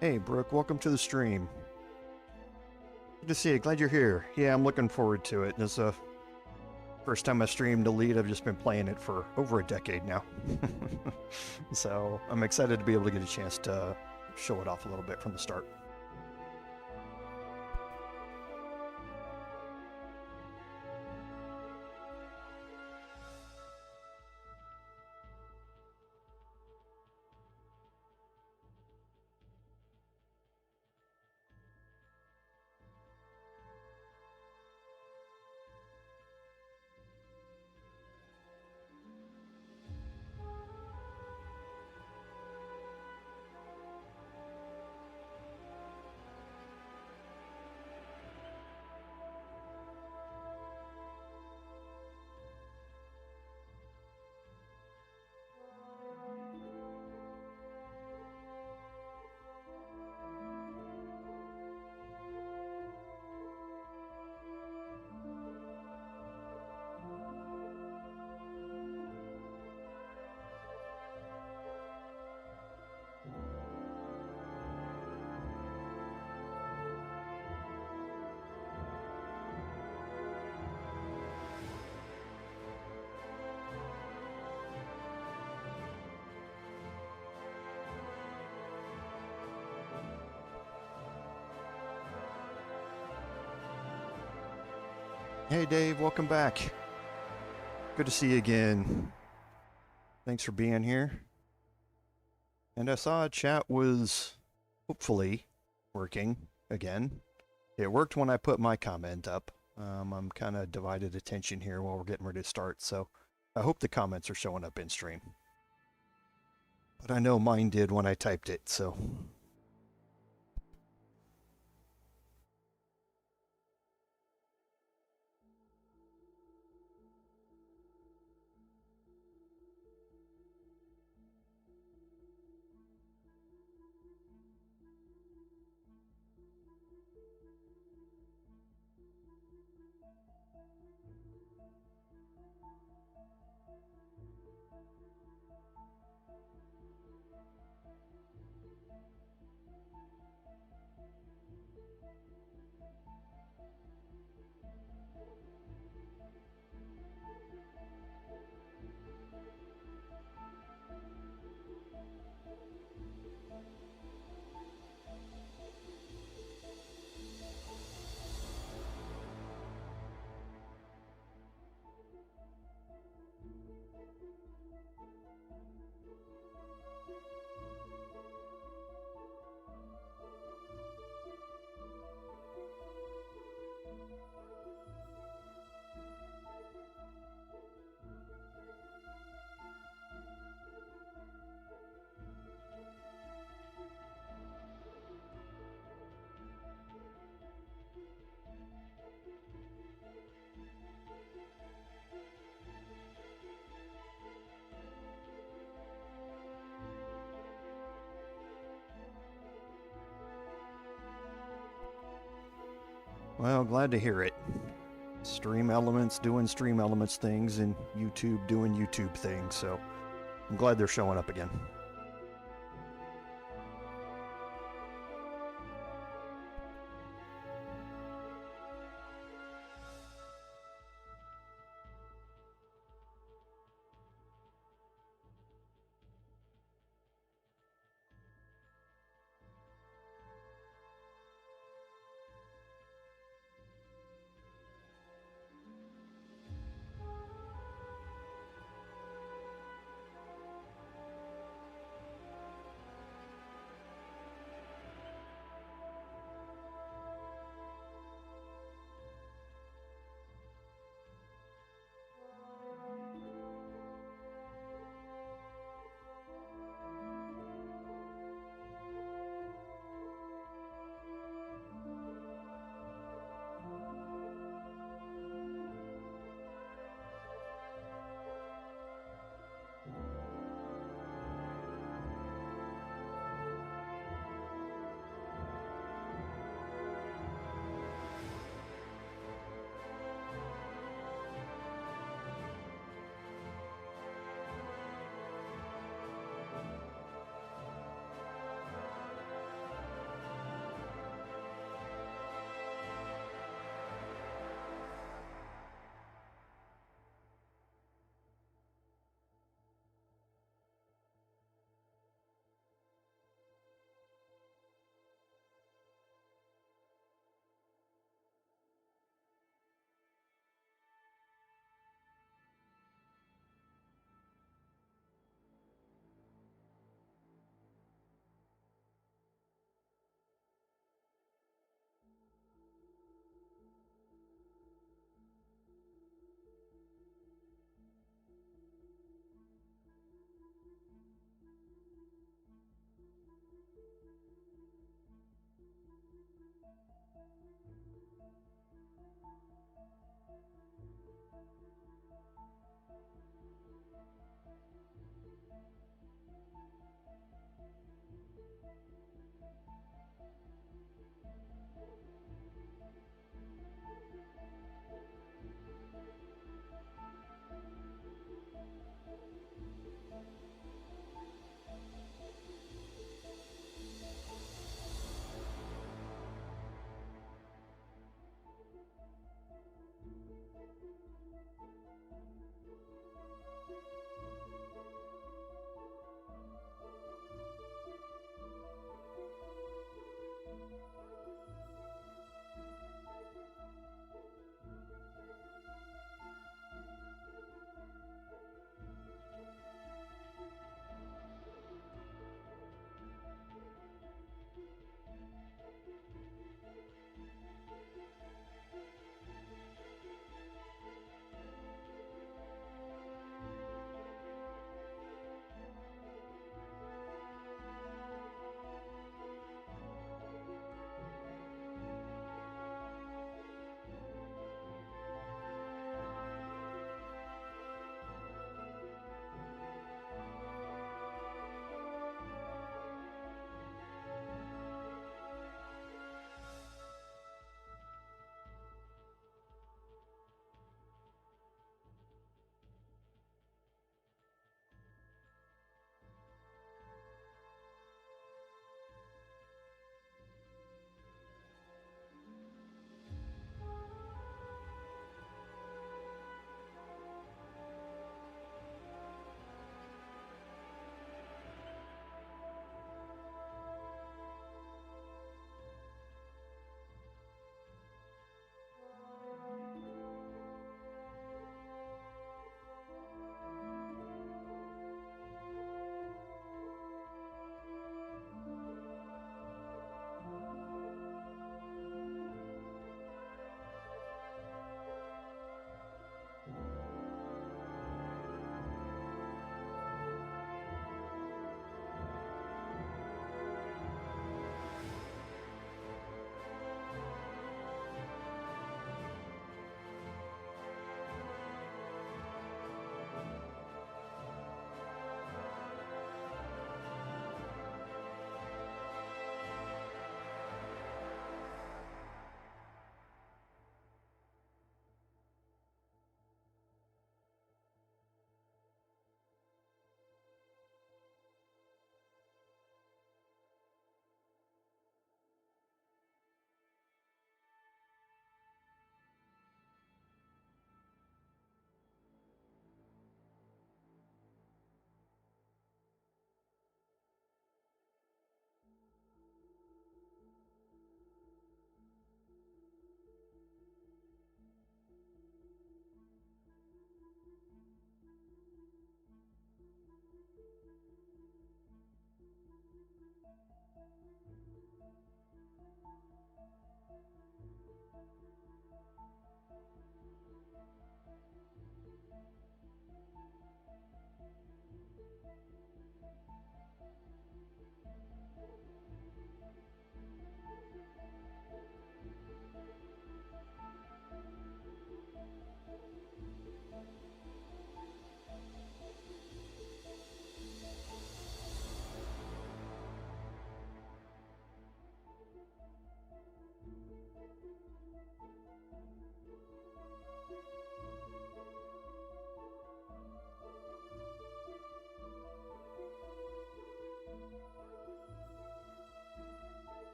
Hey, Brooke, welcome to the stream. Good to see you. Glad you're here. Yeah, I'm looking forward to it. This is the first time I streamed Elite. I've just been playing it for over a decade now. So I'm excited to be able to get a chance to show it off a little bit from the start. Hey, Dave, welcome back. Good to see you again. Thanks for being here. And I saw chat was hopefully working again. It worked when I put my comment up. I'm kind of divided attention here while we're getting ready to start, so I hope the comments are showing up in stream. But I know mine did when I typed it, so... Well, glad to hear it. Stream Elements doing Stream Elements things and YouTube doing YouTube things, so I'm glad they're showing up again.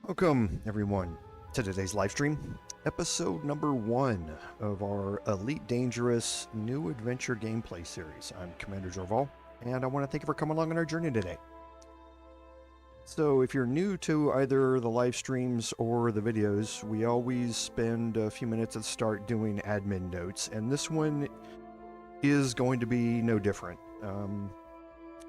Welcome, everyone, to today's live stream, episode number 1 of our Elite Dangerous New Adventure gameplay series. I'm Commander Jorval, and I want to thank you for coming along on our journey today. So, if you're new to either the live streams or the videos, we always spend a few minutes at the start doing admin notes, and this one is going to be no different.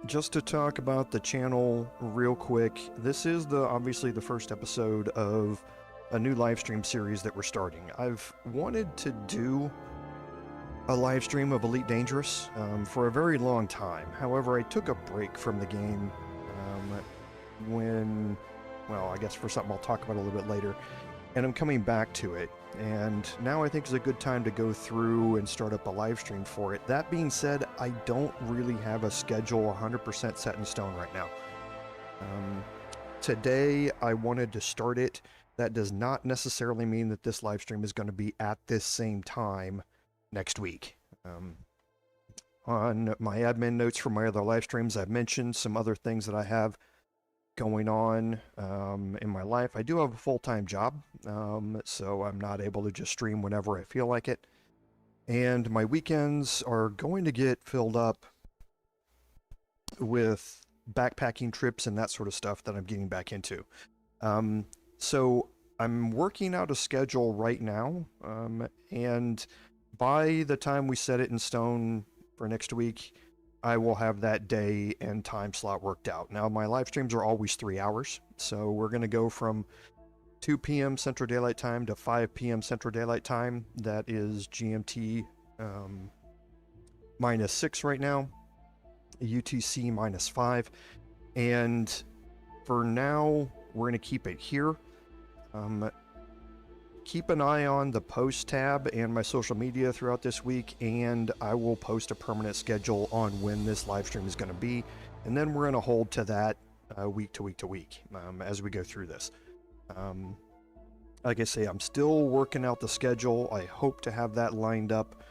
Just to talk about the channel real quick, this is obviously the first episode of a new live stream series that we're starting. I've wanted to do a live stream of Elite Dangerous for a very long time. However, I took a break from the game I guess for something I'll talk about a little bit later, and I'm coming back to it. And now I think is a good time to go through and start up a live stream for it. That being said, I don't really have a schedule 100% set in stone right now. Today I wanted to start it. That does not necessarily mean that this live stream is going to be at this same time next week. On my admin notes from my other live streams, I've mentioned some other things that I have going on in my life. I do have a full-time job, so I'm not able to just stream whenever I feel like it. And my weekends are going to get filled up with backpacking trips and that sort of stuff that I'm getting back into. So I'm working out a schedule right now, and by the time we set it in stone for next week, I will have that day and time slot worked out. Now, my live streams are always 3 hours, so we're going to go from 2 p.m. Central Daylight Time to 5 p.m. Central Daylight Time. That is GMT -6 right now, UTC -5. And for now, we're going to keep it here. Keep an eye on the post tab and my social media throughout this week, and I will post a permanent schedule on when this live stream is going to be, and then we're going to hold to that week to week to week as we go through this. Like I say, I'm still working out the schedule. I hope to have that lined up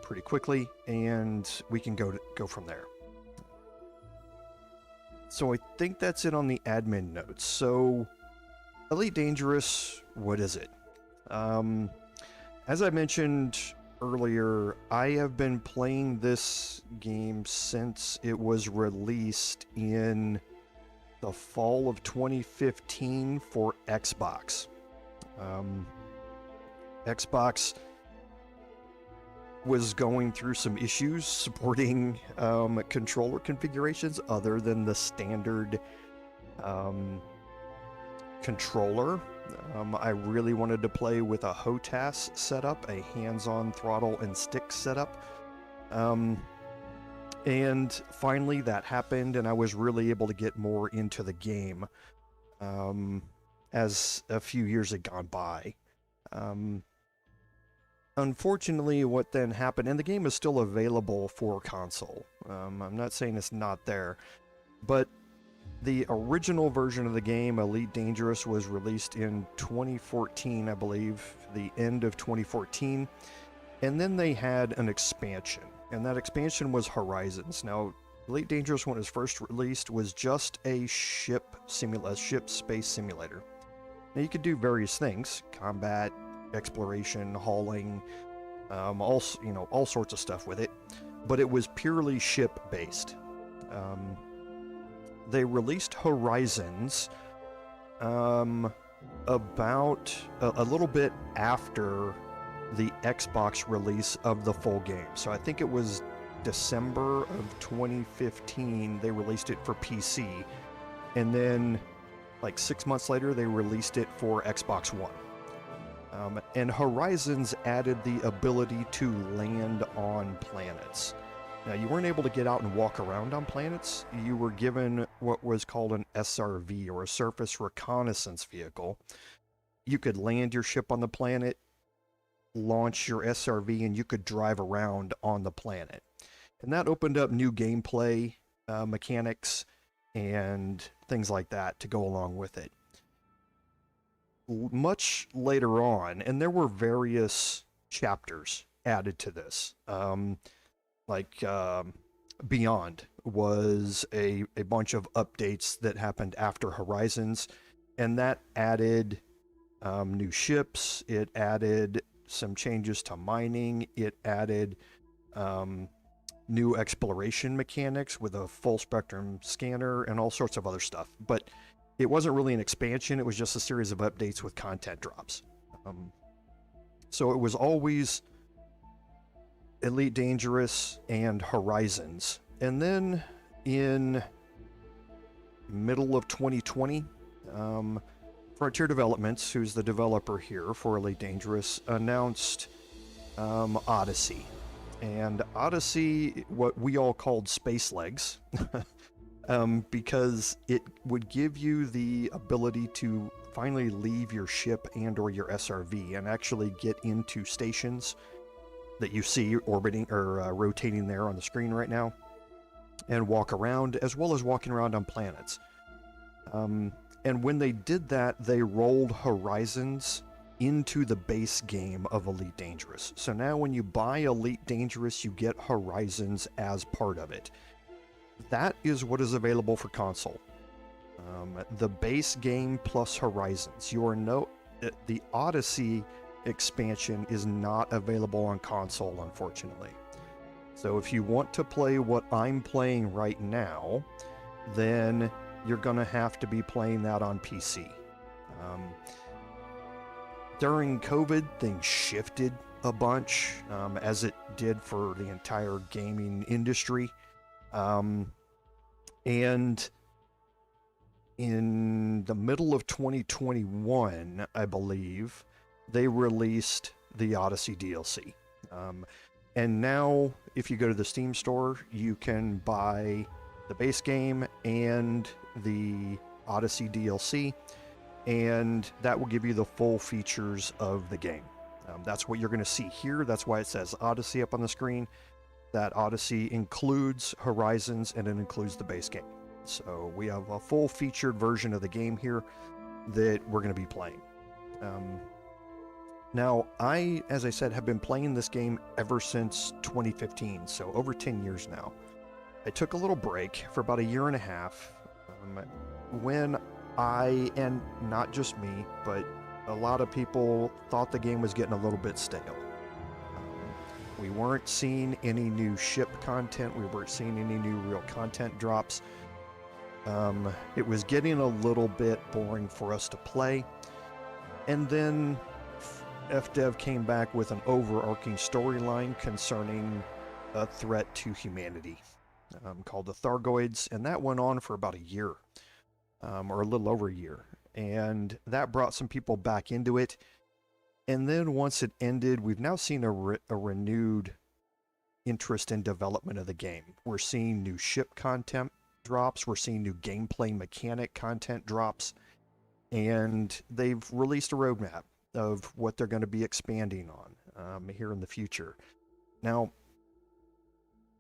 pretty quickly, and we can go from there. So I think that's it on the admin notes. So Elite Dangerous, what is it? As I mentioned earlier, I have been playing this game since it was released in the fall of 2015 for Xbox. Xbox was going through some issues supporting controller configurations other than the standard controller. I really wanted to play with a HOTAS setup, a hands-on throttle and stick setup. And finally that happened, and I was really able to get more into the game as a few years had gone by. Unfortunately, what then happened, and the game is still available for console. I'm not saying it's not there, but the original version of the game, Elite Dangerous, was released in 2014, I believe, the end of 2014, and then they had an expansion, and that expansion was Horizons. Now, Elite Dangerous, when it was first released, was just a ship space simulator. Now, you could do various things: combat, exploration, hauling, all sorts of stuff with it, but it was purely ship-based. They released Horizons about a little bit after the Xbox release of the full game. So I think it was December of 2015 they released it for PC, and then like 6 months later they released it for Xbox One. And Horizons added the ability to land on planets. Now, you weren't able to get out and walk around on planets. You were given what was called an SRV, or a Surface Reconnaissance Vehicle. You could land your ship on the planet, launch your SRV, and you could drive around on the planet. And that opened up new gameplay mechanics and things like that to go along with it. Much later on, and there were various chapters added to this, Beyond was a bunch of updates that happened after Horizons. And that added new ships. It added some changes to mining. It added new exploration mechanics with a full spectrum scanner and all sorts of other stuff. But it wasn't really an expansion. It was just a series of updates with content drops. So it was always Elite Dangerous and Horizons. And then in middle of 2020, Frontier Developments, who's the developer here for Elite Dangerous, announced Odyssey. And Odyssey, what we all called Space Legs, because it would give you the ability to finally leave your ship and or your SRV and actually get into stations that you see orbiting or rotating there on the screen right now, and walk around, as well as walking around on planets. And when they did that, they rolled Horizons into the base game of Elite Dangerous. So now when you buy Elite Dangerous, you get Horizons as part of it. That is what is available for console. The base game plus Horizons. The Odyssey expansion is not available on console, unfortunately. So if you want to play what I'm playing right now, then you're going to have to be playing that on PC. During COVID, things shifted a bunch, as it did for the entire gaming industry. And in the middle of 2021, I believe, they released the Odyssey DLC. And now, if you go to the Steam store, you can buy the base game and the Odyssey DLC, and that will give you the full features of the game. That's what you're going to see here. That's why it says Odyssey up on the screen. That Odyssey includes Horizons, and it includes the base game. So we have a full featured version of the game here that we're going to be playing. Now, as I said, have been playing this game ever since 2015, so over 10 years now. I took a little break for about a year and a half when and not just me, but a lot of people thought the game was getting a little bit stale. We weren't seeing any new ship content. We weren't seeing any new real content drops. It was getting a little bit boring for us to play. And then FDev came back with an overarching storyline concerning a threat to humanity called the Thargoids, and that went on for about a year, or a little over a year. And that brought some people back into it. And then once it ended, we've now seen a renewed interest in development of the game. We're seeing new ship content drops. We're seeing new gameplay mechanic content drops. And they've released a roadmap of what they're going to be expanding on here in the future. Now,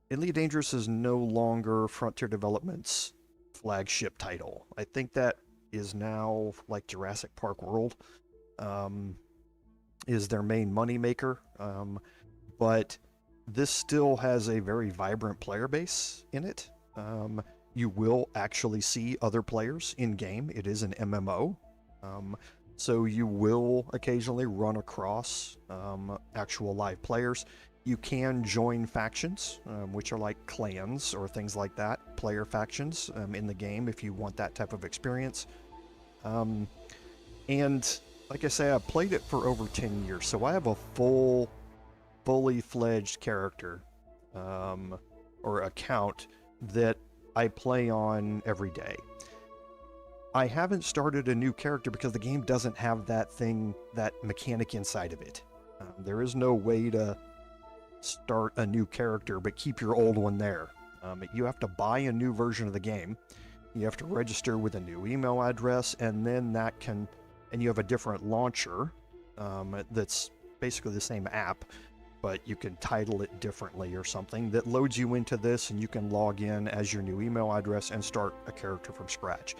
Elite Dangerous is no longer Frontier Development's flagship title. I think that is now like Jurassic Park World. Is their main moneymaker, but this still has a very vibrant player base in it. You will actually see other players in game. It is an MMO, so you will occasionally run across actual live players. You can join factions, which are like clans or things like that, player factions in the game if you want that type of experience. And like I say, I've played it for over 10 years, so I have a fully fledged character or account that I play on every day. I haven't started a new character because the game doesn't have that mechanic inside of it. There is no way to start a new character but keep your old one there. You have to buy a new version of the game. You have to register with a new email address, and then and you have a different launcher that's basically the same app, but you can title it differently or something that loads you into this, and you can log in as your new email address and start a character from scratch.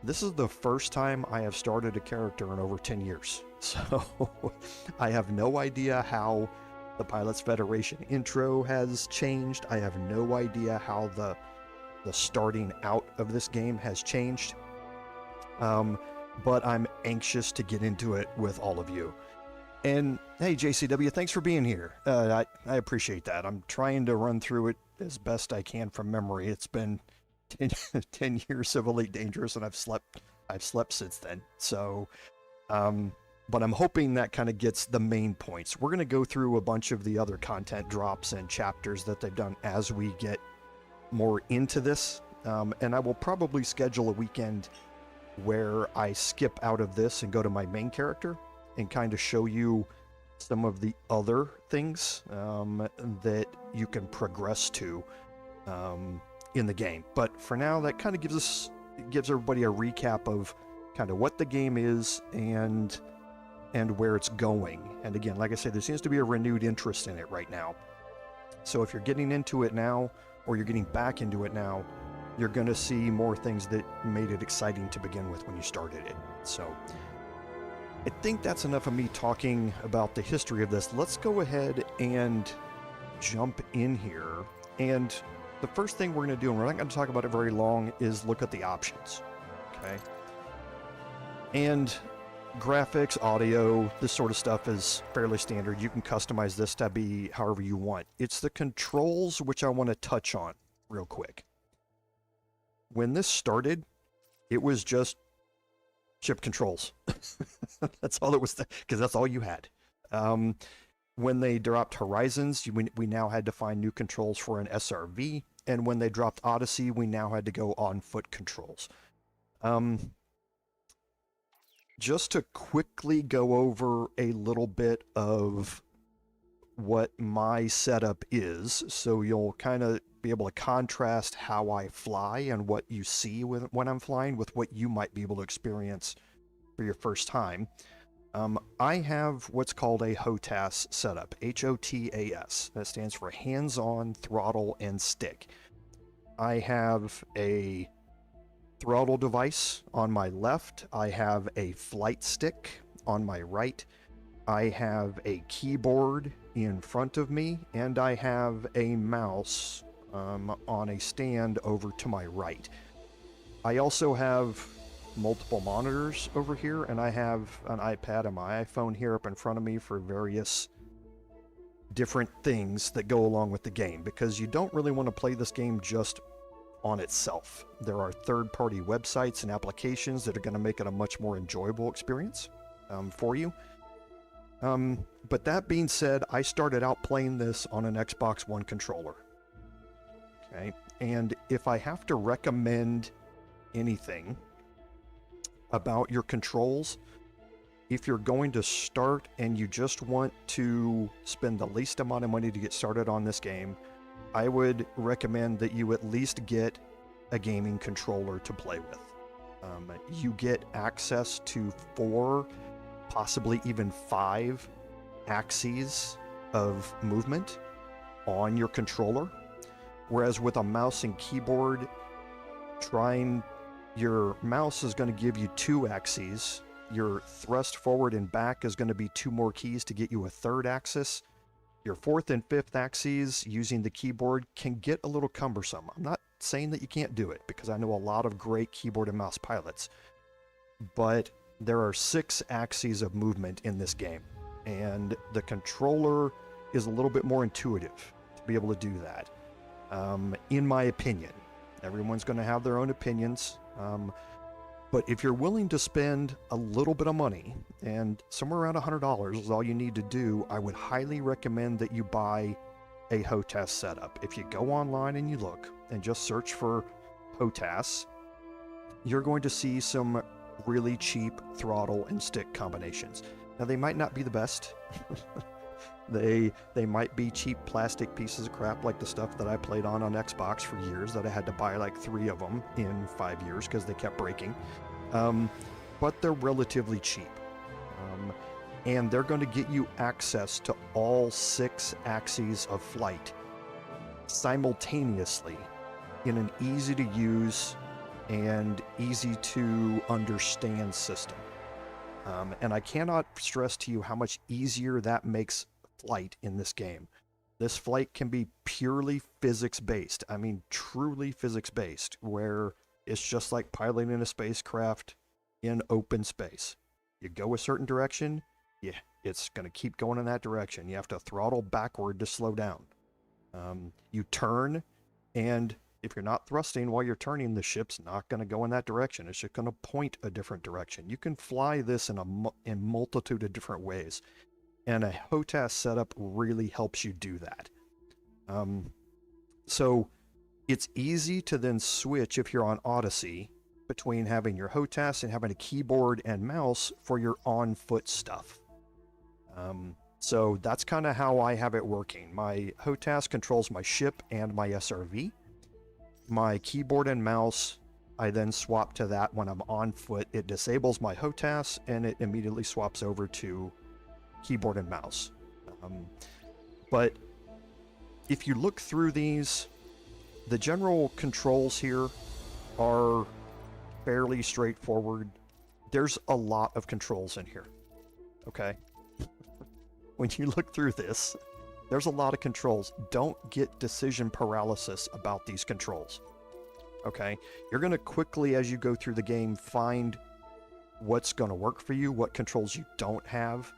This is the first time I have started a character in over 10 years, so I have no idea how the Pilots Federation intro has changed. I have no idea how the starting out of this game has changed. but I'm anxious to get into it with all of you. And hey, JCW, thanks for being here. I appreciate that. I'm trying to run through it as best I can from memory. It's been 10 years of Elite Dangerous, and I've slept since then. So, but I'm hoping that kind of gets the main points. We're going to go through a bunch of the other content drops and chapters that they've done as we get more into this. And I will probably schedule a weekend where I skip out of this and go to my main character and kind of show you some of the other things that you can progress to in the game. But for now, that kind of gives everybody a recap of kind of what the game is and where it's going. And again, like I said, there seems to be a renewed interest in it right now. So if you're getting into it now, or you're getting back into it now, you're going to see more things that made it exciting to begin with when you started it. So I think that's enough of me talking about the history of this. Let's go ahead and jump in here. And the first thing we're going to do, and we're not going to talk about it very long, is look at the options. Okay. And graphics, audio, this sort of stuff is fairly standard. You can customize this to be however you want. It's the controls which I want to touch on real quick. When this started, it was just chip controls. That's all it was, because that's all you had. When they dropped Horizons, we now had to find new controls for an SRV, and when they dropped Odyssey, we now had to go on foot controls. Just to quickly go over a little bit of what my setup is, so you'll kind of be able to contrast how I fly and what you see when I'm flying with what you might be able to experience for your first time. I have what's called a HOTAS setup, HOTAS. That stands for hands-on, throttle, and stick. I have a throttle device on my left. I have a flight stick on my right. I have a keyboard in front of me, and I have a mouse on a stand over to my right. I also have multiple monitors over here, and I have an iPad and my iPhone here up in front of me for various different things that go along with the game, because you don't really want to play this game just on itself. There are third-party websites and applications that are going to make it a much more enjoyable experience for you. But that being said, I started out playing this on an Xbox One controller. Okay, and if I have to recommend anything about your controls, if you're going to start and you just want to spend the least amount of money to get started on this game, I would recommend that you at least get a gaming controller to play with. You get access to 4, possibly even 5 axes of movement on your controller, whereas with a mouse and keyboard, your mouse is going to give you 2 axes. Your thrust forward and back is going to be 2 more keys to get you a 3rd axis. Your 4th and 5th axes using the keyboard can get a little cumbersome. I'm not saying that you can't do it, because I know a lot of great keyboard and mouse pilots, but there are 6 axes of movement in this game, and the controller is a little bit more intuitive to be able to do that, in my opinion. Everyone's going to have their own opinions, but if you're willing to spend a little bit of money, and somewhere around $100 is all you need to do, I would highly recommend that you buy a HOTAS setup. If you go online and you look and just search for HOTAS, you're going to see some really cheap throttle and stick combinations. Now, they might not be the best. They might be cheap plastic pieces of crap like the stuff that I played on Xbox for years, that I had to buy like 3 of them in 5 years because they kept breaking. But they're relatively cheap. And they're going to get you access to all 6 axes of flight simultaneously in an easy to use and easy to understand system. And I cannot stress to you how much easier that makes flight in this game. This flight can be purely physics-based. I mean, truly physics-based, where it's just like piloting a spacecraft in open space. You go a certain direction, yeah, it's going to keep going in that direction. You have to throttle backward to slow down. You turn, and if you're not thrusting while you're turning, the ship's not going to go in that direction. It's just going to point a different direction. You can fly this in a multitude of different ways, and a HOTAS setup really helps you do that. So it's easy to then switch, if you're on Odyssey, between having your HOTAS and having a keyboard and mouse for your on-foot stuff. So that's kind of how I have it working. My HOTAS controls my ship and my SRV. My keyboard and mouse, I then swap to that when I'm on foot. It disables my HOTAS and it immediately swaps over to keyboard and mouse. But if you look through these, the general controls here are fairly straightforward. There's a lot of controls in here, okay? When you look through this, there's a lot of controls. Don't get decision paralysis about these controls, okay? You're going to quickly, as you go through the game, find what's going to work for you, what controls you don't have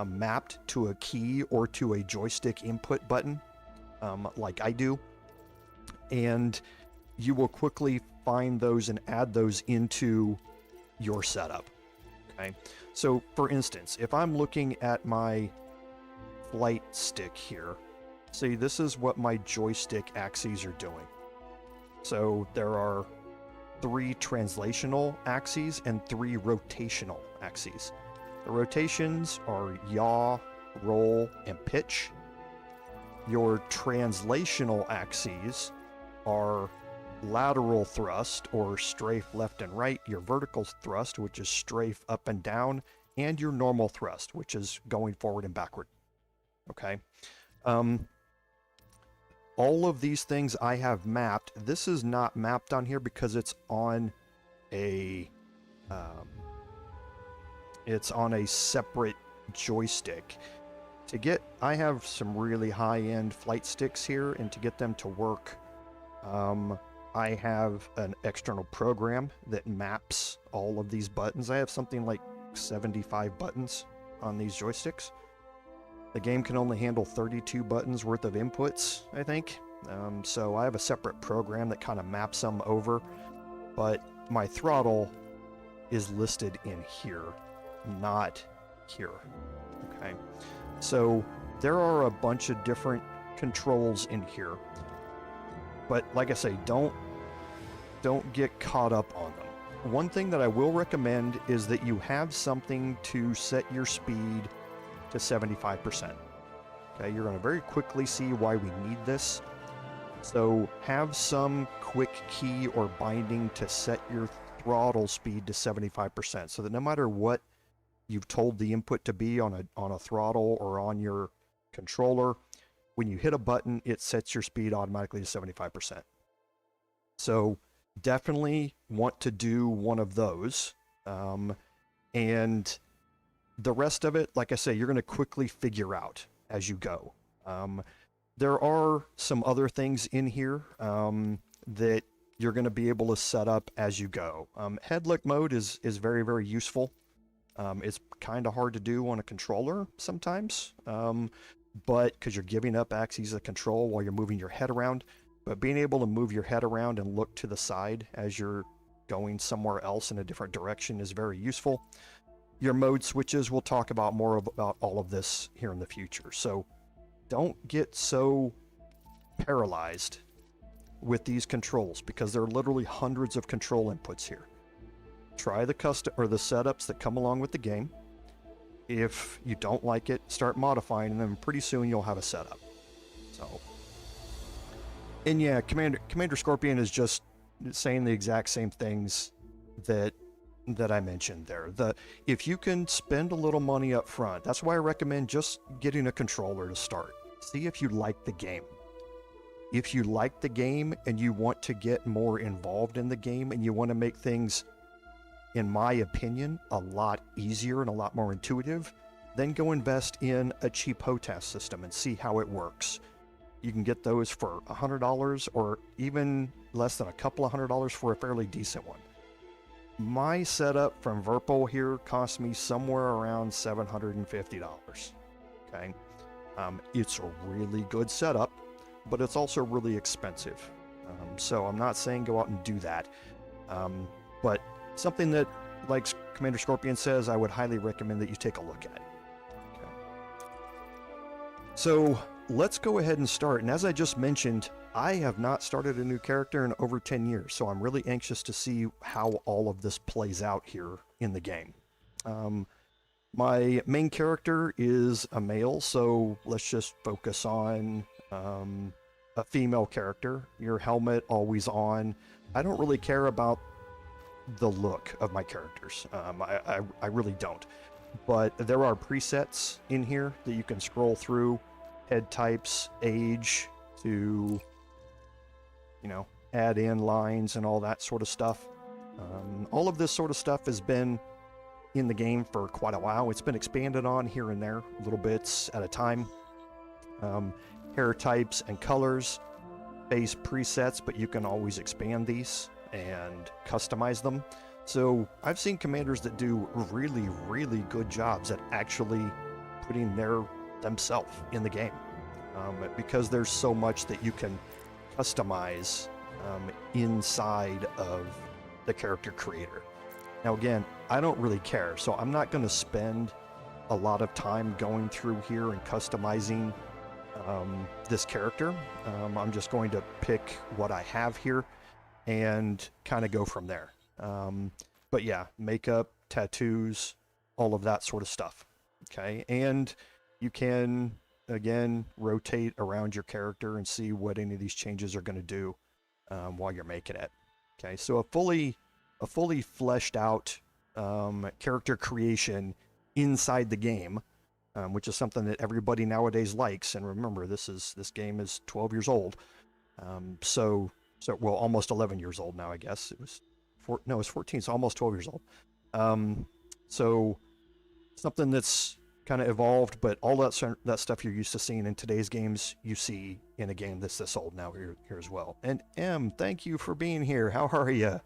mapped to a key or to a joystick input button, like I do. And you will quickly find those and add those into your setup, okay? So, for instance, if I'm looking at my flight stick here, see, this is what my joystick axes are doing. So there are 3 translational axes and 3 rotational axes. The rotations are yaw, roll, and pitch. Your translational axes are lateral thrust, or strafe left and right, your vertical thrust, which is strafe up and down, and your normal thrust, which is going forward and backward. Okay? All of these things I have mapped. This is not mapped on here because it's on a separate joystick. I have some really high-end flight sticks here, and to get them to work, I have an external program that maps all of these buttons. I have something like 75 buttons on these joysticks. The game can only handle 32 buttons worth of inputs, I think. So I have a separate program that kind of maps them over, but my throttle is listed in here, not here. Okay. So there are a bunch of different controls in here, but like I say, don't get caught up on them. One thing that I will recommend is that you have something to set your speed to 75%. Okay, you're going to very quickly see why we need this. So have some quick key or binding to set your throttle speed to 75%, so that no matter what you've told the input to be on a throttle or on your controller, when you hit a button, it sets your speed automatically to 75%. So definitely want to do one of those. And the rest of it, like I say, you're going to quickly figure out as you go. There are some other things in here that you're going to be able to set up as you go. Headlock mode is very, very useful. It's kind of hard to do on a controller sometimes, but because you're giving up axes of control while you're moving your head around. But being able to move your head around and look to the side as you're going somewhere else in a different direction is very useful. Your mode switches, we'll talk about more about all of this here in the future. So don't get so paralyzed with these controls, because there are literally hundreds of control inputs here. Try the custom or the setups that come along with the game. If you don't like it, start modifying them. Pretty soon you'll have a setup. So, and yeah, Commander Scorpion is just saying the exact same things that I mentioned there. If you can spend a little money up front, that's why I recommend just getting a controller to start. See if you like the game. If you like the game and you want to get more involved in the game and you want to make things, in my opinion, a lot easier and a lot more intuitive, then go invest in a cheap HOTAS system and see how it works. You can get those for $100 or even less than a couple of $100 for a fairly decent one. my setup from Virpil here cost me somewhere around $750. Okay, it's a really good setup, but it's also really expensive. So I'm not saying go out and do that, but something that, like Commander Scorpion says, I would highly recommend that you take a look at. Okay. So let's go ahead and start. And as I just mentioned, I have not started a new character in over 10 years, so I'm really anxious to see how all of this plays out here in the game. My main character is a male, so let's just focus on a female character. Your helmet always on. I don't really care about the look of my characters. I really don't. But there are presets in here that you can scroll through, head types, age, to, you know, add in lines and all that sort of stuff. All of this sort of stuff has been in the game for quite a while. It's been expanded on here and there, little bits at a time. Hair types and colors, base presets, but you can always expand these and customize them. So I've seen commanders that do really, really good jobs at actually putting themselves in the game, because there's so much that you can customize inside of the character creator. Now again, I don't really care, so I'm not going to spend a lot of time going through here and customizing this character. I'm just going to pick what I have here and kind of go from there. But yeah, makeup, tattoos, all of that sort of stuff. Okay, and you can, again, rotate around your character and see what any of these changes are going to do while you're making it. Okay, so a fully fleshed out character creation inside the game, which is something that everybody nowadays likes. And remember, this game is 12 years old, so well, almost 11 years old now, I guess. It's 14, so almost 12 years old. So something that's kind of evolved, but all that stuff you're used to seeing in today's games, you see in a game that's this old now here as well. And M, thank you for being here. How are you?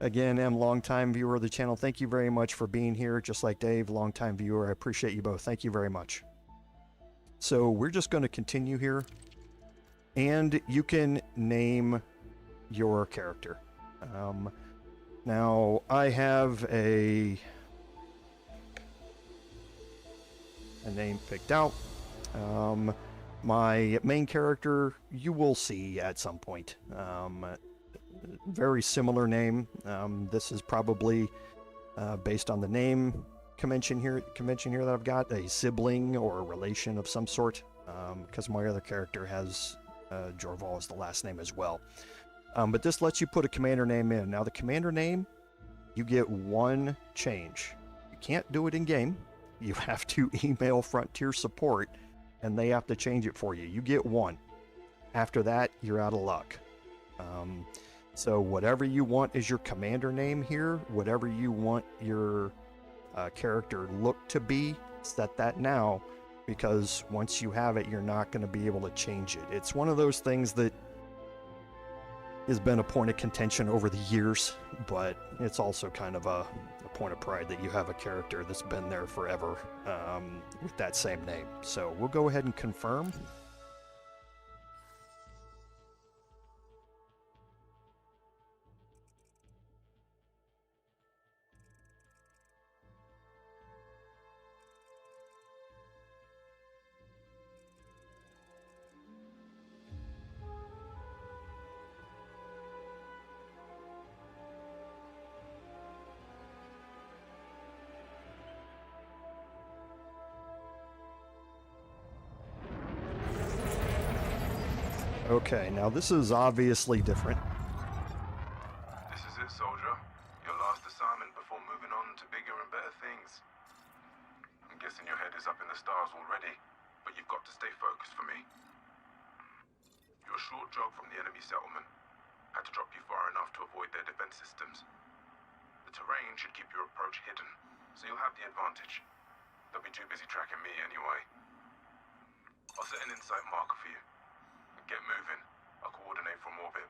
Again, M, longtime viewer of the channel. Thank you very much for being here. Just like Dave, longtime viewer. I appreciate you both. Thank you very much. So we're just going to continue here, and you can name your character. Now I have a name picked out. My main character, you will see at some point. Very similar name. This is probably based on the name convention here that I've got, a sibling or a relation of some sort, because my other character has Jorval as the last name as well. But this lets you put a commander name in. Now the commander name, you get one change. You can't do it in game. You have to email Frontier Support and they have to change it for you. You get one. After that, you're out of luck. So whatever you want is your commander name here, whatever you want your character look to be, set that now, because once you have it, you're not going to be able to change it. It's one of those things that has been a point of contention over the years, but it's also kind of a point of pride that you have a character that's been there forever with that same name. So we'll go ahead and confirm. Okay, now this is obviously different. This is it, soldier. Your last assignment before moving on to bigger and better things. I'm guessing your head is up in the stars already, but you've got to stay focused for me. Your short jog from the enemy settlement had to drop you far enough to avoid their defense systems. The terrain should keep your approach hidden, so you'll have the advantage. They'll be too busy tracking me anyway. I'll set an insight marker for you. Get moving. I'll coordinate from orbit.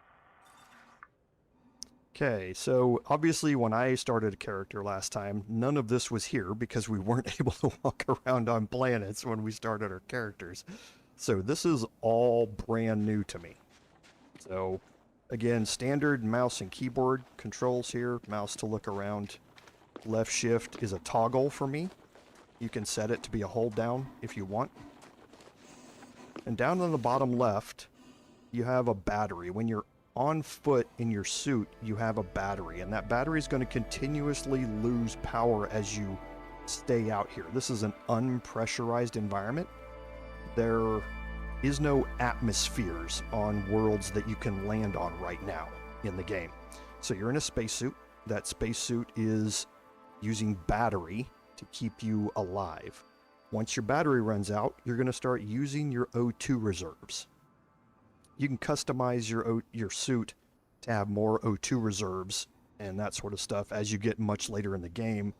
Okay, so obviously when I started a character last time, none of this was here because we weren't able to walk around on planets when we started our characters. So this is all brand new to me. So again, standard mouse and keyboard controls here. Mouse to look around. Left shift is a toggle for me. You can set it to be a hold down if you want. And down on the bottom left, you have a battery. When you're on foot in your suit, you have a battery, and that battery is going to continuously lose power as you stay out here. This is an unpressurized environment. There is no atmospheres on worlds that you can land on right now in the game. So you're in a spacesuit. That spacesuit is using battery to keep you alive. Once your battery runs out, you're going to start using your O2 reserves. You can customize your suit to have more O2 reserves and that sort of stuff as you get much later in the game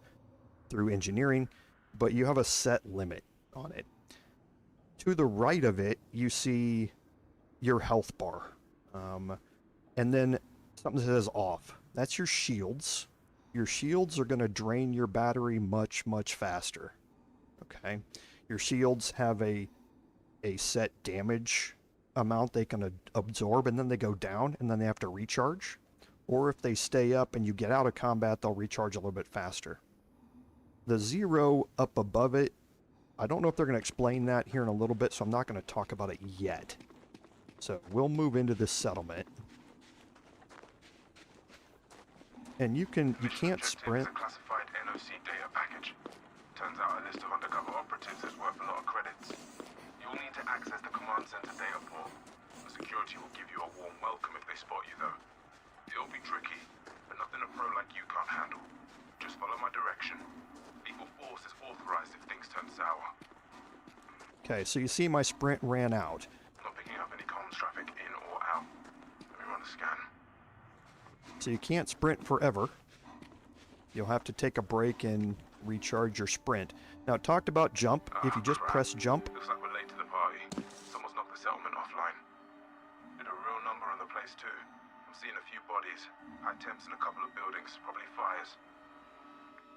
through engineering, but you have a set limit on it. To the right of it, you see your health bar. And then something that says off. That's your shields. Your shields are going to drain your battery much, much faster. Okay? Your shields have a set damage amount they can absorb, and then they go down, and then they have to recharge. Or if they stay up and you get out of combat, they'll recharge a little bit faster. The 0 up above it, I don't know if they're going to explain that here in a little bit, so I'm not going to talk about it yet. So we'll move into this settlement. And you can't sprint. It's a classified NOC data package. Turns out a list of undercover operatives is worth a lot of credits. You'll need to access the command center data port. The security will give you a warm welcome if they spot you, though. It'll be tricky, but nothing a pro like you can't handle. Just follow my direction. Equal force is authorized if things turn sour. Okay, so you see my sprint ran out. Not picking up any comms traffic in or out. Let me run a scan. So you can't sprint forever. You'll have to take a break and recharge your sprint. Now, it talked about jump. If you just press jump. Looks like we're late to the party. Someone's knocked the settlement offline. Did a real number on the place, too. I'm seeing a few bodies. High temps in a couple of buildings. Probably fires.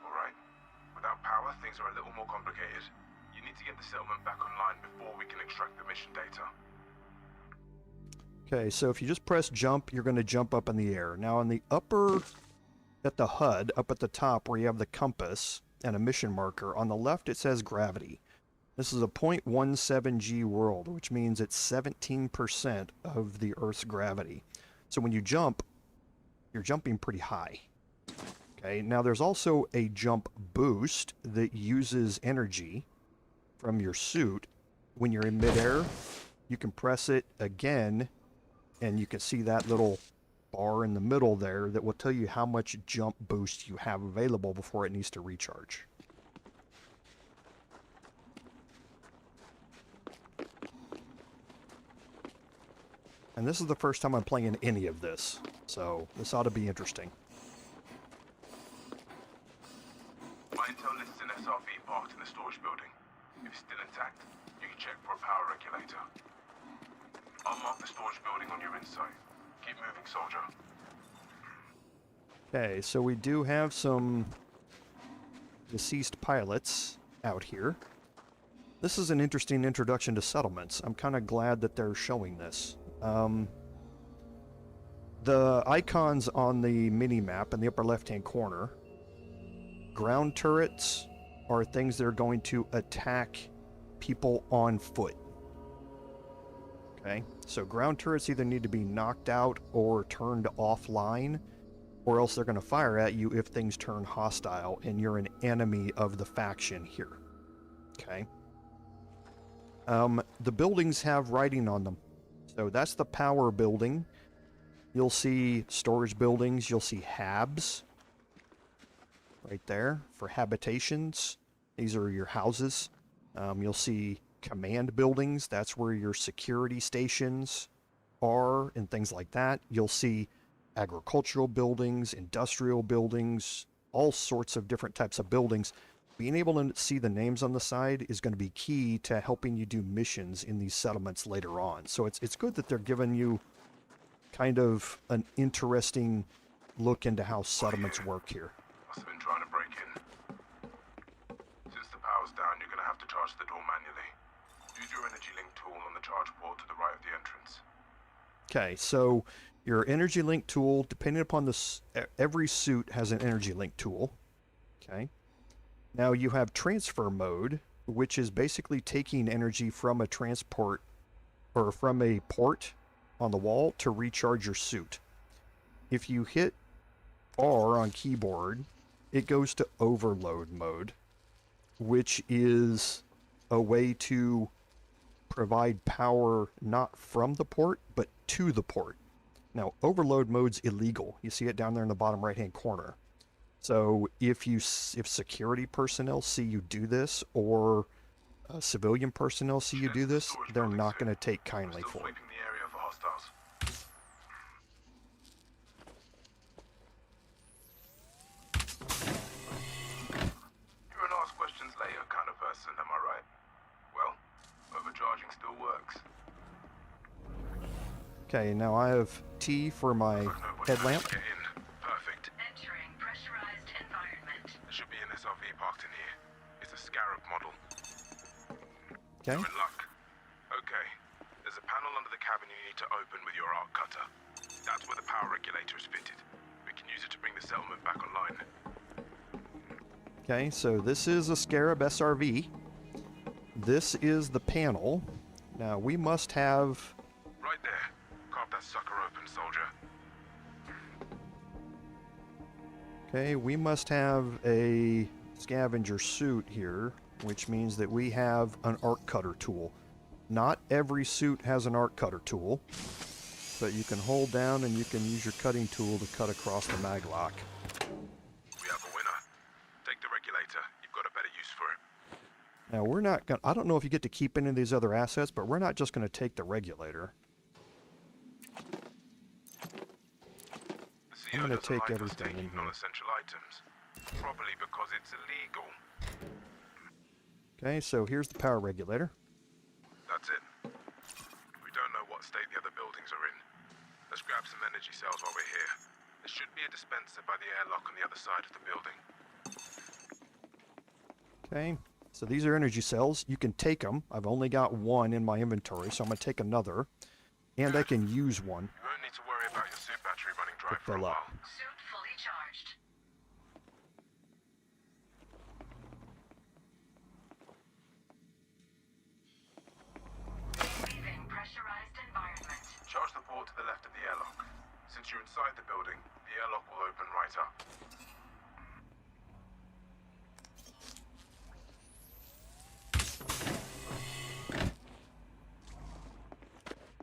Alright. Without power, things are a little more complicated. You need to get the settlement back online before we can extract the mission data. Okay, so if you just press jump, you're going to jump up in the air. Now, on the at the HUD, up at the top where you have the compass and a mission marker, on the left it says gravity. This is a 0.17 G world, which means it's 17% of the Earth's gravity. So when you jump, you're jumping pretty high. Okay, now there's also a jump boost that uses energy from your suit. When you're in midair, you can press it again, and you can see that little bar in the middle there that will tell you how much jump boost you have available before it needs to recharge. And this is the first time I'm playing any of this, so this ought to be interesting. My intel lists an SRV parked in the storage building. If it's still intact, you can check for a power regulator. I'll mark the storage building on your insight. Keep moving, soldier. Okay, so we do have some deceased pilots out here. This is an interesting introduction to settlements. I'm kind of glad that they're showing this. The icons on the mini-map in the upper left-hand corner, ground turrets are things that are going to attack people on foot. Okay, so ground turrets either need to be knocked out or turned offline, or else they're going to fire at you if things turn hostile and you're an enemy of the faction here. Okay. The buildings have writing on them. So that's the power building. You'll see storage buildings. You'll see habs right there for habitations. These are your houses. You'll see command buildings. That's where your security stations are and things like that. You'll see agricultural buildings, industrial buildings, all sorts of different types of buildings. Being able to see the names on the side is going to be key to helping you do missions in these settlements later on. So it's good that they're giving you kind of an interesting look into how settlements work here. Must have been trying to break in. Since the power's down, you're gonna have to charge the door manually. Use your energy link tool on the charge port to the right of the entrance. Okay, so your energy link tool, depending upon every suit has an energy link tool. Okay. Now you have transfer mode, which is basically taking energy from a transport or from a port on the wall to recharge your suit. If you hit R on keyboard, it goes to overload mode, which is a way to provide power not from the port, but to the port. Now, overload mode's illegal. You see it down there in the bottom right-hand corner. So if security personnel see you do this, or civilian personnel see you do this, they're not going to take kindly for it. The area for hostiles. You're an ask questions later kind of person, am I right? Well, overcharging still works. Okay, now I have T for my headlamp. Get in. Perfect. Entering pressurized environment. There should be an SRV parked in here. It's a Scarab model. Okay. You're in luck. Okay. There's a panel under the cabin you need to open with your arc cutter. That's where the power regulator is fitted. We can use it to bring the settlement back online. Okay, so this is a Scarab SRV. This is the panel. Now we must have... Right there. Carve that sucker open, soldier. Okay, we must have a scavenger suit here, which means that we have an arc cutter tool. Not every suit has an arc cutter tool, but you can hold down and you can use your cutting tool to cut across the maglock. We have a winner. Take the regulator. You've got a better use for it. Now we're not going to... I don't know if you get to keep any of these other assets, but we're not just going to take the regulator. I'm going to take everything in here. Non-essential items. Probably because it's illegal. Okay, so here's the power regulator. That's it. We don't know what state the other buildings are in. Let's grab some energy cells while we're here. There should be a dispenser by the airlock on the other side of the building. Okay, so these are energy cells. You can take them. I've only got one in my inventory, so I'm going to take another. And I can use one. You won't need to worry about your suit battery running dry for a fill up. while. Suit fully charged. Leaving pressurized environment. Charge the port to the left of the airlock. Since you're inside the building, the airlock will open right up.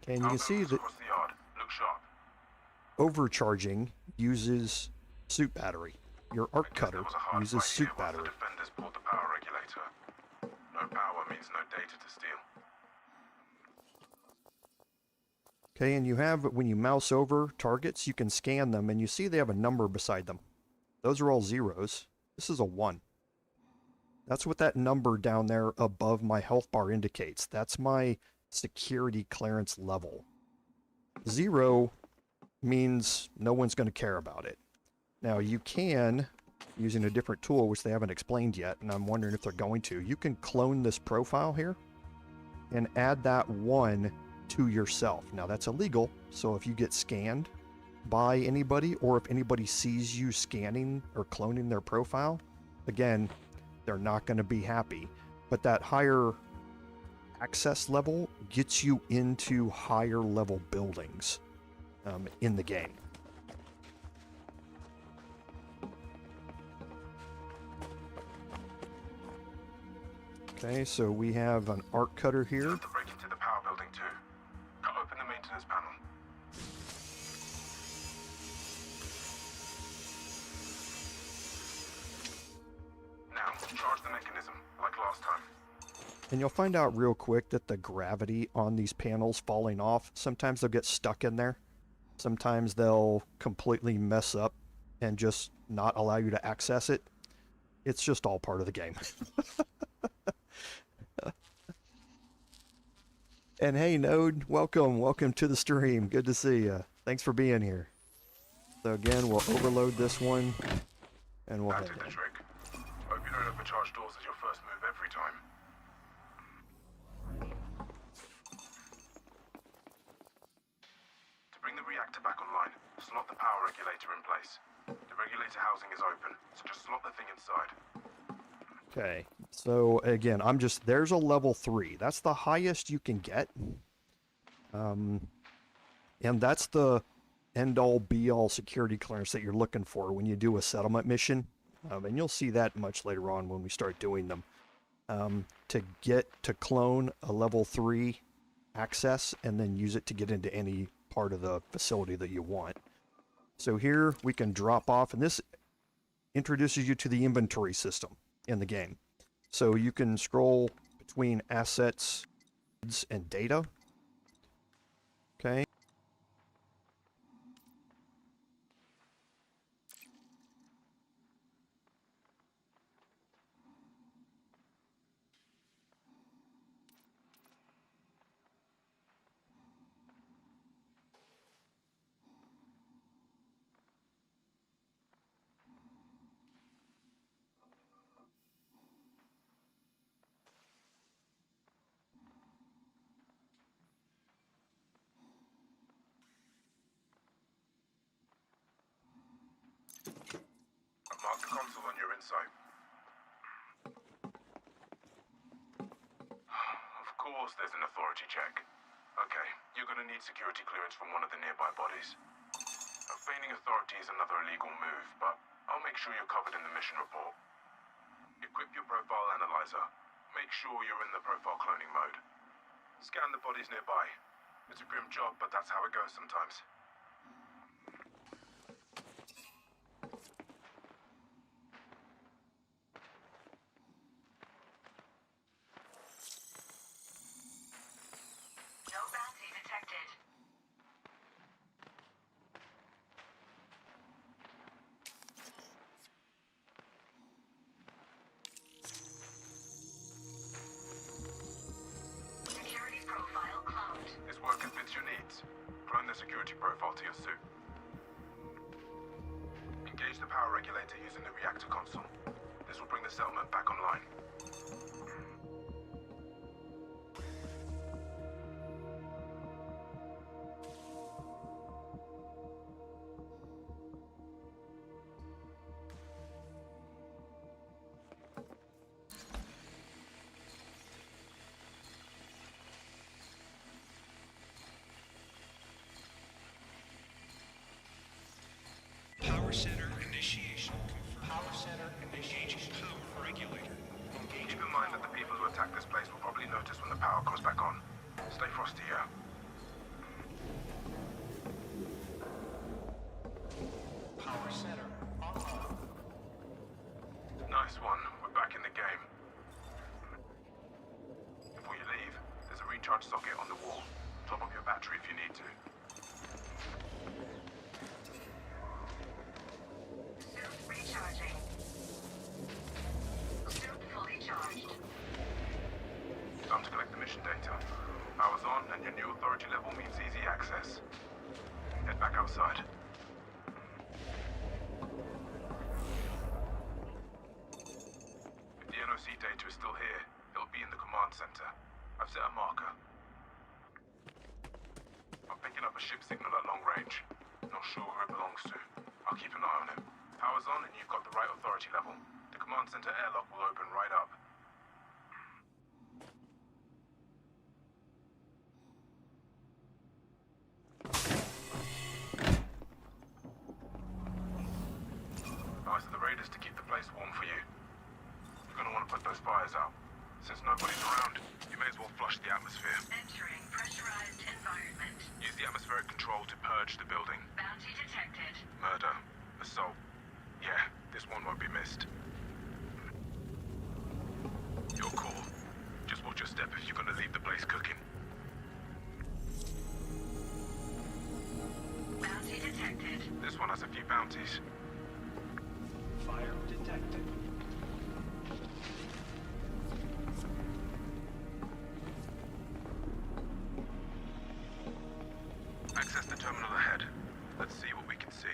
Okay, and you can see that Across the yard. Look sharp. overcharging uses suit battery. Your arc cutter There was a hard uses fight suit here once the battery. defenders pulled the power regulator. No power means no data to steal. Okay, and you have, when you mouse over targets, you can scan them, and you see they have a number beside them. Those are all zeros. This is a 1. That's what that number down there above my health bar indicates. That's my security clearance level. 0 means no one's going to care about it. Now, you can, using a different tool, which they haven't explained yet, and I'm wondering if they're going to, you can clone this profile here and add that 1 to yourself. Now, that's illegal, so if you get scanned by anybody, or if anybody sees you scanning or cloning their profile, again, they're not going to be happy. But that higher access level gets you into higher level buildings in the game. Okay, so we have an arc cutter here. You have to break into the power building too. Cut open the maintenance panel. Now, charge the mechanism, like last time. And you'll find out real quick that the gravity on these panels falling off, sometimes they'll get stuck in there. Sometimes they'll completely mess up and just not allow you to access it. It's just all part of the game. And hey, Node, welcome to the stream. Good to see you. Thanks for being here. So again, we'll overload this one, and we'll That head did the in. trick. Hope you don't overcharge doors as your first move every time. To bring the reactor back online, slot the power regulator in place. The regulator housing is open, so just slot the thing inside. Okay, so again, there's a level 3. That's the highest you can get. And that's the end-all, be-all security clearance that you're looking for when you do a settlement mission. And you'll see that much later on when we start doing them. To get to clone a level 3 access and then use it to get into any part of the facility that you want. So here we can drop off, and this introduces you to the inventory system in the game. So you can scroll between assets and data. Okay. Mark the console on your insight. Of course there's an authority check. Okay, you're gonna need security clearance from one of the nearby bodies. Feigning authority is another illegal move, but I'll make sure you're covered in the mission report. Equip your profile analyzer. Make sure you're in the profile cloning mode. Scan the bodies nearby. It's a grim job, but that's how it goes sometimes. No bounty detected. Security profile cloned. This worker fits your needs. Clone the security profile to your suit. Engage the power regulator using the reactor console. This will bring the settlement back online. Power center initiation confirmed. Power center initiation power regulator. Keep in mind that the people who attack this place will probably notice when the power comes back on. Stay frosty here. Power center online. Nice one. We're back in the game. Before you leave, there's a recharge socket on the wall. Top up your battery if you need to. Suit recharging. Suit fully charged. Time to collect the mission data. Power's on, and your new authority level means easy access. Head back outside. If the NOC data is still here, it'll be in the command center. I've set a marker. I'm picking up a ship signal at long range. Not sure who it belongs to. I'll keep an eye on it. Power's on, and you've got the right authority level. The command center airlock will open right up. Nice of the raiders to keep the place warm for you. You're gonna want to put those fires out. Since nobody's around, you may as well flush the atmosphere. Entering pressurized environment. Use the atmospheric control to purge the building. Bounty detected. Murder. Assault. Yeah, this one won't be missed. Your call. Just watch your step if you're gonna leave the place cooking. Bounty detected. This one has a few bounties. Fire detected. Access the terminal ahead. Let's see what we can see.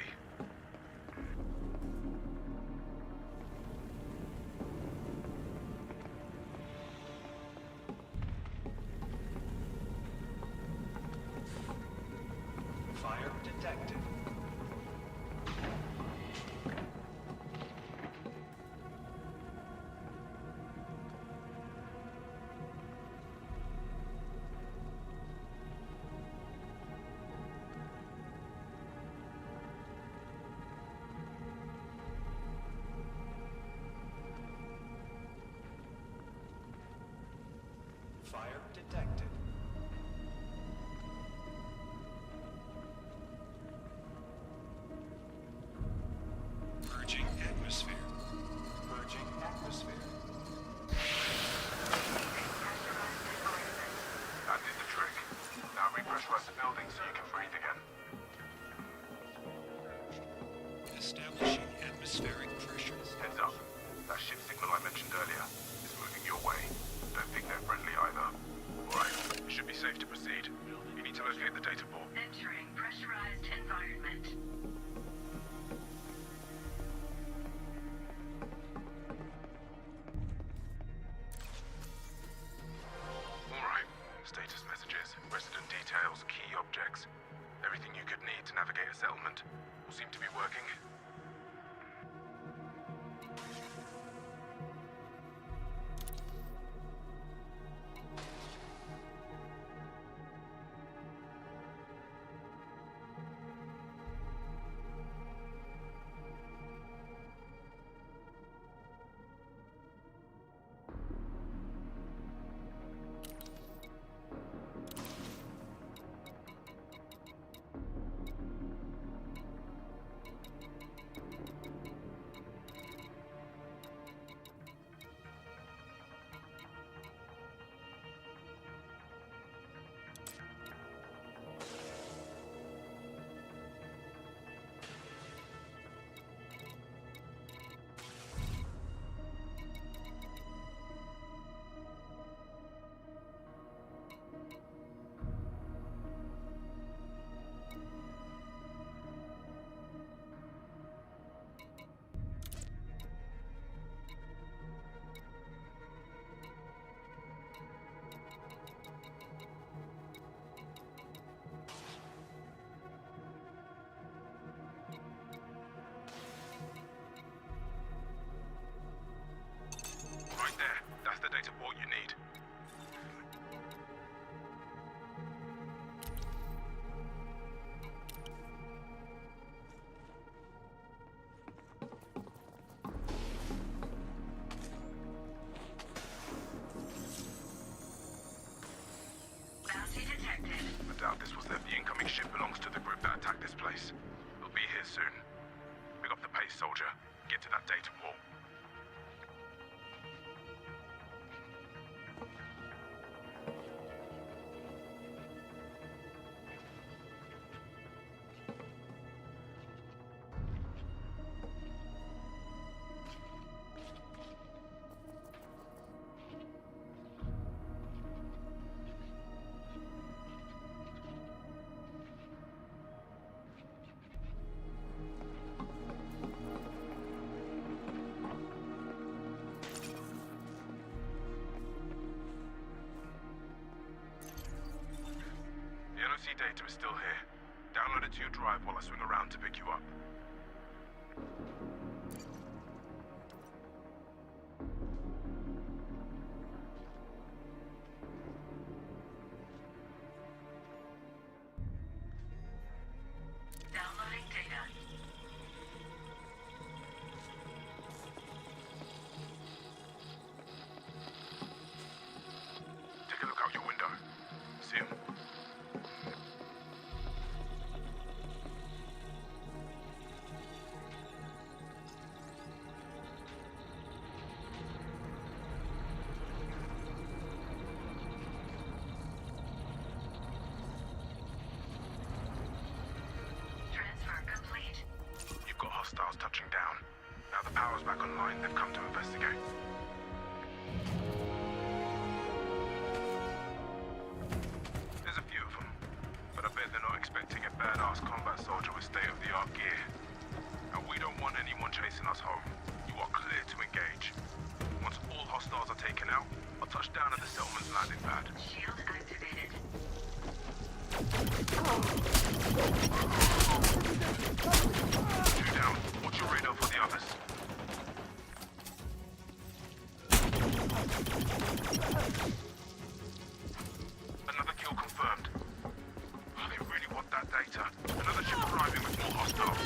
Fire detected. Purging atmosphere. Purging atmosphere. That did the trick. Now repressurize the building so you can breathe again. Establishing atmospheric pressures. Heads up. That ship signal I mentioned earlier is moving your way. Don't think they're friendly either. Alright, it should be safe to proceed. You need to locate the data port. Entering pressurized environment. Alright. Status messages, resident details, key objects. Everything you could need to navigate a settlement. All seem to be working. Right there. That's the data port you need. Bounty detected. I doubt this was the incoming ship belongs to the group that attacked this place. It'll be here soon. Pick up the pace, soldier. Get to that data port. The NOC data is still here. Download it to your drive while I swing around to pick you up. Downloading data. Take a look out your window. See him? Transfer complete. You've got hostiles touching down. Now the power's back online, they've come to investigate. There's a few of them, but I bet they're not expecting a badass combat soldier with state-of-the-art gear. And we don't want anyone chasing us home. You are clear to engage. Once all hostiles are taken out, I'll touch down at the settlement's landing pad. Shield activated. Two down. Watch your radar for the others. Another kill confirmed. Oh, they really want that data. Another ship arriving with more hostiles.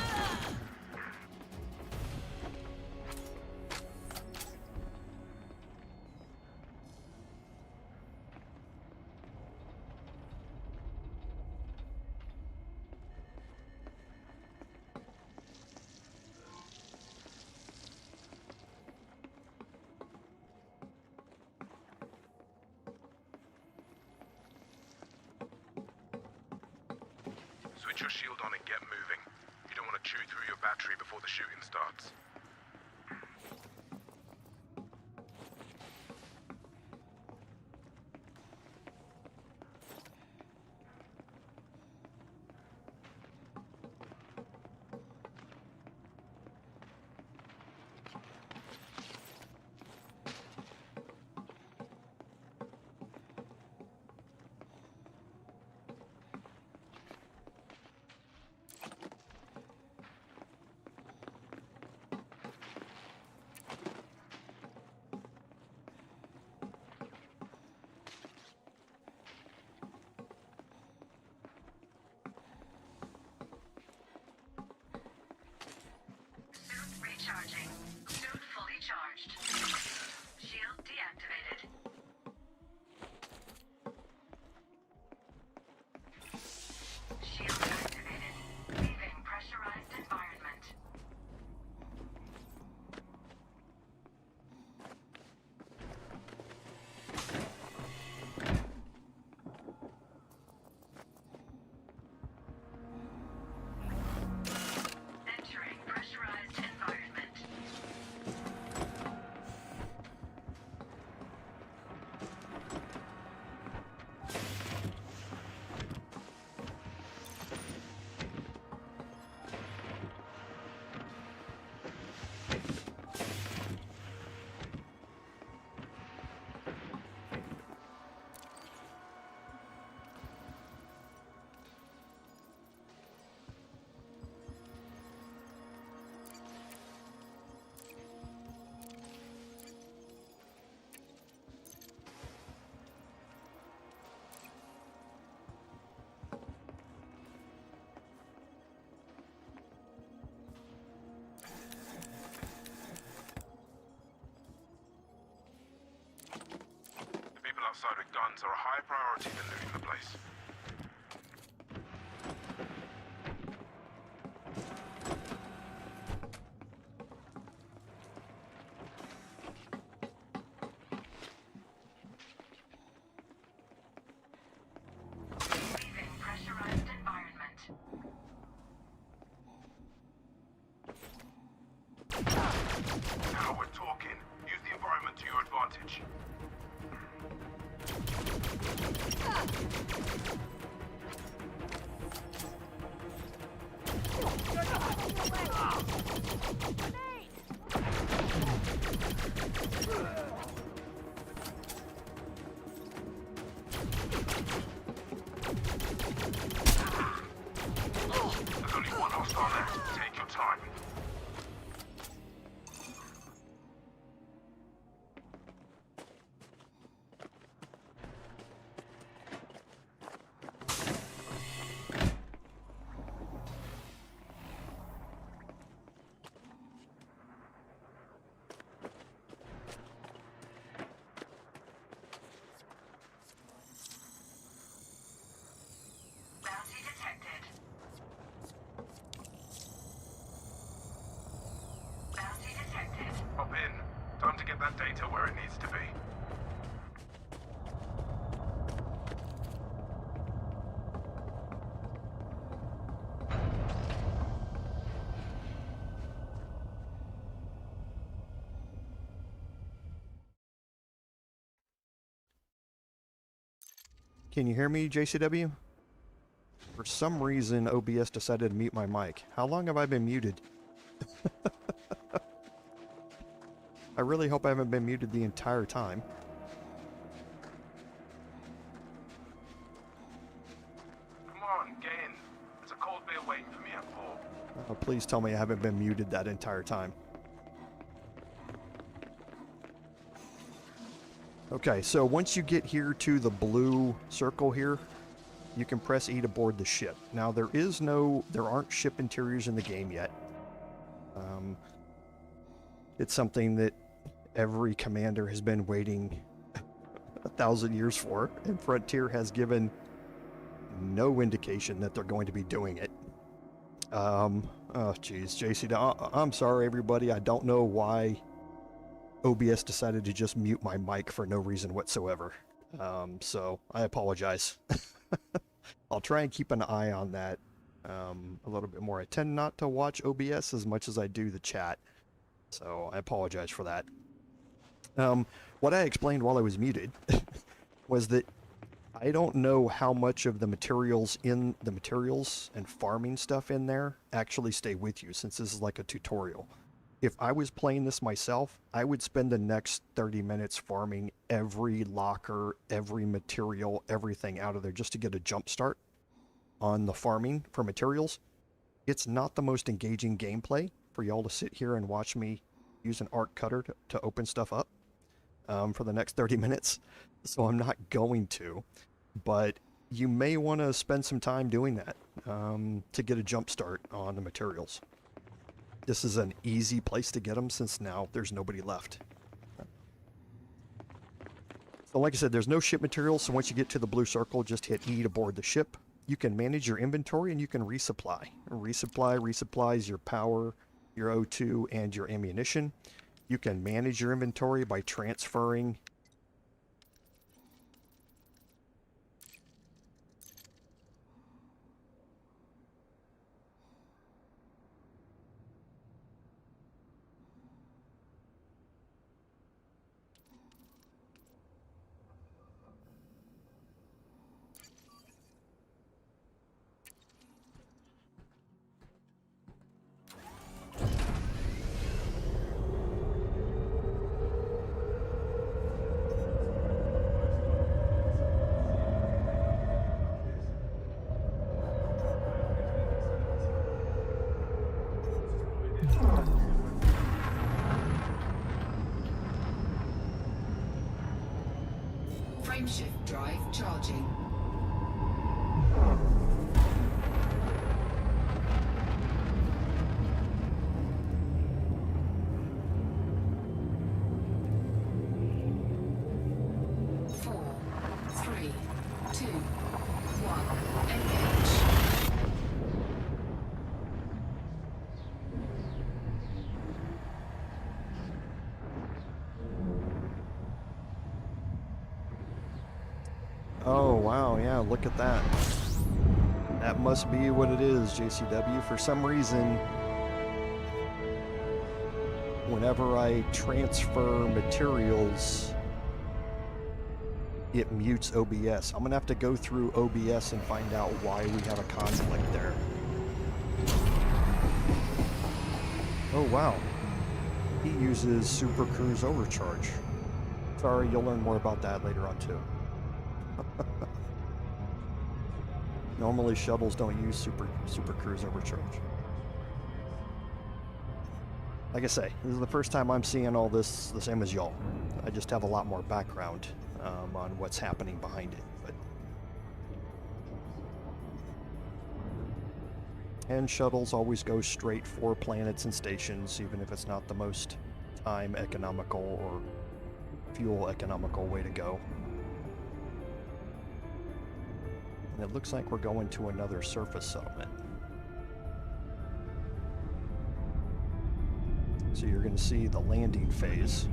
Switch your shield on and get moving. You don't want to chew through your battery before the shooting starts. Suit recharging. Suit fully charged. Shield deactivated. Shield activated. Leaving pressurized environment. Entering pressurized environment. The people outside with guns are a higher priority than looting the place. Leaving pressurized environment. Now we're talking. Use the environment to your advantage. There's only one hostile left. Take your time. Bounty detected. Bounty detected. Hop in. Time to get that data where it needs to be. Can you hear me, JCW? For some reason, OBS decided to mute my mic. How long have I been muted? I really hope I haven't been muted the entire time. Come on, get in. There's a cold beer waiting for me at 4. Oh, please tell me I haven't been muted that entire time. Okay, so once you get here to the blue circle here, you can press E to board the ship. Now there aren't ship interiors in the game yet. It's something that every commander has been waiting 1,000 years for, and Frontier has given no indication that they're going to be doing it. Oh geez, JC, I'm sorry everybody, I don't know why OBS decided to just mute my mic for no reason whatsoever. So I apologize. I'll try and keep an eye on that a little bit more. I tend not to watch OBS as much as I do the chat, so I apologize for that. What I explained while I was muted was that I don't know how much of the materials and farming stuff in there actually stay with you, since this is like a tutorial. If I was playing this myself, I would spend the next 30 minutes farming every locker, every material, everything out of there just to get a jump start on the farming for materials. It's not the most engaging gameplay for y'all to sit here and watch me use an arc cutter to open stuff up for the next 30 minutes. So I'm not going to, but you may want to spend some time doing that to get a jump start on the materials. This is an easy place to get them since now there's nobody left. So like I said, there's no ship materials, so once you get to the blue circle, just hit E to board the ship. You can manage your inventory and you can resupply. Resupplies your power, your O2, and your ammunition. You can manage your inventory by transferring Frameshift drive charging. Four, three, two, one, engage. Oh, wow, yeah, look at that. That must be what it is, JCW. For some reason, whenever I transfer materials, it mutes OBS. I'm gonna have to go through OBS and find out why we have a conflict there. Oh, wow. He uses Super Cruise Overcharge. Sorry, you'll learn more about that later on, too. Normally shuttles don't use super cruise overcharge. Like I say, this is the first time I'm seeing all this the same as y'all. I just have a lot more background on what's happening behind it. And shuttles always go straight for planets and stations, even if it's not the most time economical or fuel economical way to go. And it looks like we're going to another surface settlement. So you're going to see the landing phase.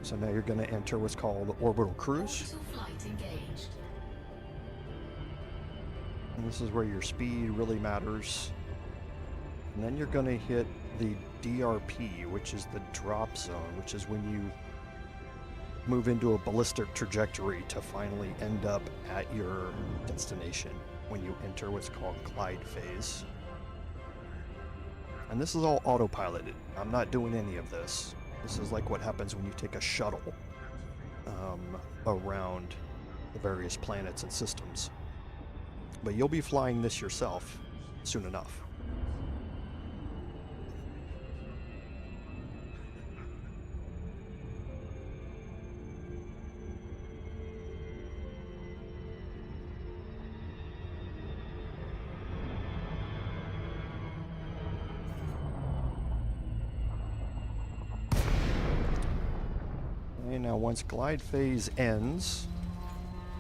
So now you're going to enter what's called the orbital cruise. Orbital flight engaged. And this is where your speed really matters. And then you're going to hit the DRP, which is the drop zone, which is when you move into a ballistic trajectory to finally end up at your destination when you enter what's called glide phase. And this is all autopiloted. I'm not doing any of this. This is like what happens when you take a shuttle around the various planets and systems. But you'll be flying this yourself soon enough. now once glide phase ends,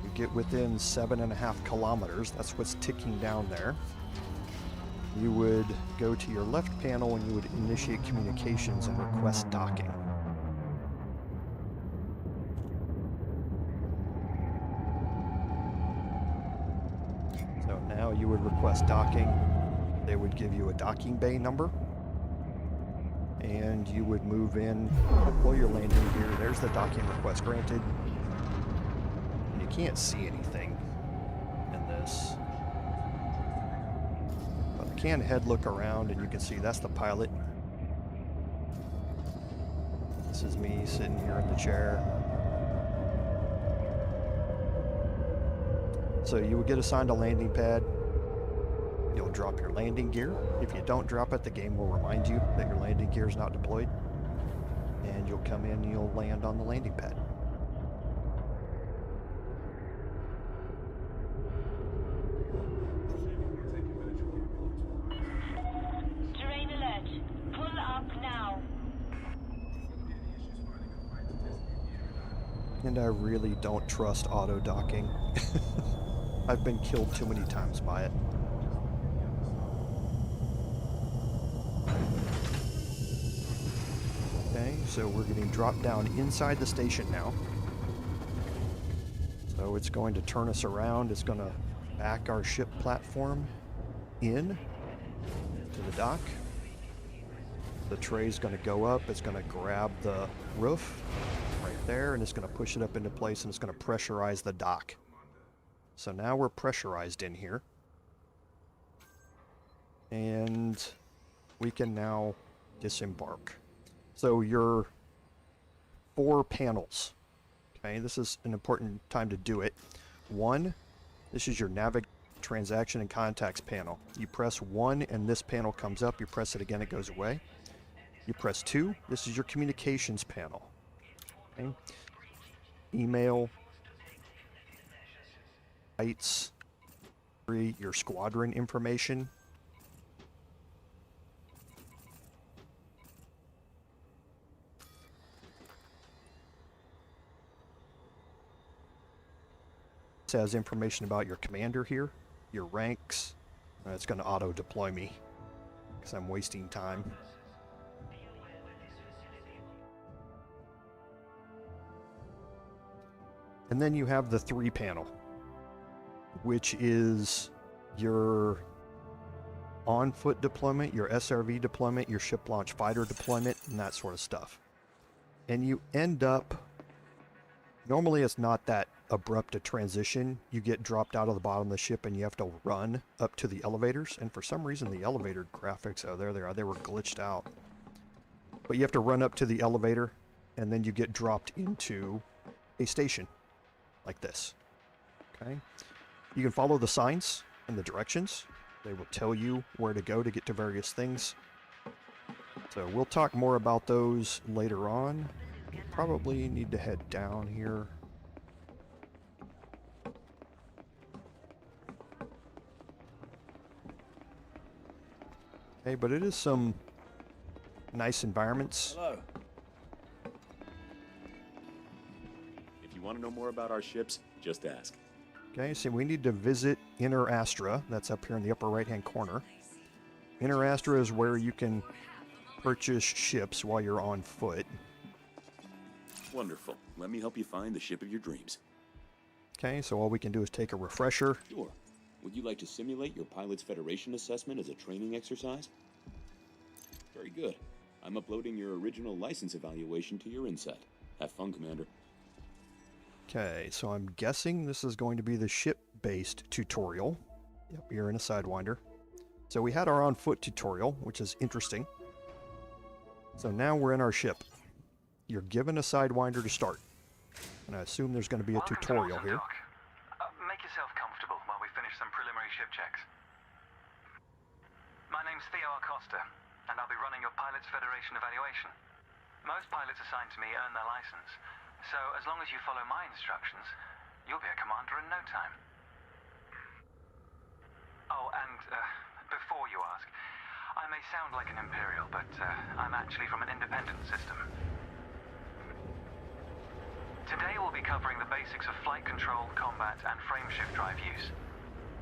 you get within 7.5 kilometers. That's what's ticking down there. You would go to your left panel and you would initiate communications and request docking. So now you would request docking. They would give you a docking bay number. And you would move in, deploy your landing gear. There's the docking request granted. And you can't see anything in this. But I can head look around and you can see that's the pilot. This is me sitting here in the chair. So you would get assigned a landing pad. You'll drop your landing gear. If you don't drop it, the game will remind you that your landing gear is not deployed. And you'll come in and you'll land on the landing pad. Terrain alert. Pull up now. And I really don't trust auto docking. I've been killed too many times by it. Okay, so we're getting dropped down inside the station now. So it's going to turn us around. It's going to back our ship platform in to the dock. The tray's going to go up. It's going to grab the roof right there, and it's going to push it up into place, and it's going to pressurize the dock. So now we're pressurized in here. And we can now disembark. So your 4 panels. Okay, this is an important time to do it. 1, this is your navigation, transaction, and contacts panel. You press 1 and this panel comes up. You press it again, it goes away. You press 2, this is your communications panel. Okay. Email, lights, your squadron information. It has information about your commander here, your ranks. It's going to auto deploy me because I'm wasting time. And then you have the 3 panel, which is your on-foot deployment, your SRV deployment, your ship launch fighter deployment, and that sort of stuff. And you end up, normally it's not that abrupt a transition. You get dropped out of the bottom of the ship and you have to run up to the elevators. And for some reason the elevator graphics, oh, there they are, they were glitched out. But you have to run up to the elevator and then you get dropped into a station like this. Okay. You can follow the signs and the directions. They will tell you where to go to get to various things. So we'll talk more about those later on. We'll probably need to head down here. Okay, but it is some nice environments. Hello. If you want to know more about our ships, just ask. Okay, so we need to visit Inner Astra. That's up here in the upper right-hand corner. Inner Astra is where you can purchase ships while you're on foot. Wonderful. Let me help you find the ship of your dreams. Okay, so all we can do is take a refresher. Sure. Would you like to simulate your Pilots Federation assessment as a training exercise? Very good. I'm uploading your original license evaluation to your inset. Have fun, Commander. Okay, so I'm guessing this is going to be the ship-based tutorial. Yep, you're in a Sidewinder. So we had our on-foot tutorial, which is interesting. So now we're in our ship. You're given a Sidewinder to start. And I assume there's going to be a tutorial here. Make yourself comfortable while we finish some preliminary ship checks. My name's Theo Acosta, and I'll be running your Pilots Federation evaluation. Most pilots assigned to me earn their license, so as long as you follow my instructions, you'll be a commander in no time. Oh, and before you ask, I may sound like an Imperial, but I'm actually from an independent system. Today we'll be covering the basics of flight control, combat, and frameshift drive use.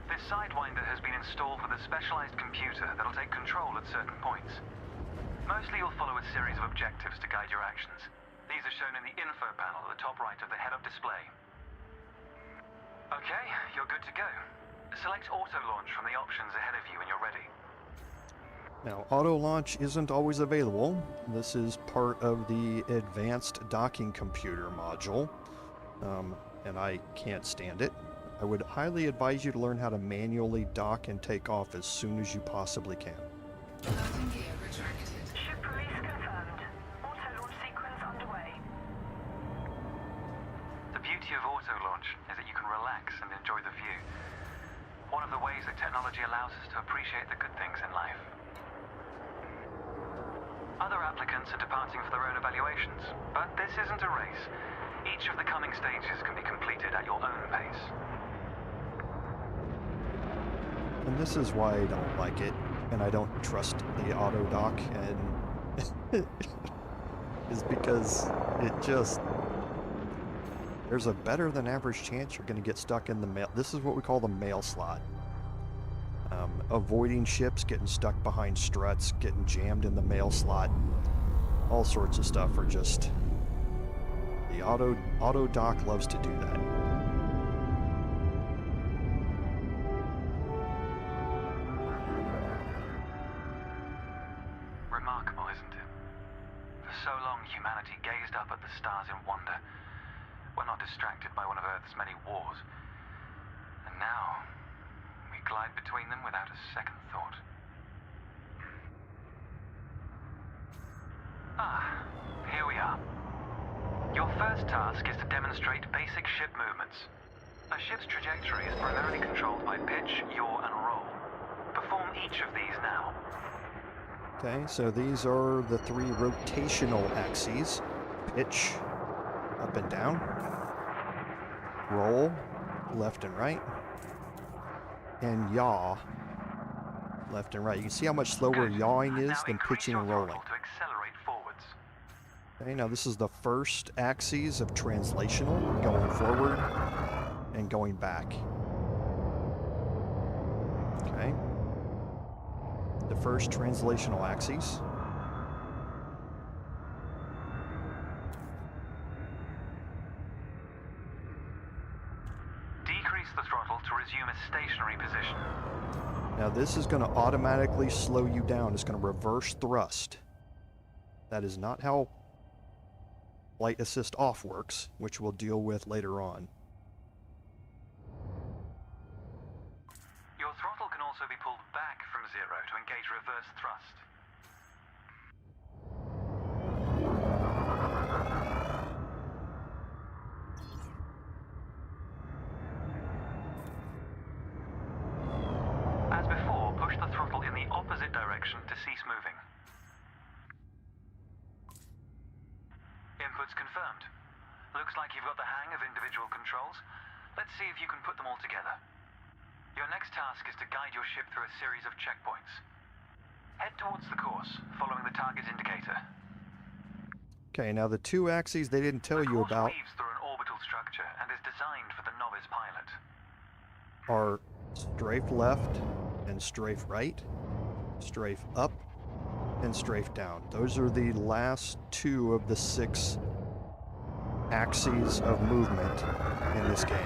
This Sidewinder has been installed with a specialized computer that'll take control at certain points. Mostly you'll follow a series of objectives to guide your actions. These are shown in the info panel at the top right of the head-up display. Okay, you're good to go. Select auto launch from the options ahead of you when you're ready. Now, auto launch isn't always available. This is part of the advanced docking computer module, and I can't stand it. I would highly advise you to learn how to manually dock and take off as soon as you possibly can. Landing gear retracted. Ship release confirmed. Auto launch sequence underway. The beauty of auto launch is that you can relax and enjoy the view. One of the ways that technology allows us to appreciate the good things in life. Other applicants are departing for their own evaluations, but this isn't a race. Each of the coming stages can be completed at your own pace. And this is why I don't like it, and I don't trust the auto dock, and is because it just, there's a better than average chance you're going to get stuck in the mail. This is what we call the mail slot. Avoiding ships, getting stuck behind struts, getting jammed in the mail slot, all sorts of stuff are just, the auto dock loves to do that. Remarkable, isn't it? For so long, humanity gazed up at the stars in wonder. We're not distracted by one of Earth's many wars. And now, we glide between them without a second thought. Ah, here we are. Your first task is to demonstrate basic ship movements. A ship's trajectory is primarily controlled by pitch, yaw, and roll. Perform each of these now. Okay, so these are the three rotational axes. Pitch, up and down. Roll, left and right. And yaw, left and right. You can see how much slower Good. yawing is Now than increase pitching your and rolling. throttle to accelerate forwards. Okay, now this is the first axis of translational, going forward and going back. Okay. The first translational axis. Decrease the throttle to resume a stationary position. Now this is going to automatically slow you down. It's going to reverse thrust. That is not how flight assist off works, which we'll deal with later on. Your throttle can also be pulled back from zero to engage reverse thrust. As before, push the throttle in the opposite direction to cease moving. Inputs confirmed. Looks like you've got the hang of individual controls. Let's see if you can put them all together. Your next task is to guide your ship through a series of checkpoints. Head towards the course, following the target indicator. Okay, now the two axes they didn't tell The you course about weaves through an orbital structure and is designed for the novice pilot. are strafe left and strafe right, strafe up and strafe down. Those are the last two of the 6 axes of movement in this game.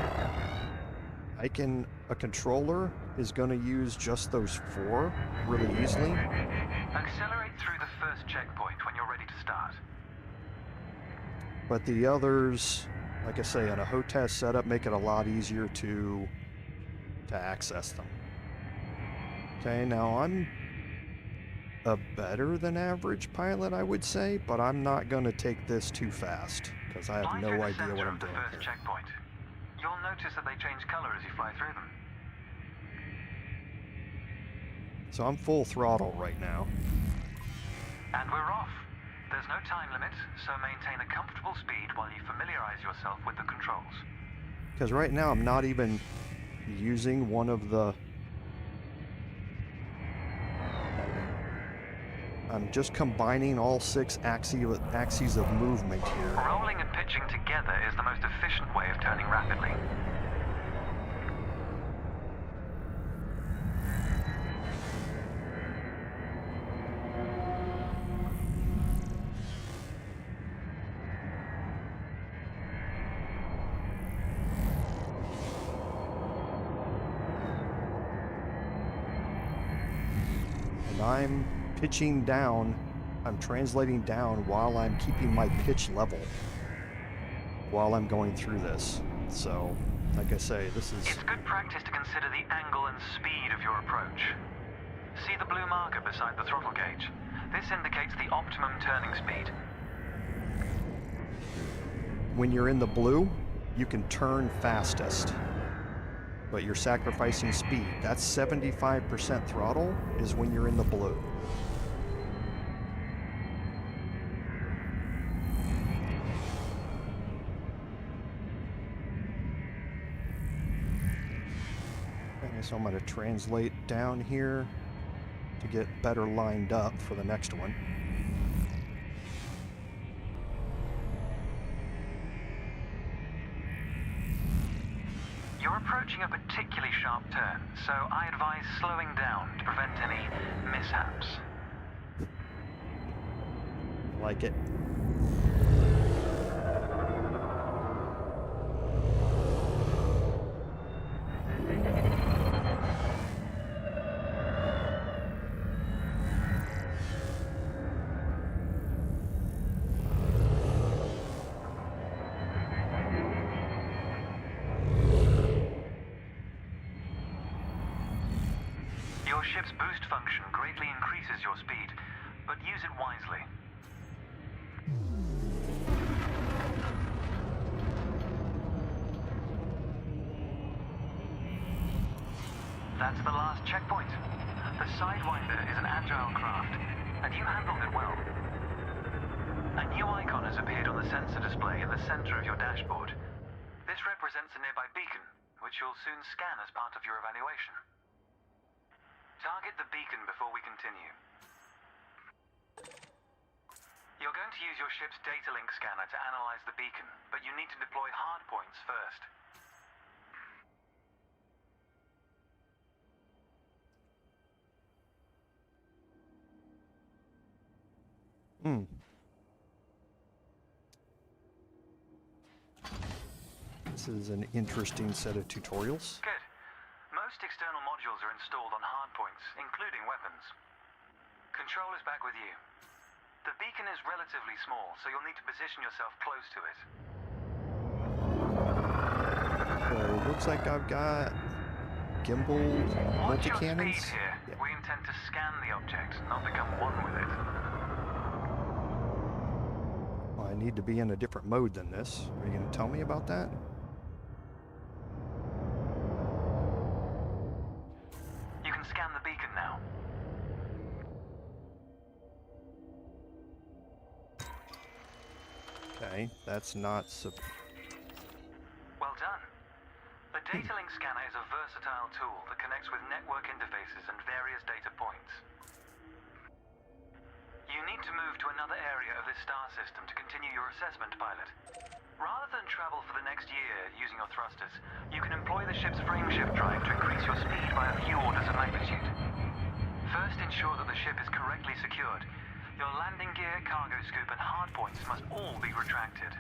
A controller is going to use just those 4 really easily. Accelerate through the first checkpoint when you're ready to start. But the others, like I say, in a HOTAS setup, make it a lot easier to access them. Okay, now I'm a better than average pilot, I would say, but I'm not going to take this too fast, because I have Fly no through the idea center what I'm of the doing first here. checkpoint. You'll notice that they change color as you fly through them. So I'm full throttle right now. And we're off. There's no time limit, so maintain a comfortable speed while you familiarize yourself with the controls. Because right now I'm not even using one of the... I'm just combining all 6 axes of movement here. Rolling and pitching together is the most efficient way of turning rapidly. I'm pitching down, I'm translating down while I'm keeping my pitch level while I'm going through this. So, like I say, this is... It's good practice to consider the angle and speed of your approach. See the blue marker beside the throttle gauge? This indicates the optimum turning speed. When you're in the blue, you can turn fastest, but you're sacrificing speed. That's 75% throttle is when you're in the blue. Okay, so I'm going to translate down here to get better lined up for the next one. You're approaching a particularly sharp turn, so I advise slowing down to prevent any mishaps. Like it. Your ship's boost function greatly increases your speed, but use it wisely. That's the last checkpoint. The Sidewinder is an agile craft, and you handled it well. A new icon has appeared on the sensor display in the center of your dashboard. This represents a nearby beacon, which you'll soon scan as part of your evaluation. Target the beacon before we continue. You're going to use your ship's data link scanner to analyze the beacon, but you need to deploy hardpoints first. This is an interesting set of tutorials. Good. Most external modules are installed on hardpoints, including weapons. Control is back with you. The beacon is relatively small, so you'll need to position yourself close to it. So it looks like I've got gimbal Watch your multi-cannons. speed here. Yeah. We intend to scan the object, not become one with it. Well, I need to be in a different mode than this. Are you going to tell me about that? You can scan the beacon now. Okay, that's not Well done. The data link scanner is a versatile tool that connects with network interfaces and various data points. You need to move to another area of this star system to continue your assessment, pilot. Rather than travel for the next year using your thrusters, you can employ the ship's frameshift drive to increase your speed by a few orders of magnitude. First, ensure that the ship is correctly secured. Your landing gear, cargo scoop, and hardpoints must all be retracted.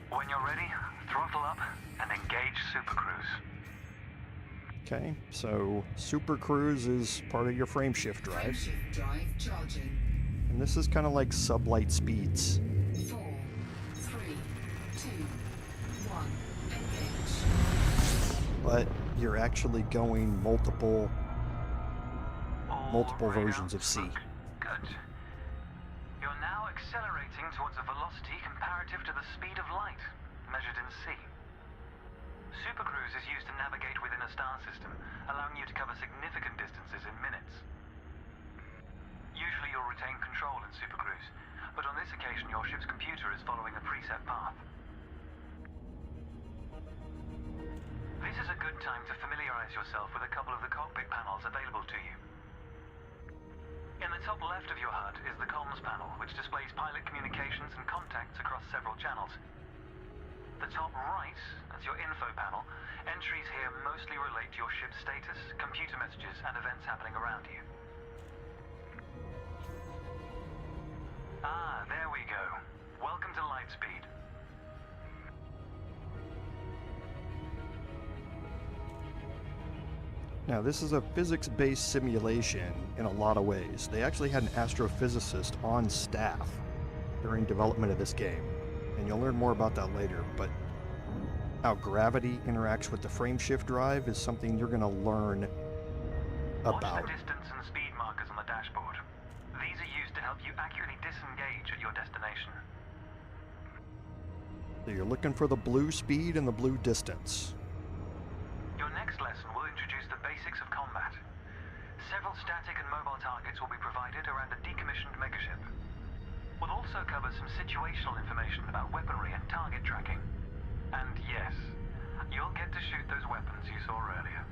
When you're ready, throttle up and engage Super Cruise. okay. So Super Cruise is part of your frameshift drive, Frameshift drive charging. and this is kind of like sublight speeds. 4, 3, 2, 1. Engage. But you're actually going multiple All radar versions of C. smoke. Good. You're now accelerating towards a velocity comparative to the speed of light, measured in C. Supercruise is used to navigate within a star system, allowing you to cover significant distances in minutes. Usually you'll retain control in Supercruise, but on this occasion your ship's computer is following a preset path. This is a good time to familiarize yourself with a couple of the cockpit panels available to you. In the top left of your HUD is the comms panel, which displays pilot communications and contacts across several channels. The top right, that's your info panel. Entries here mostly relate to your ship's status, computer messages, and events happening around you. Ah, there we go. Welcome to Lightspeed. Now, this is a physics-based simulation in a lot of ways. They actually had an astrophysicist on staff during development of this game, and you'll learn more about that later, but how gravity interacts with the frameshift drive is something you're going to learn Watch about. the distance and speed markers on the dashboard. These are used to help you accurately disengage at your destination. So you're looking for the blue speed and the blue distance. Your next lesson will introduce the basics of combat. Several static and mobile targets will be provided around a decommissioned megaship. We'll also cover some situational information about weaponry and target tracking. And yes, you'll get to shoot those weapons you saw earlier.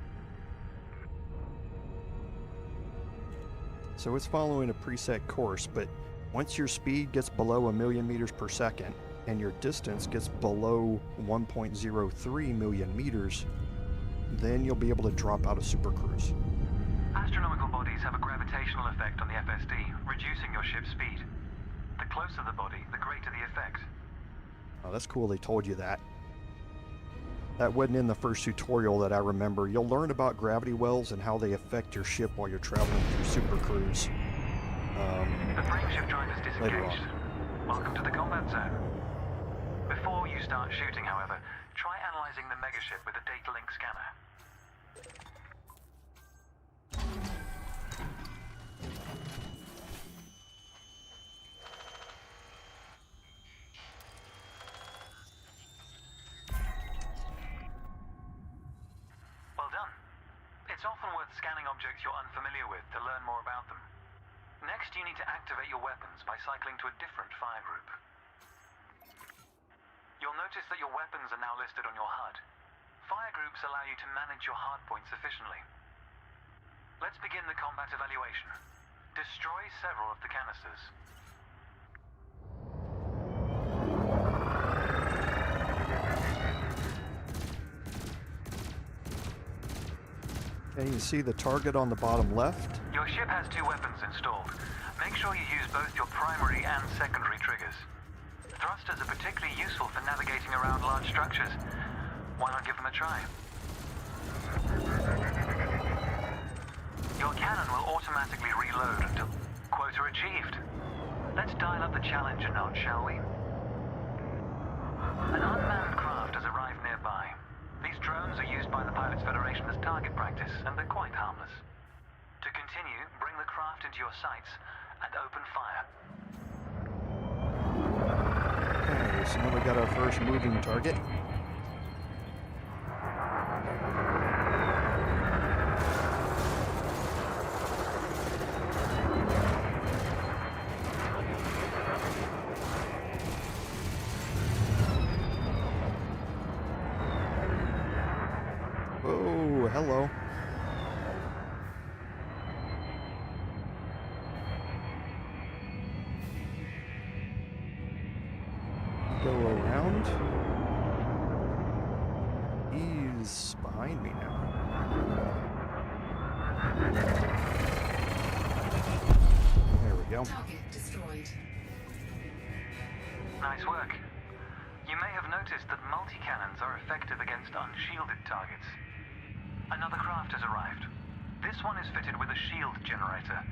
So it's following a preset course, but once your speed gets below 1,000,000 meters per second and your distance gets below 1.03 million meters, then you'll be able to drop out of supercruise. Astronomical bodies have a gravitational effect on the FSD, reducing your ship's speed. The closer the body, the greater the effect. Oh, that's cool they told you that. That wasn't in the first tutorial that I remember. You'll learn about gravity wells and how they affect your ship while you're traveling through supercruise. The frameshift drive is later disengaged. Welcome to the combat zone. Before you start shooting, however, try analyzing the megaship with a data link scanner. Well done. It's often worth scanning objects you're unfamiliar with to learn more about them. Next, you need to activate your weapons by cycling to a different fire group. You'll notice that your weapons are now listed on your HUD. Fire groups allow you to manage your hardpoints efficiently. Let's begin the combat evaluation. Destroy several of the canisters. And you can see the target on the bottom left. Your ship has 2 weapons installed. Make sure you use both your primary and secondary triggers. Thrusters are particularly useful for navigating around large structures. Why not give them a try? Your cannon will automatically reload until quota achieved. Let's dial up the challenge a notch, shall we? An unmanned craft has arrived nearby. These drones are used by the Pilots Federation as target practice, and they're quite harmless. To continue, bring the craft into your sights and open fire. Okay, so now we got our first moving target. Oh, hello. Go around. He's behind me now. There we go. Target destroyed. Nice work. You may have noticed that multi-cannons are effective against unshielded targets. Another craft has arrived. This one is fitted with a shield generator.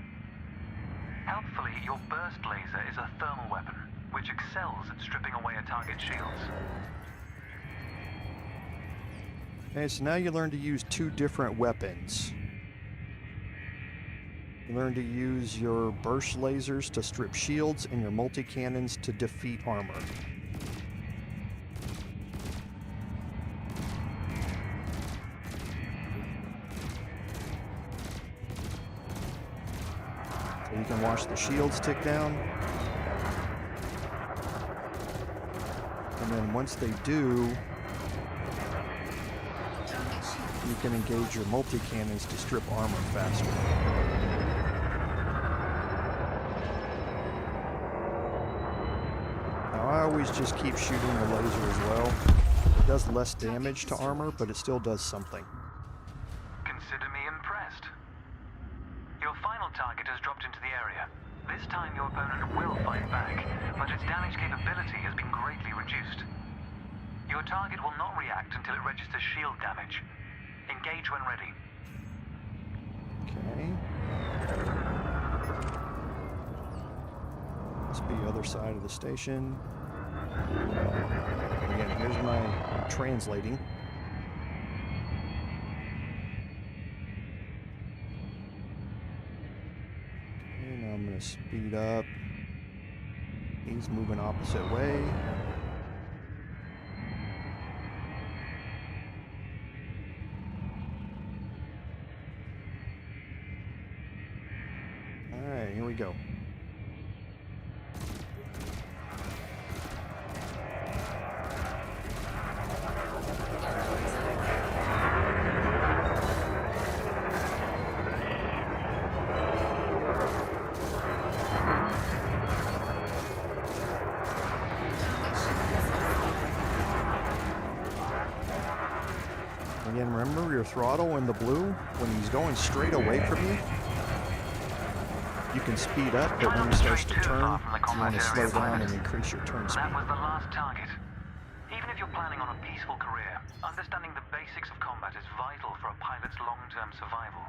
Helpfully, your burst laser is a thermal weapon, which excels at stripping away a target's shields. Okay, so now you learn to use 2 different weapons. You learn to use your burst lasers to strip shields and your multi-cannons to defeat armor. So you can watch the shields tick down. And then once they do, Target shield. you can engage your multi-cannons to strip armor faster. always just keep shooting the laser as well. It does less damage to armor, but it still does something. Consider me impressed. Your final target has dropped into the area. This time your opponent will fight back, but its damage capability has been greatly reduced. Your target will not react until it registers shield damage. Engage when ready. Okay. Must be other side of the station. Again, here's my translating. And I'm gonna speed up. He's moving opposite way. Alright, here we go. Again, remember your throttle in the blue? When he's going straight away from you, you can speed up, but when he starts to turn, you want to slow down and increase your turn speed. That was the last target. Even if you're planning on a peaceful career, understanding the basics of combat is vital for a pilot's long-term survival.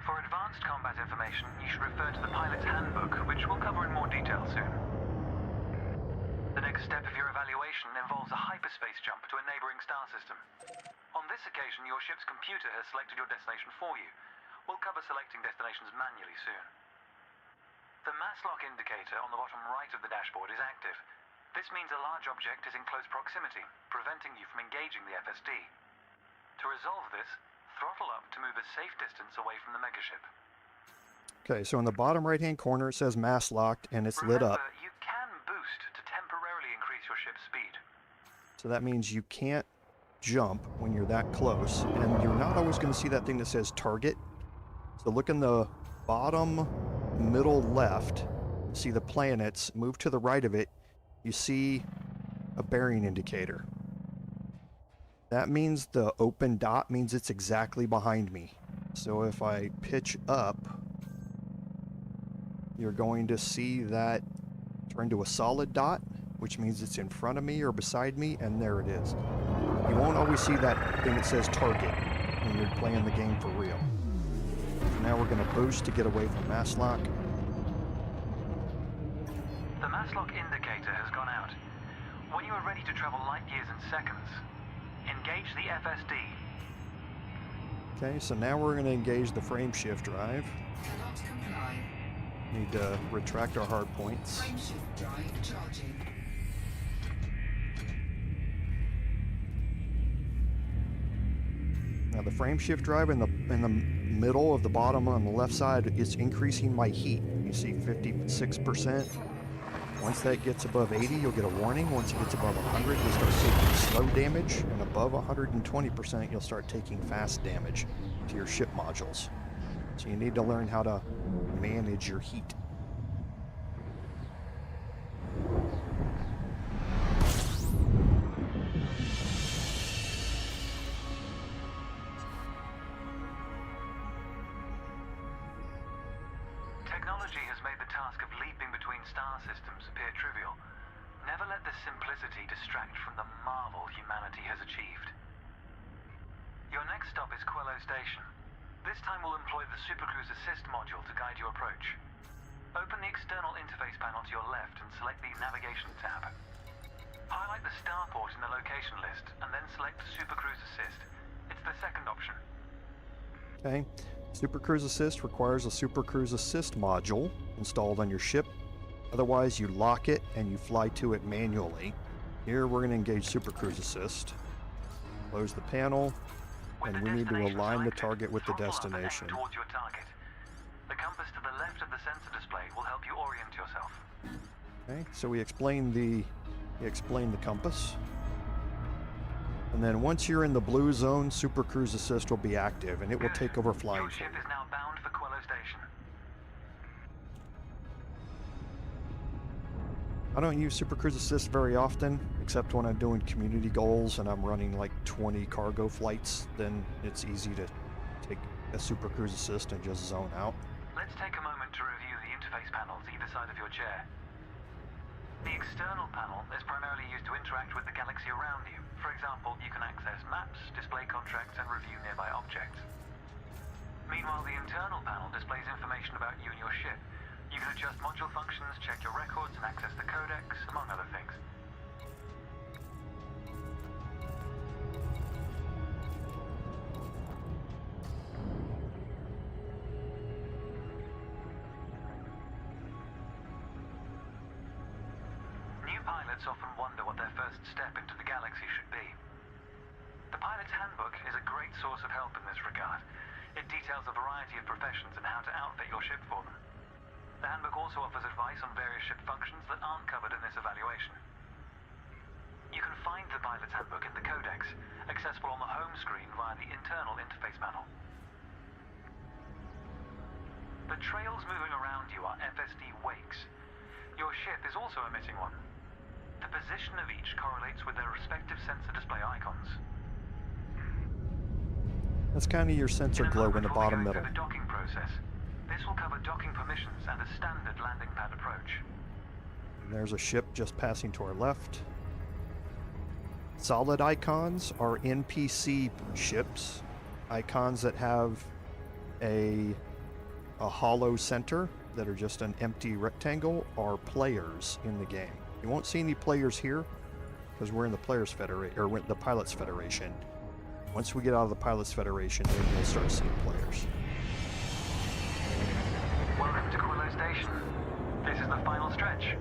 For advanced combat information, you should refer to the pilot's handbook, which we'll cover in more detail soon. The next step of your evaluation involves a hyperspace jump to a neighboring star system. On this occasion, your ship's computer has selected your destination for you. We'll cover selecting destinations manually soon. The mass lock indicator on the bottom right of the dashboard is active. This means a large object is in close proximity, preventing you from engaging the FSD. To resolve this, throttle up to move a safe distance away from the megaship. Okay, so in the bottom right-hand corner it says mass locked and it's lit up. Remember, you can boost to temporarily increase your ship's speed. So that means you can't jump when you're that close, and you're not always going to see that thing that says target. So look in the bottom middle left, see the planets. Move to the right of it, you see a bearing indicator. That means the open dot means it's exactly behind me. So if I pitch up, you're going to see that turn to a solid dot, which means it's in front of me or beside me, and there it is. You won't always see that thing that says target when you're playing the game for real. So now we're going to boost to get away from mass lock. The mass lock indicator has gone out. When you are ready to travel light years in seconds, engage the FSD. Okay, so now we're going to engage the frame shift drive. Cannot comply. Need to retract our hard points. Frame shift drive charging. Now the frame shift drive in the middle of the bottom on the left side is increasing my heat. You see 56%. Once that gets above 80, you'll get a warning. Once it gets above 100, you'll start taking slow damage, and above 120%, you'll start taking fast damage to your ship modules. So you need to learn how to manage your heat. Technology has made the task of leaping between star systems appear trivial. Never let this simplicity distract from the marvel humanity has achieved. Your next stop is Quello Station. This time we'll employ the Supercruise Assist module to guide your approach. Open the external interface panel to your left and select the Navigation tab. Highlight the starport in the location list and then select Supercruise Assist. It's the second option. Okay. Super Cruise Assist requires a Super Cruise Assist module installed on your ship. Otherwise, you lock it and you fly to it manually. Here, we're going to engage Super Cruise Assist. Close the panel, and we need to align the target with the destination. Towards your target. The compass to the left of the sensor display will help you orient yourself. Okay, so we explained the compass. And then once you're in the blue zone, Super Cruise Assist will be active, and it will take over flying Your for ship you. is now bound for Quello Station. I don't use Super Cruise Assist very often, except when I'm doing community goals and I'm running like 20 cargo flights. Then it's easy to take a Super Cruise Assist and just zone out. Let's take a moment to review the interface panels either side of your chair. The external panel is primarily used to interact with the galaxy around you. For example, you can access maps, display contracts, and review nearby objects. Meanwhile, the internal panel displays information about you and your ship. You can adjust module functions, check your records, and access the codex, among other things. New pilots often wonder what their first step into the galaxy should be. The pilot's handbook is a great source of help in this regard. It details a variety of professions and how to outfit your ship for them. The handbook also offers advice on various ship functions that aren't covered in this evaluation. You can find the pilot's handbook in the codex, accessible on the home screen via the internal interface panel. The trails moving around you are FSD wakes. Your ship is also emitting one. The position of each correlates with their respective sensor display icons. That's kind of your sensor glow in the bottom middle. The docking process. This will cover docking permissions and a standard landing pad approach. And there's a ship just passing to our left. Solid icons are NPC ships. Icons that have a hollow center that are just an empty rectangle are players in the game. You won't see any players here because we're in the Players Federation, or the Pilots Federation. Once we get out of the Pilots Federation, then you'll start seeing players. Welcome to Quillo Station. This is the final stretch.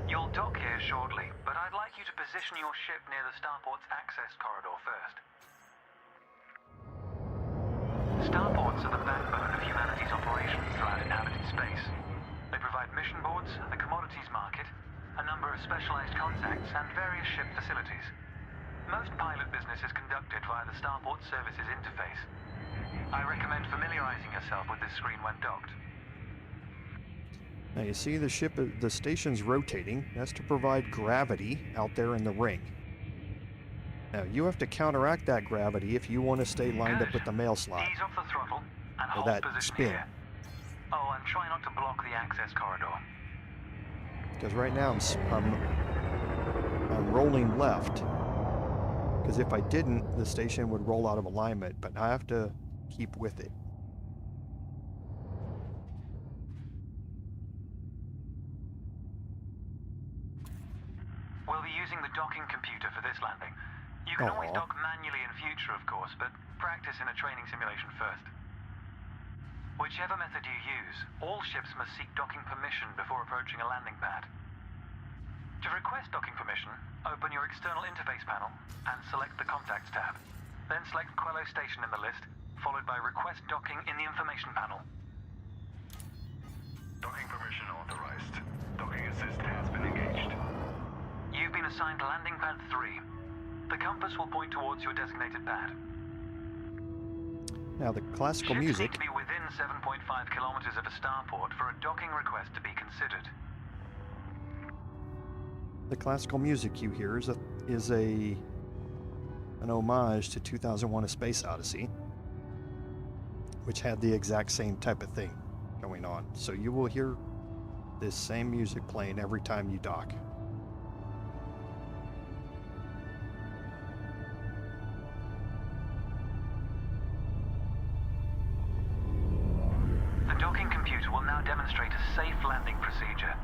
You'll dock here shortly, but I'd like you to position your ship near the starport's access corridor first. Starports are the backbone of humanity's operations throughout inhabited space. They provide mission boards, the commodities market, a number of specialized contacts, and various ship facilities. Most pilot business is conducted via the Starport Services interface. I recommend familiarizing yourself with this screen when docked. Now you see the station's rotating. That's to provide gravity out there in the ring. Now you have to counteract that gravity if you want to stay lined up with the mail slot. Ease off the throttle and Or hold that position spin. here. Oh, and try not to block the access corridor. Because right now I'm rolling left. Because if I didn't, the station would roll out of alignment, but I have to keep with it. We'll be using the docking computer for this landing. You can always dock manually in future, of course, but practice in a training simulation first. Whichever method you use, all ships must seek docking permission before approaching a landing pad. To request docking permission, open your external interface panel and select the Contacts tab. Then select Quillo Station in the list, followed by Request Docking in the Information panel. Docking permission authorized. Docking assist has been engaged. You've been assigned Landing Pad 3. The compass will point towards your designated pad. Now the classical Ships music. need to be within 7.5 kilometers of a starport for a docking request to be considered. The classical music you hear is an homage to 2001: A Space Odyssey, which had the exact same type of thing going on. So you will hear this same music playing every time you dock. The docking computer will now demonstrate a safe landing procedure.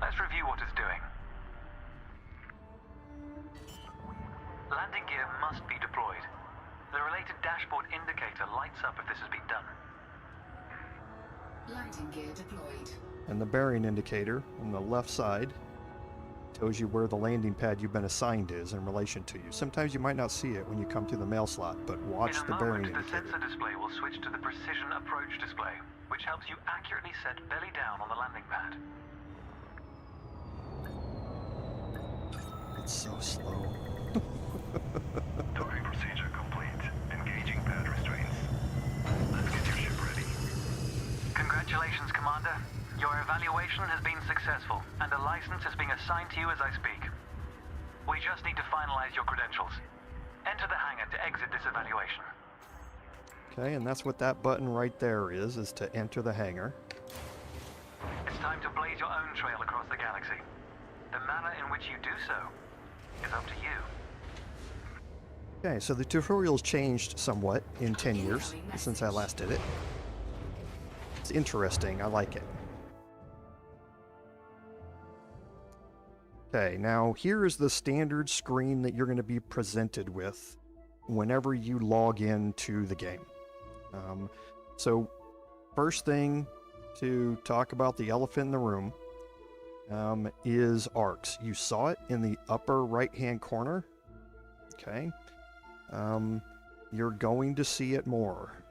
Let's review what it's doing. Landing gear must be deployed. The related dashboard indicator lights up if this has been done. Landing gear deployed. And the bearing indicator on the left side tells you where the landing pad you've been assigned is in relation to you. Sometimes you might not see it when you come to the mail slot, but watch the bearing In a moment, the indicator. sensor display will switch to the precision approach display, which helps you accurately set belly down on the landing pad. It's so slow. Docking procedure complete. Engaging pad restraints. Let's get your ship ready. Congratulations. Congratulations, Commander. Your evaluation has been successful, and a license is being assigned to you as I speak. We just need to finalize your credentials. Enter the hangar to exit this evaluation. Okay, and that's what that button right there is to enter the hangar. It's time to blaze your own trail across the galaxy. The manner in which you do so is up to you. Okay, so the tutorial's changed somewhat in 10 years since I last did it. It's interesting, I like it. Okay, now here is the standard screen that you're going to be presented with whenever you log into the game. So first thing to talk about the elephant in the room is ARCs. You saw it in the upper right hand corner. Okay. You're going to see it more.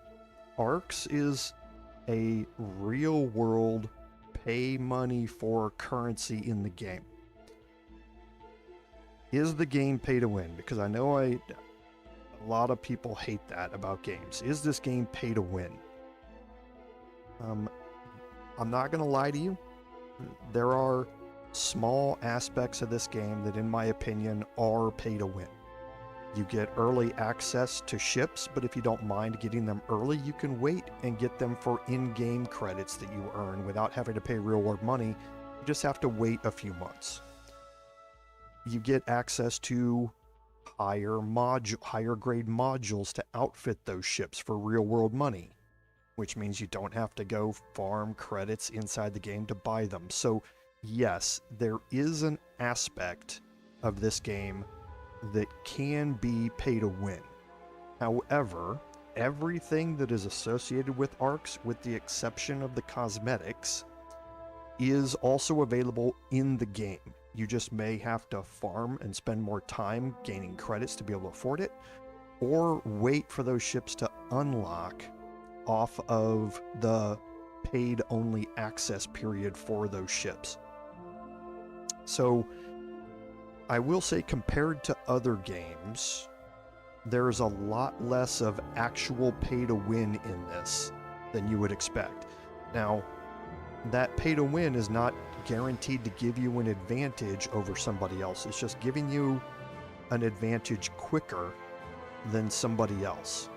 ARCs is a real world pay money for currency in the game. Is the game pay to win? Because I know a lot of people hate that about games. Is this game pay to win? I'm not going to lie to you. There are small aspects of this game that, in my opinion, are pay to win. You get early access to ships, but if you don't mind getting them early, you can wait and get them for in-game credits that you earn without having to pay real-world money. You just have to wait a few months. You get access to higher grade modules to outfit those ships for real-world money, which means you don't have to go farm credits inside the game to buy them. So yes, there is an aspect of this game that can be pay to win. However, everything that is associated with ARCs, with the exception of the cosmetics, is also available in the game. You just may have to farm and spend more time gaining credits to be able to afford it, or wait for those ships to unlock off of the paid only access period for those ships. So I will say, compared to other games, there's a lot less of actual pay to win in this than you would expect. Now, that pay to win is not guaranteed to give you an advantage over somebody else. It's just giving you an advantage quicker than somebody else.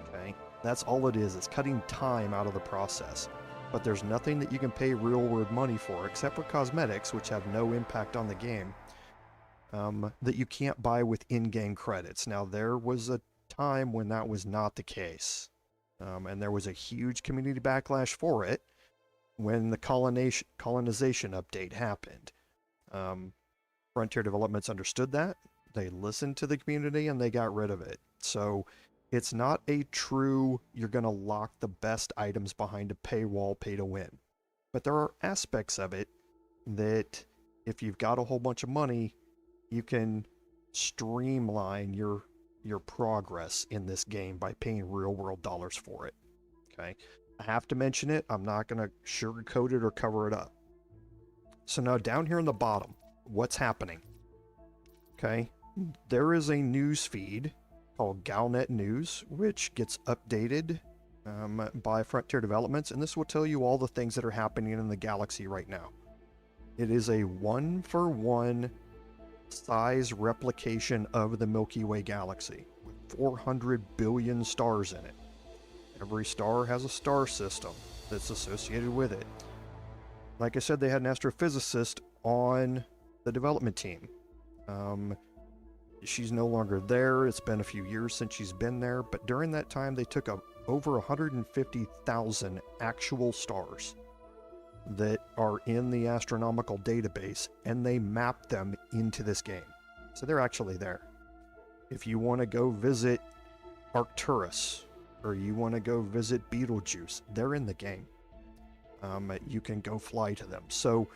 Okay? That's all it is. It's cutting time out of the process. But there's nothing that you can pay real world money for, except for cosmetics, which have no impact on the game, that you can't buy with in-game credits. Now, there was a time when that was not the case. And there was a huge community backlash for it when the colonization update happened. Frontier Developments understood that. They listened to the community and they got rid of it. So it's not a true, you're going to lock the best items behind a paywall, pay to win. But there are aspects of it that if you've got a whole bunch of money, you can streamline your progress in this game by paying real world dollars for it. Okay. I have to mention it. I'm not going to sugarcoat it or cover it up. So now down here in the bottom, what's happening? Okay. There is a news feed called Galnet News, which gets updated by Frontier Developments, and this will tell you all the things that are happening in the galaxy right now. It is a 1-for-1 size replication of the Milky Way galaxy with 400 billion stars in it. Every star has a star system that's associated with it. Like I said, they had an astrophysicist on the development team. She's no longer there. It's been a few years since she's been there, but during that time they took over 150,000 actual stars that are in the astronomical database, and they mapped them into this game. So they're actually there. If you want to go visit Arcturus, or you want to go visit Betelgeuse, they're in the game. You can go fly to them. So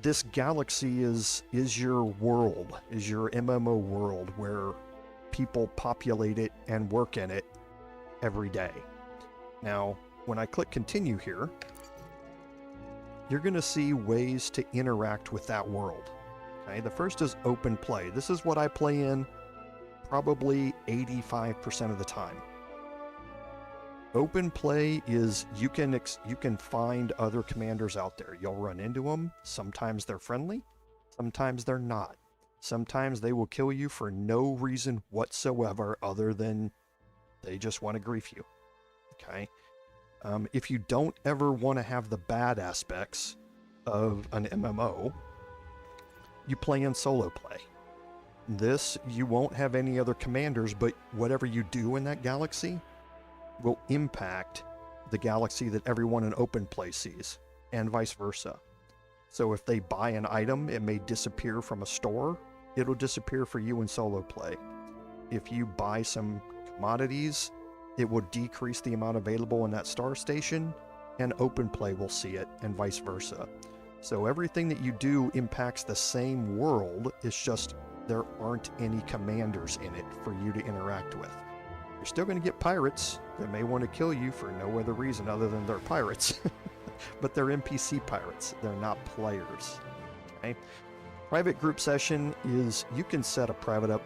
this galaxy is your world, is your MMO world, where people populate it and work in it every day. Now, when I click continue here, you're going to see ways to interact with that world. Okay, the first is open play. This is what I play in probably 85% of the time. Open play is you can find other commanders out there. You'll run into them. Sometimes they're friendly, sometimes they're not. Sometimes they will kill you for no reason whatsoever other than they just want to grief you. Okay? If you don't ever want to have the bad aspects of an MMO, you play in solo play. This, you won't have any other commanders, but whatever you do in that galaxy will impact the galaxy that everyone in open play sees, and vice versa. So if they buy an item, it may disappear from a store. It'll disappear for you in solo play. If you buy some commodities, it will decrease the amount available in that star station, and open play will see it, and vice versa. So everything that you do impacts the same world, it's just there aren't any commanders in it for you to interact with. You're still going to get pirates that may want to kill you for no other reason other than they're pirates. But they're NPC pirates. They're not players. Okay? Private group session is, you can set a private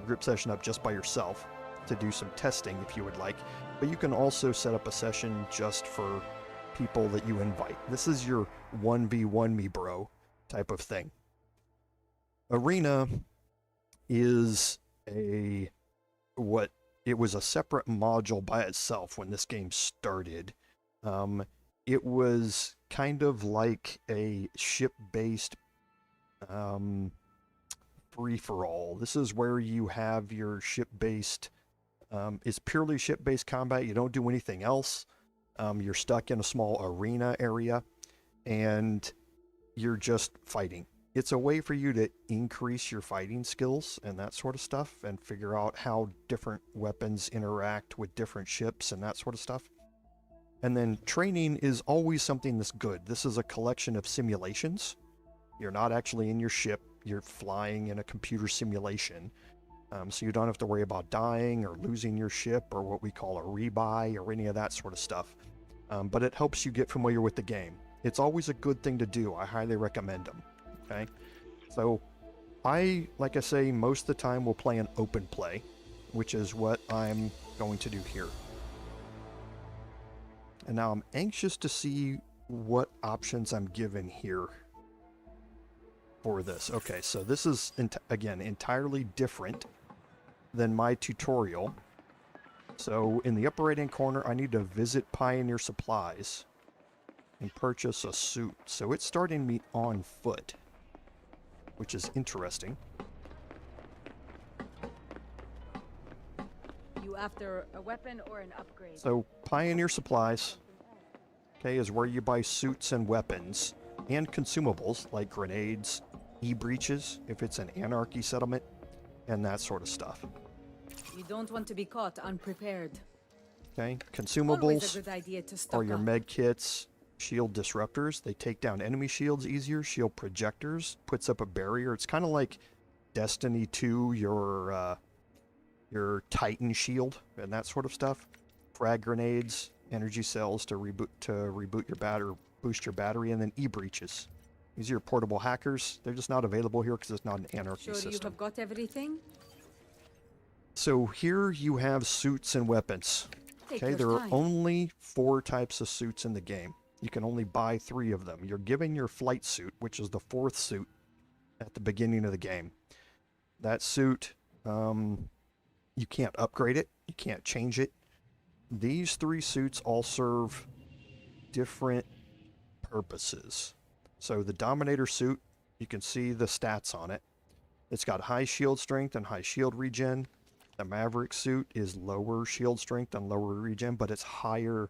group session up just by yourself to do some testing if you would like, but you can also set up a session just for people that you invite. This is your 1v1 me bro type of thing. Arena is it was a separate module by itself when this game started. It was kind of like a ship-based free-for-all. This is where you have your ship-based, it's purely ship-based combat. You don't do anything else. You're stuck in a small arena area, and you're just fighting. It's a way for you to increase your fighting skills and that sort of stuff, and figure out how different weapons interact with different ships and that sort of stuff. And then training is always something that's good. This is a collection of simulations. You're not actually in your ship. You're flying in a computer simulation. So you don't have to worry about dying or losing your ship or what we call a rebuy or any of that sort of stuff. But it helps you get familiar with the game. It's always a good thing to do. I highly recommend them. Okay? So like I say, most of the time we'll play an open play, which is what I'm going to do here. And now I'm anxious to see what options I'm given here for this. Okay, so this is, again, entirely different than my tutorial. So in the upper right-hand corner, I need to visit Pioneer Supplies and purchase a suit. So it's starting me on foot, which is interesting. You after a weapon or an upgrade? So Pioneer Supplies, okay, is where you buy suits and weapons and consumables like grenades, e-breaches if it's an anarchy settlement, and that sort of stuff. You don't want to be caught unprepared. Okay, Always consumables a good idea to stock are your up. med kits, shield disruptors. They take down enemy shields easier. Shield projectors puts up a barrier. It's kind of like Destiny 2, your Titan shield and that sort of stuff. Frag grenades, energy cells to reboot your battery, boost your battery, and then e-breaches. These are your portable hackers. They're just not available here because it's not an anarchy Sure, you system. have got everything? So here you have suits and weapons. Take Okay, your there are time. only 4 types of suits in the game. You can only buy 3 of them. You're given your flight suit, which is the 4th suit at the beginning of the game. That suit, you can't upgrade it. You can't change it. These 3 suits all serve different purposes. So the Dominator suit, you can see the stats on it. It's got high shield strength and high shield regen. The Maverick suit is lower shield strength and lower regen, but it's higher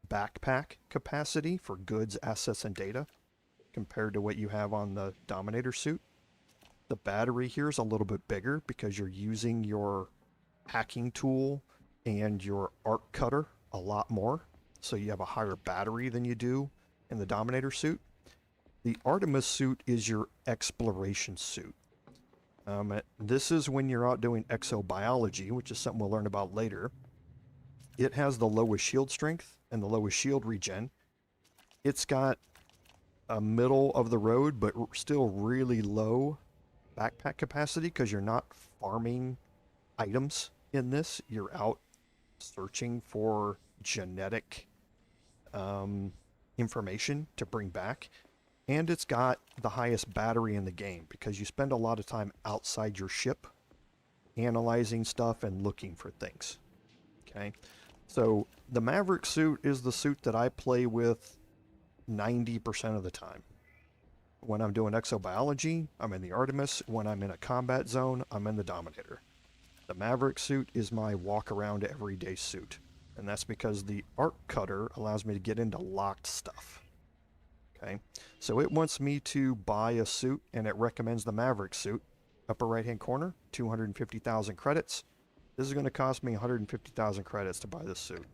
backpack capacity for goods, assets, and data compared to what you have on the Dominator suit. The battery here is a little bit bigger because you're using your hacking tool and your arc cutter a lot more. So you have a higher battery than you do in the Dominator suit. The Artemis suit is your exploration suit. This is when you're out doing exobiology, which is something we'll learn about later. It has the lowest shield strength and the lowest shield regen. It's got a middle of the road, but still really low backpack capacity because you're not farming items in this. You're out searching for genetic information to bring back. And it's got the highest battery in the game because you spend a lot of time outside your ship analyzing stuff and looking for things. Okay, so the Maverick suit is the suit that I play with 90% of the time. When I'm doing exobiology, I'm in the Artemis. When I'm in a combat zone, I'm in the Dominator. The Maverick suit is my walk-around everyday suit. And that's because the arc cutter allows me to get into locked stuff. Okay, so it wants me to buy a suit, and it recommends the Maverick suit. Upper right-hand corner, 250,000 credits. This is going to cost me 150,000 credits to buy this suit.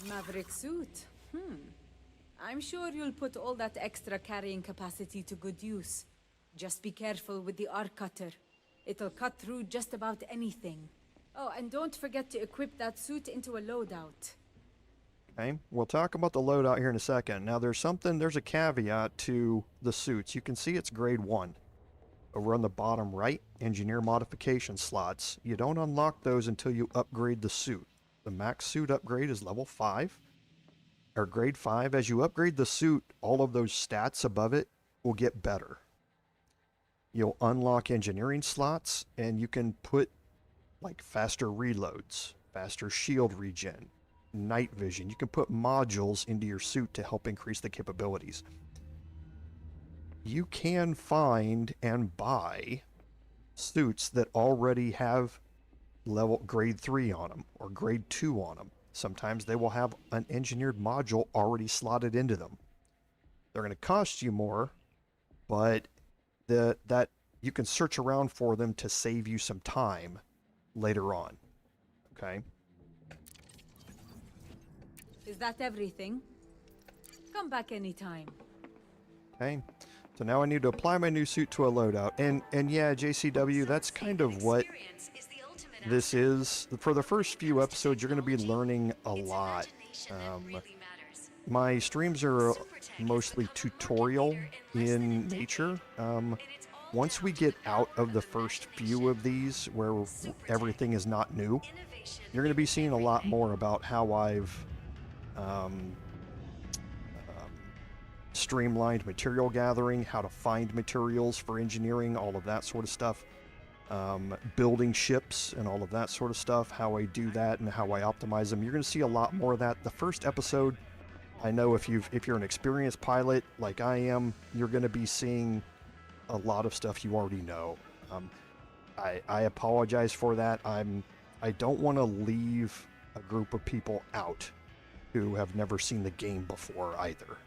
Maverick suit. I'm sure you'll put all that extra carrying capacity to good use. Just be careful with the arc cutter. It'll cut through just about anything. Oh, and don't forget to equip that suit into a loadout. Okay, we'll talk about the loadout here in a second. Now there's a caveat to the suits. You can see it's grade 1. Over on the bottom right, engineer modification slots. You don't unlock those until you upgrade the suit. The max suit upgrade is level 5, or grade 5. As you upgrade the suit, all of those stats above it will get better. You'll unlock engineering slots, and you can put like faster reloads, faster shield regen, night vision. You can put modules into your suit to help increase the capabilities. You can find and buy suits that already have level grade 3 on them or grade 2 on them. Sometimes they will have an engineered module already slotted into them. They're going to cost you more, but that you can search around for them to save you some time later on. Okay? Is that everything? Come back anytime. Okay. So now I need to apply my new suit to a loadout. And yeah, JCW, that's kind of what this is. For the first few episodes, you're going to be learning a lot. My streams are mostly tutorial in nature. Once we get out of the first few of these, where everything is not new, you're going to be seeing a lot more about how I've streamlined material gathering, how to find materials for engineering, all of that sort of stuff. Building ships and all of that sort of stuff, how I do that and how I optimize them. You're going to see a lot more of that. The first episode, I know if you're an experienced pilot like I am, you're going to be seeing a lot of stuff you already know. I apologize for that. I don't want to leave a group of people out who have never seen the game before either.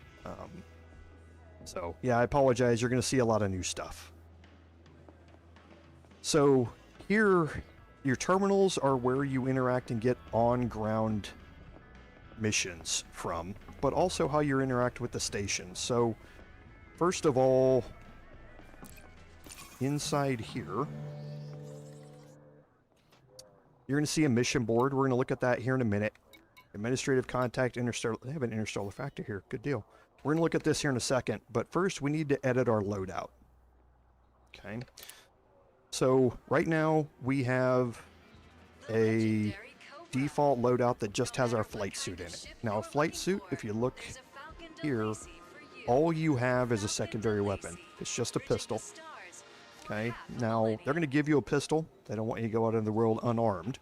So yeah, I apologize. You're going to see a lot of new stuff. So here, your terminals are where you interact and get on-ground missions from, but also how you interact with the station. So first of all, inside here, you're going to see a mission board. We're going to look at that here in a minute. Administrative contact, interstellar. They have an interstellar factor here. Good deal. We're going to look at this here in a second, but first we need to edit our loadout. Okay. So right now we have a default loadout that just has our flight suit in it. Now a flight suit, if you look here, all you have is a secondary weapon. It's just a pistol. Okay. Now they're going to give you a pistol. They don't want you to go out in the world unarmed.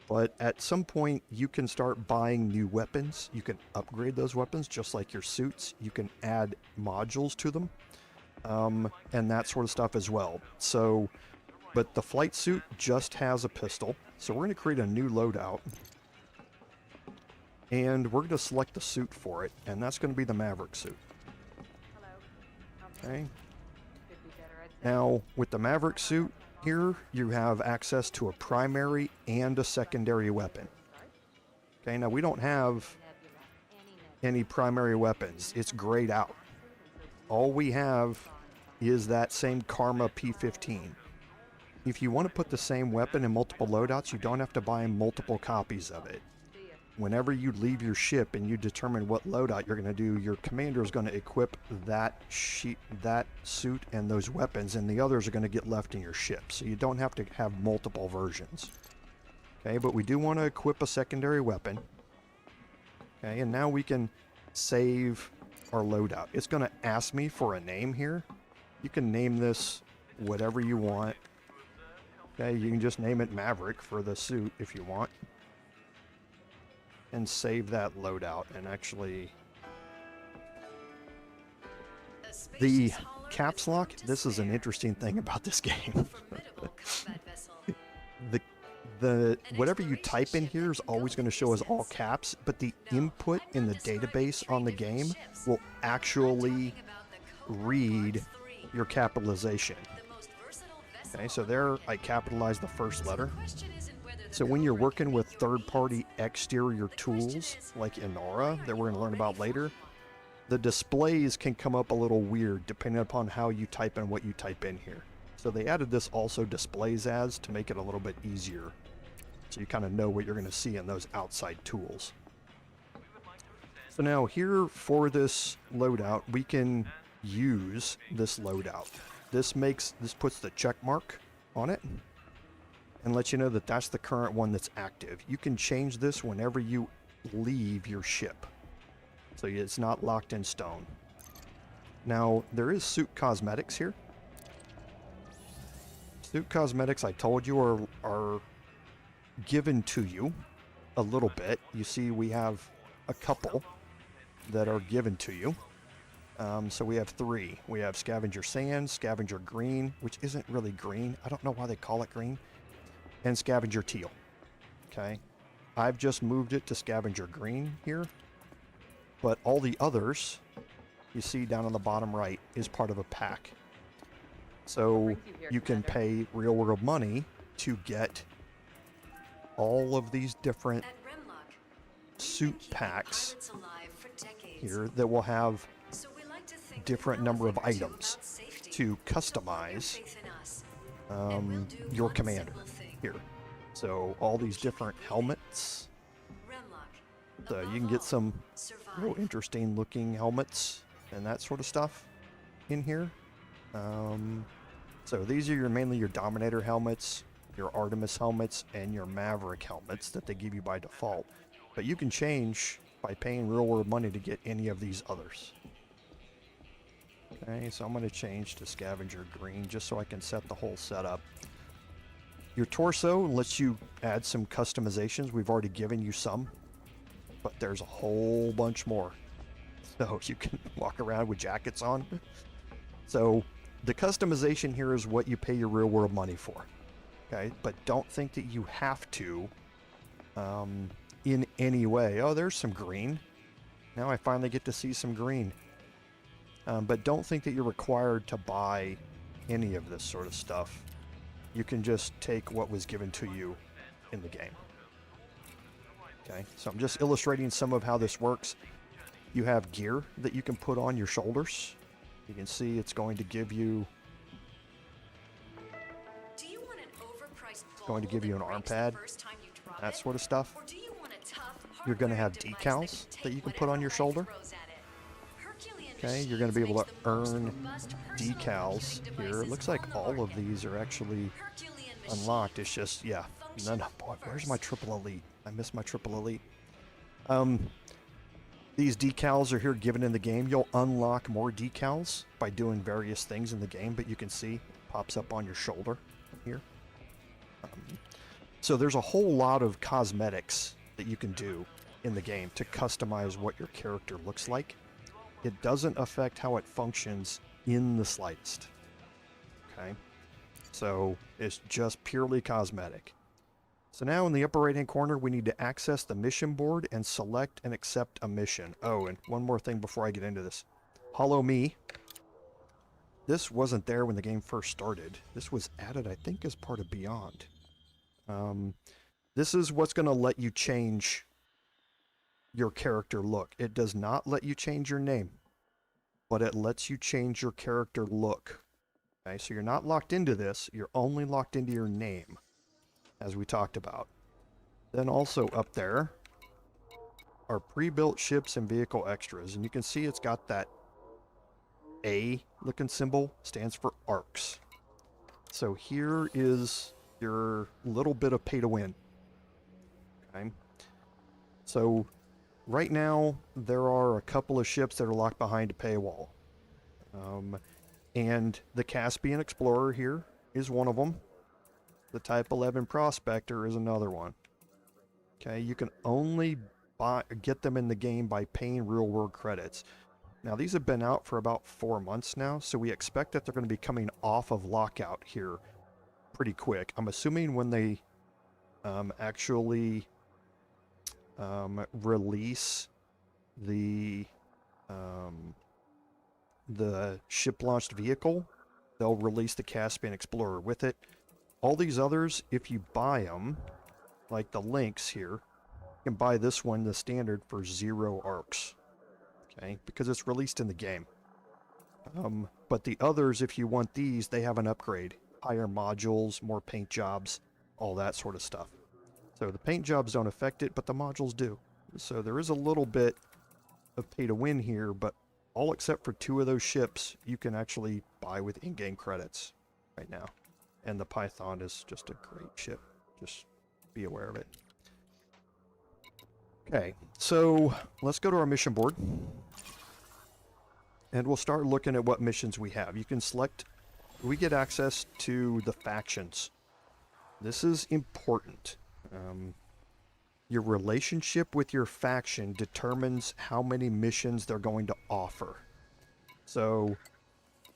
But at some point, you can start buying new weapons. You can upgrade those weapons just like your suits. You can add modules to them, and that sort of stuff as well. So, but the flight suit just has a pistol. So we're going to create a new loadout, and we're going to select the suit for it, and that's going to be the Maverick suit. Okay. Now, with the Maverick suit, here you have access to a primary and a secondary weapon. Okay, now we don't have any primary weapons. It's grayed out. All we have is that same Karma P15. If you want to put the same weapon in multiple loadouts, you don't have to buy multiple copies of it. Whenever you leave your ship and you determine what loadout you're going to do, your commander is going to equip that suit and those weapons, and the others are going to get left in your ship. So you don't have to have multiple versions. Okay, but we do want to equip a secondary weapon. Okay, and now we can save our loadout. It's going to ask me for a name here. You can name this whatever you want. Okay, you can just name it Maverick for the suit if you want. And save that loadout. And actually, the caps lock, this is an interesting thing about this game. the whatever you type in here is always going to show as all caps, but the input in the database on the game will actually read your capitalization. Okay, so there I capitalized the first letter. So when you're working with third-party exterior tools like Inora that we're going to learn about later, the displays can come up a little weird depending upon how you type in what you type in here. So they added this also displays as to make it a little bit easier. So you kind of know what you're going to see in those outside tools. So now here for this loadout, we can use this loadout. This puts the check mark on it and lets you know that that's the current one that's active. You can change this whenever you leave your ship. So it's not locked in stone. Now, there is suit cosmetics here. Suit cosmetics, I told you, are given to you a little bit. You see we have a couple that are given to you. So we have 3. We have Scavenger Sand, Scavenger Green, which isn't really green. I don't know why they call it green. And Scavenger Teal. Okay. I've just moved it to Scavenger Green here. But all the others, you see down on the bottom right, is part of a pack. So you can pay real world money to get all of these different suit packs here that will have different number of items to customize your commander here. So all these different helmets. So you can get some real interesting looking helmets and that sort of stuff in here. So these are mainly your Dominator helmets, your Artemis helmets, and your Maverick helmets that they give you by default. But you can change by paying real world money to get any of these others. Okay, so I'm going to change to Scavenger Green just so I can set the whole setup. Your torso lets you add some customizations. We've already given you some, but there's a whole bunch more. So you can walk around with jackets on. So the customization here is what you pay your real world money for. Okay, but don't think that you have to in any way. Oh, there's some green. Now I finally get to see some green. But don't think that you're required to buy any of this sort of stuff. You can just take what was given to you in the game. Okay, so I'm just illustrating some of how this works. You have gear that you can put on your shoulders. You can see it's going to give you an arm pad, that sort of stuff. You're going to have decals that you can put on your shoulder. Okay, you're going to be able to earn decals here. It looks like all of these are actually unlocked. It's just, yeah, none of, boy, where's my triple elite? I missed my triple elite. These decals are here given in the game. You'll unlock more decals by doing various things in the game, but you can see pops up on your shoulder here. So there's a whole lot of cosmetics that you can do in the game to customize what your character looks like. It doesn't affect how it functions in the slightest. Okay, so it's just purely cosmetic. So now in the upper right hand corner we need to access the mission board and select and accept a mission. Oh, and one more thing before I get into this. Hollow Me. This wasn't there when the game first started. This was added, I think, as part of Beyond. This is what's going to let you change your character look. It does not let you change your name, but it lets you change your character look. Okay, so you're not locked into this. You're only locked into your name, as we talked about. Then also up there are pre-built ships and vehicle extras, and you can see it's got that A looking symbol, stands for ARCs. So here is your little bit of pay to win. Okay. So right now there are a couple of ships that are locked behind a paywall. And the Caspian Explorer here is one of them. The Type 11 Prospector is another one. Okay, you can only get them in the game by paying real-world credits. Now, these have been out for about 4 months now, so we expect that they're going to be coming off of lockout here pretty quick. I'm assuming when they actually release the ship-launched vehicle, they'll release the Caspian Explorer with it. All these others, if you buy them, like the Lynx here, you can buy this one, the standard, for 0 arcs. Okay, because it's released in the game. But the others, if you want these, they have an upgrade. Higher modules, more paint jobs, all that sort of stuff. So the paint jobs don't affect it, but the modules do. So there is a little bit of pay to win here, but all except for 2 of those ships, you can actually buy with in-game credits right now. And the Python is just a great ship. Just be aware of it. Okay, so let's go to our mission board. And we'll start looking at what missions we have. You can select, we get access to the factions. This is important. Your relationship with your faction determines how many missions they're going to offer. So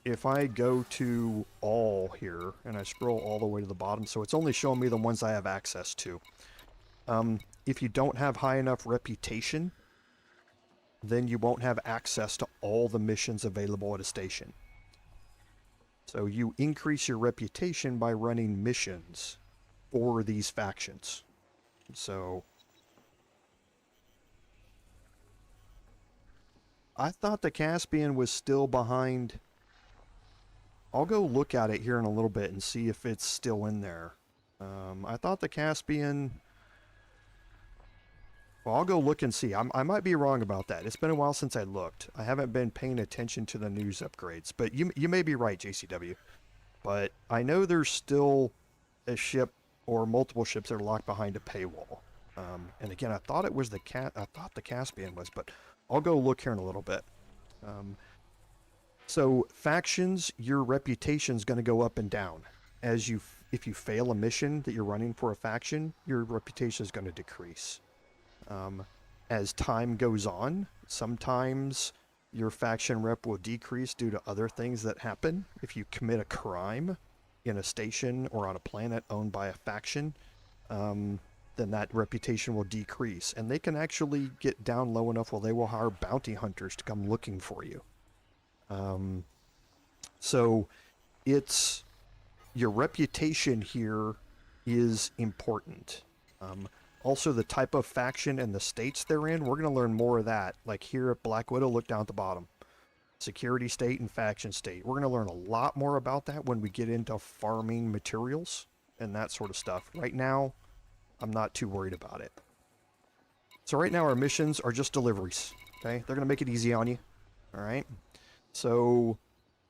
if I go to all here and I scroll all the way to the bottom, so it's only showing me the ones I have access to. If you don't have high enough reputation, then you won't have access to all the missions available at a station. So you increase your reputation by running missions for these factions. So I thought the Caspian was still behind. I'll go look at it here in a little bit and see if it's still in there. I thought the Caspian... Well, I'll go look and see. I might be wrong about that. It's been a while since I looked. I haven't been paying attention to the news upgrades. But you may be right, JCW. But I know there's still a ship or multiple ships that are locked behind a paywall. And again, I thought it was the Caspian was, but I'll go look here in a little bit. So factions, your reputation is going to go up and down. If you fail a mission that you're running for a faction, your reputation is going to decrease. As time goes on, sometimes your faction rep will decrease due to other things that happen. If you commit a crime in a station or on a planet owned by a faction, then that reputation will decrease. And they can actually get down low enough where they will hire bounty hunters to come looking for you. So it's your reputation here is important. Also, the type of faction and the states they're in, we're going to learn more of that. Like here at Black Widow, look down at the bottom. Security state and faction state. We're going to learn a lot more about that when we get into farming materials and that sort of stuff. Right now, I'm not too worried about it. So right now, our missions are just deliveries. Okay, they're going to make it easy on you. All right. So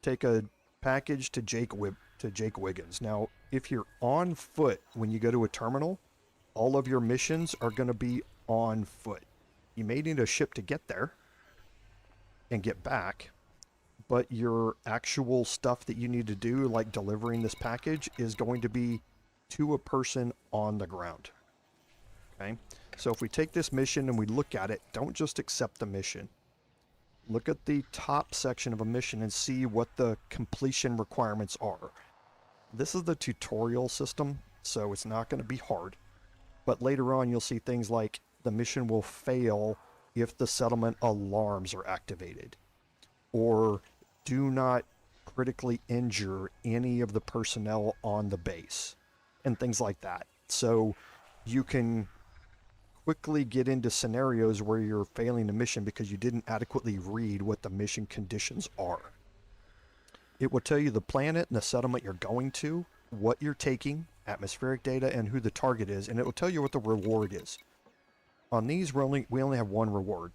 take a package to Jake Wiggins. Now, if you're on foot when you go to a terminal, all of your missions are going to be on foot. You may need a ship to get there and get back, but your actual stuff that you need to do, like delivering this package, is going to be to a person on the ground. Okay? So if we take this mission and we look at it, don't just accept the mission. Look at the top section of a mission and see what the completion requirements are. This is the tutorial system, so it's not going to be hard. But later on, you'll see things like the mission will fail if the settlement alarms are activated, or do not critically injure any of the personnel on the base, and things like that. So you can quickly get into scenarios where you're failing a mission because you didn't adequately read what the mission conditions are. It will tell you the planet and the settlement you're going to, what you're taking, atmospheric data, and who the target is, and it will tell you what the reward is. On these, we only have one reward.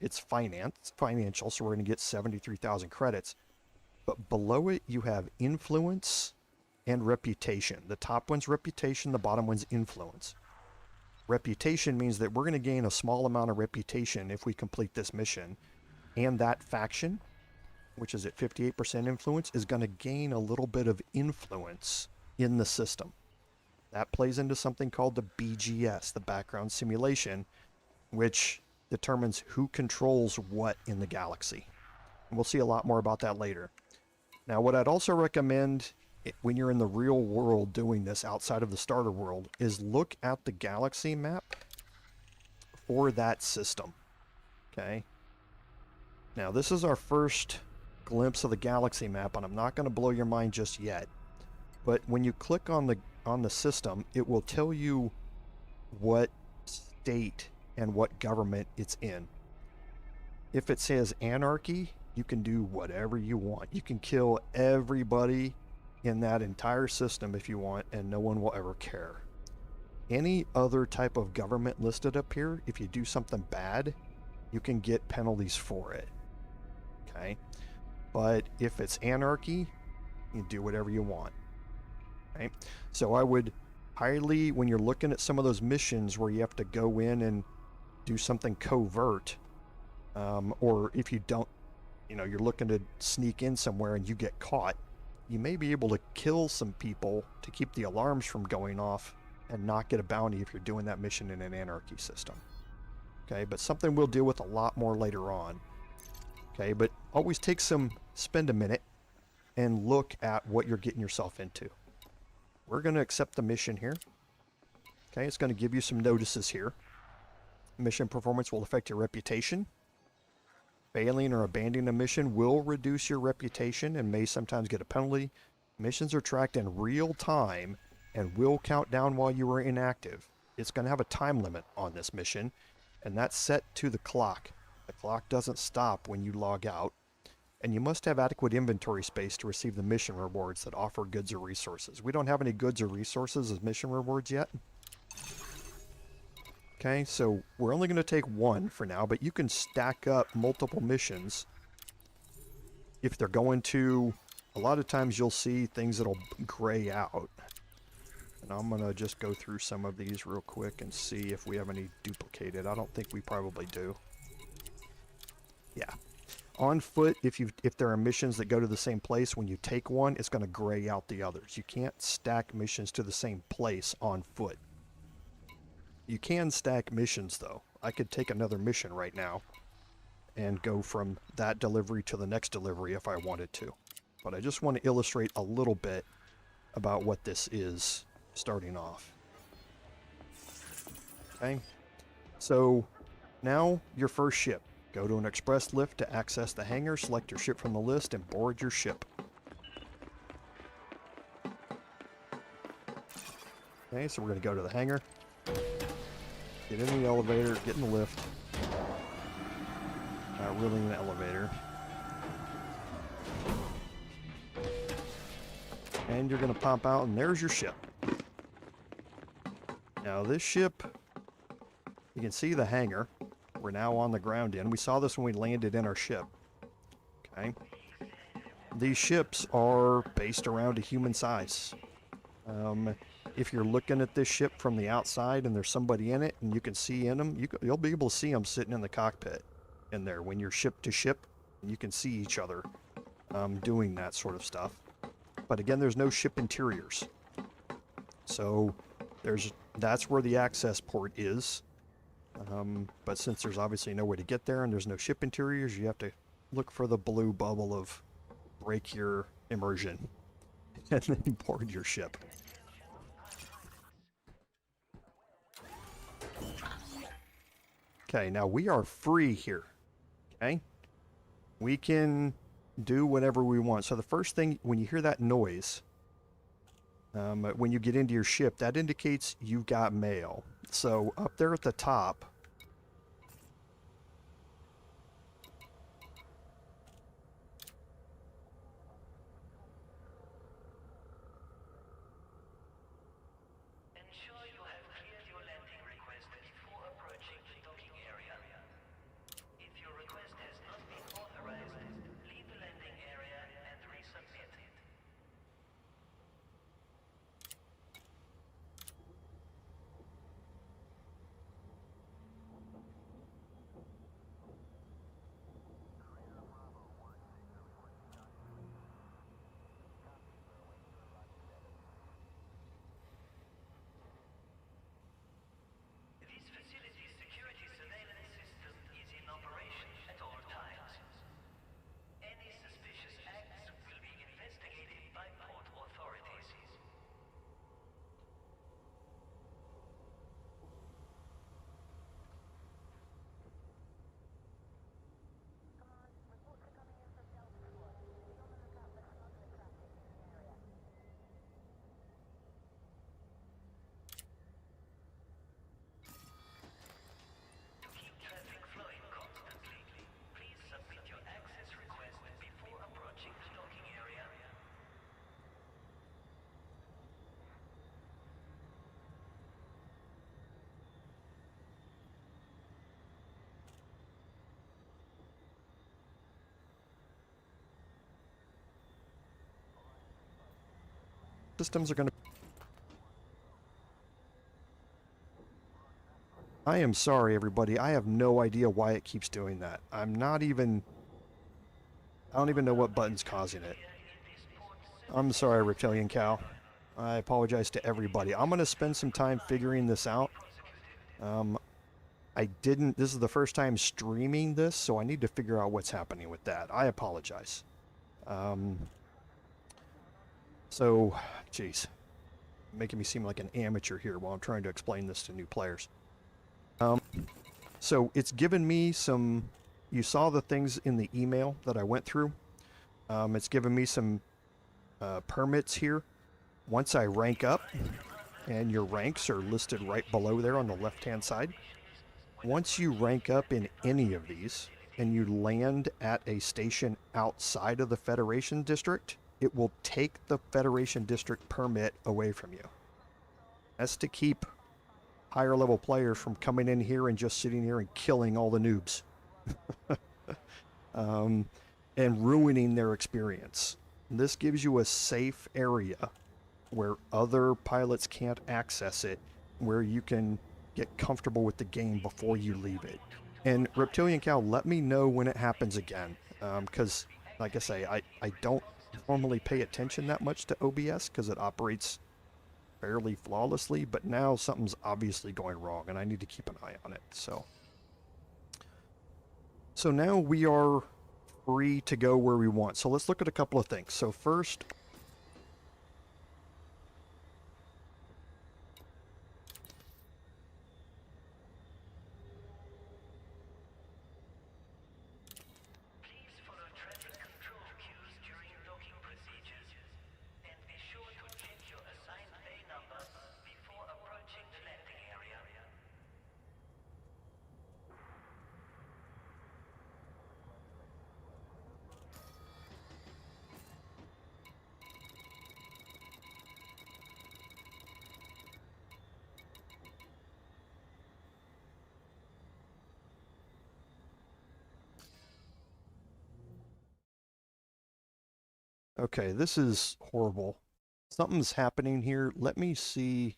It's financial, so we're going to get 73,000 credits. But below it, you have influence and reputation. The top one's reputation, the bottom one's influence. Reputation means that we're going to gain a small amount of reputation if we complete this mission. And that faction, which is at 58% influence, is going to gain a little bit of influence in the system. That plays into something called the BGS, the background simulation, which determines who controls what in the galaxy. And we'll see a lot more about that later. Now, what I'd also recommend when you're in the real world doing this outside of the starter world is look at the galaxy map for that system. Okay? Now, this is our first glimpse of the galaxy map, and I'm not going to blow your mind just yet. But when you click on the system, it will tell you what state and what government it's in. If it says anarchy, you can do whatever you want. You can kill everybody in that entire system if you want, and no one will ever care. Any other type of government listed up here, if you do something bad, you can get penalties for it. Okay? But if it's anarchy, you can do whatever you want. Okay? So I would highly, when you're looking at some of those missions where you have to go in and do something covert, or if you don't, you're looking to sneak in somewhere and you get caught, you may be able to kill some people to keep the alarms from going off and not get a bounty if you're doing that mission in an anarchy system. Okay, but something we'll deal with a lot more later on. Okay, but always spend a minute and look at what you're getting yourself into. We're going to accept the mission here. Okay, it's going to give you some notices here. Mission performance will affect your reputation. Failing or abandoning a mission will reduce your reputation and may sometimes get a penalty. Missions are tracked in real time and will count down while you are inactive. It's going to have a time limit on this mission, and that's set to the clock. The clock doesn't stop when you log out, and you must have adequate inventory space to receive the mission rewards that offer goods or resources. We don't have any goods or resources as mission rewards yet. Okay, so we're only going to take one for now, but you can stack up multiple missions if they're going to. A lot of times you'll see things that'll gray out. And I'm going to just go through some of these real quick and see if we have any duplicated. I don't think we probably do. Yeah. On foot, if there are missions that go to the same place, when you take one, it's going to gray out the others. You can't stack missions to the same place on foot. You can stack missions, though. I could take another mission right now and go from that delivery to the next delivery if I wanted to. But I just want to illustrate a little bit about what this is starting off. Okay, so now your first ship. Go to an express lift to access the hangar, select your ship from the list, and board your ship. Okay, so we're going to go to the hangar. Get in the elevator, get in the lift. Not really an elevator. And you're going to pop out, and there's your ship. Now this ship, you can see the hangar. We're now on the ground in. We saw this when we landed in our ship. Okay. These ships are based around a human size. If you're looking at this ship from the outside and there's somebody in it and you can see in them, you'll be able to see them sitting in the cockpit in there when you're ship to ship. And you can see each other doing that sort of stuff. But again, there's no ship interiors. So that's where the access port is. But since there's obviously no way to get there and there's no ship interiors, you have to look for the blue bubble of break your immersion and then board your ship. Okay, now we are free here. Okay? We can do whatever we want. So the first thing, when you hear that noise, when you get into your ship, that indicates you've got mail. So up there at the top, Ensure you have cleared your landing request before approaching the docking area. If your request has not been authorized, leave the landing area and resubmit it. systems are going to... I am sorry, everybody. I have no idea why it keeps doing that. I don't even know what button's causing it. I'm sorry, Reptilian Cow. I apologize to everybody. I'm going to spend some time figuring this out. This is the first time streaming this, so I need to figure out what's happening with that. I apologize. Jeez. Making me seem like an amateur here while I'm trying to explain this to new players. So it's given me some... You saw the things in the email that I went through. It's given me some permits here. Once I rank up, and your ranks are listed right below there on the left-hand side. Once you rank up in any of these, and you land at a station outside of the Federation District, it will take the Federation District permit away from you. That's to keep higher level players from coming in here and just sitting here and killing all the noobs. And ruining their experience. This gives you a safe area where other pilots can't access it, where you can get comfortable with the game before you leave it. And Reptilian Cow, let me know when it happens again, because, like I say, I don't normally pay attention that much to OBS because it operates fairly flawlessly, but now something's obviously going wrong, and I need to keep an eye on it. So now we are free to go where we want. So let's look at a couple of things. So first, Please follow traffic control cues during docking procedures, and be sure to check your assigned bay number before approaching the landing area. okay, this is horrible. Something's happening here. Let me see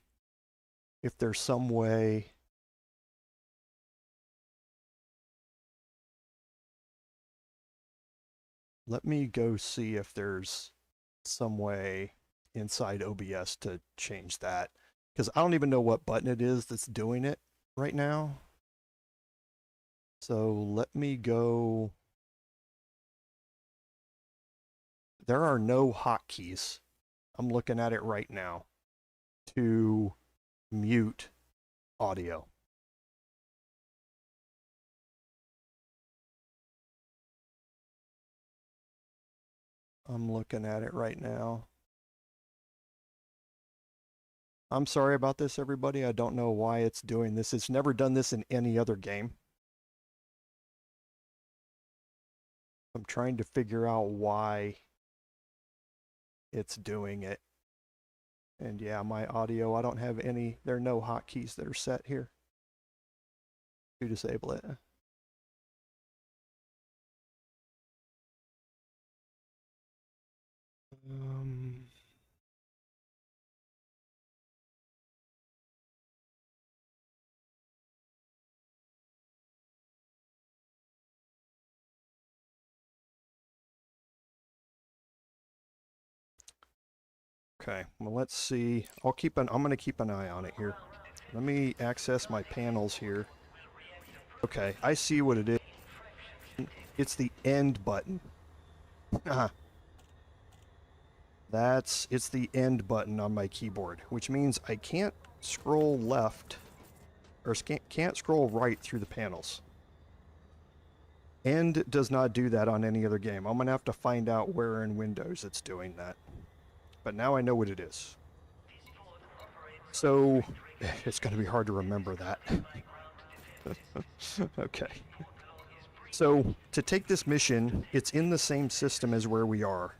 if there's some way. Let me go see if there's some way inside OBS to change that. Because I don't even know what button it is that's doing it right now. So let me go. There are no hotkeys. I'm looking at it right now to mute audio. I'm looking at it right now. I'm sorry about this, everybody. I don't know why it's doing this. It's never done this in any other game. I'm trying to figure out why it's doing it. And yeah, my audio, I don't have any, there are no hotkeys that are set here to disable it. Okay, well, let's see. I'm going to keep an eye on it here. Let me access my panels here. Okay, I see what it is. It's the end button. It's the end button on my keyboard, which means I can't scroll left, or can't scroll right through the panels. End does not do that on any other game. I'm going to have to find out where in Windows it's doing that. But now I know what it is. So, it's going to be hard to remember that. Okay. So, to take this mission, it's in the same system as where we are.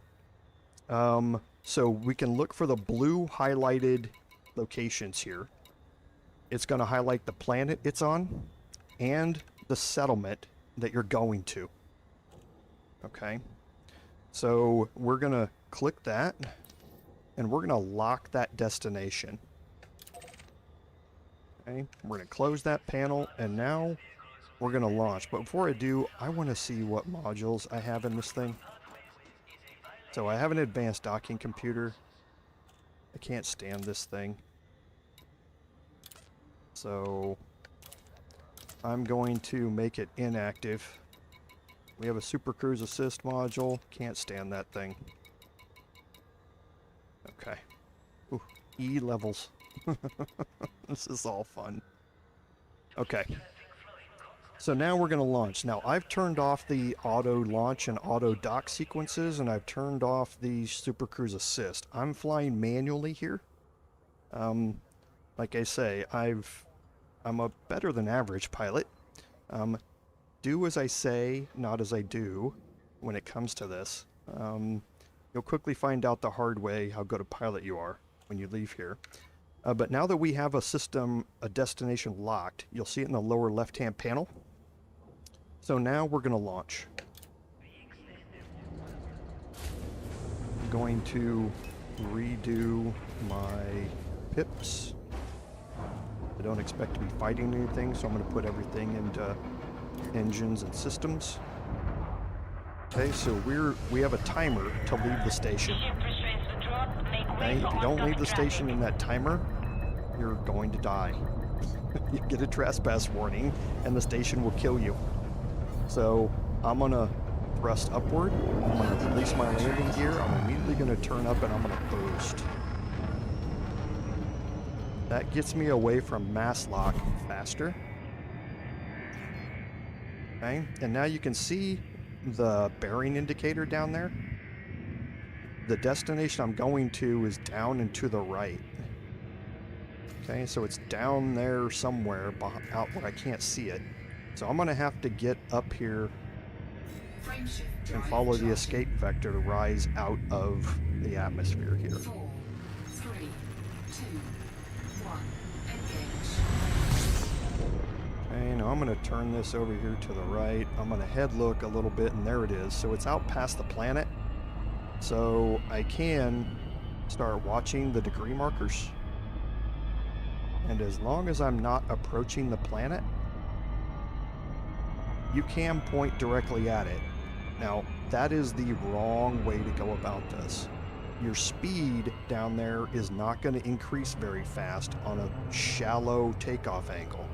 So we can look for the blue highlighted locations here. It's going to highlight the planet it's on and the settlement that you're going to. Okay. So we're going to click that. and we're going to lock that destination. Okay, we're going to close that panel, and now we're going to launch. But before I do, I want to see what modules I have in this thing. So I have an advanced docking computer. I can't stand this thing. So I'm going to make it inactive. We have a Super Cruise Assist module. Can't stand that thing. Okay. Ooh, E levels. This is all fun. Okay. So now we're going to launch. Now I've turned off the auto launch and auto dock sequences, and I've turned off the Super Cruise Assist. I'm flying manually here. Like I say, I'm a better than average pilot. Do as I say, not as I do when it comes to this. You'll quickly find out the hard way how good a pilot you are when you leave here. But now that we have a destination locked, you'll see it in the lower left-hand panel. So now we're going to launch. I'm going to redo my pips. I don't expect to be fighting anything, so I'm going to put everything into engines and systems. Okay, so we have a timer to leave the station. Okay, if you don't leave the station in that timer, you're going to die. You get a trespass warning, and the station will kill you. So I'm going to thrust upward. I'm going to release my landing gear. I'm immediately going to turn up, and I'm going to boost. That gets me away from mass lock faster. Okay, and now you can see the bearing indicator down there. The destination I'm going to is down and to the right. Okay, so it's down there somewhere out where I can't see it. So I'm going to have to get up here and follow the escape vector to rise out of the atmosphere here. 4, 3, 2, 1, engage. Okay, now I'm going to turn this over here to the right. I'm going to head look a little bit, and there it is. So it's out past the planet. So I can start watching the degree markers. And as long as I'm not approaching the planet, you can point directly at it. Now, that is the wrong way to go about this. Your speed down there is not going to increase very fast on a shallow takeoff angle.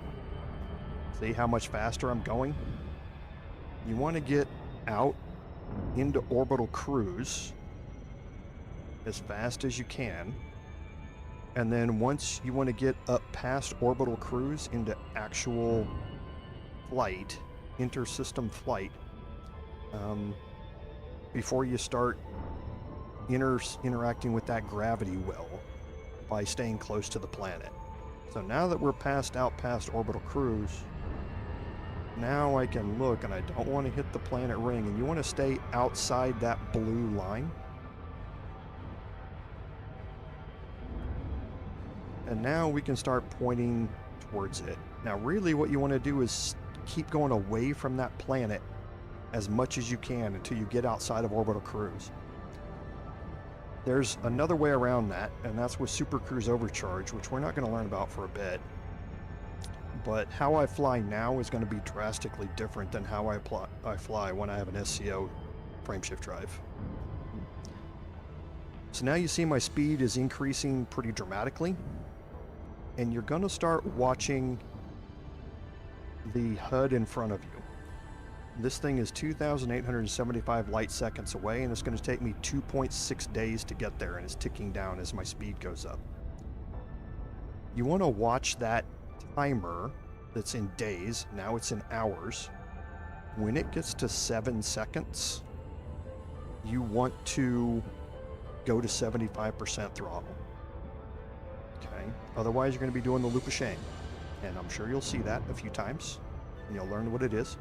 See how much faster I'm going? You want to get out into orbital cruise as fast as you can. And then once you want to get up past orbital cruise into actual flight, inter-system flight, before you start interacting with that gravity well by staying close to the planet. So now that we're out past orbital cruise, now I can look, and I don't want to hit the planet ring, and you want to stay outside that blue line. And now we can start pointing towards it. Now really what you want to do is keep going away from that planet as much as you can until you get outside of orbital cruise. There's another way around that, and that's with Super Cruise Overcharge, which we're not going to learn about for a bit. But how I fly now is going to be drastically different than how I fly when I have an SCO frameshift drive. So now you see my speed is increasing pretty dramatically, and you're going to start watching the HUD in front of you. This thing is 2,875 light seconds away, and it's going to take me 2.6 days to get there, and it's ticking down as my speed goes up. You want to watch that timer that's in days, now it's in hours. When it gets to 7 seconds, you want to go to 75% throttle. Okay, otherwise you're going to be doing the loop of shame, and I'm sure you'll see that a few times, and you'll learn what it is.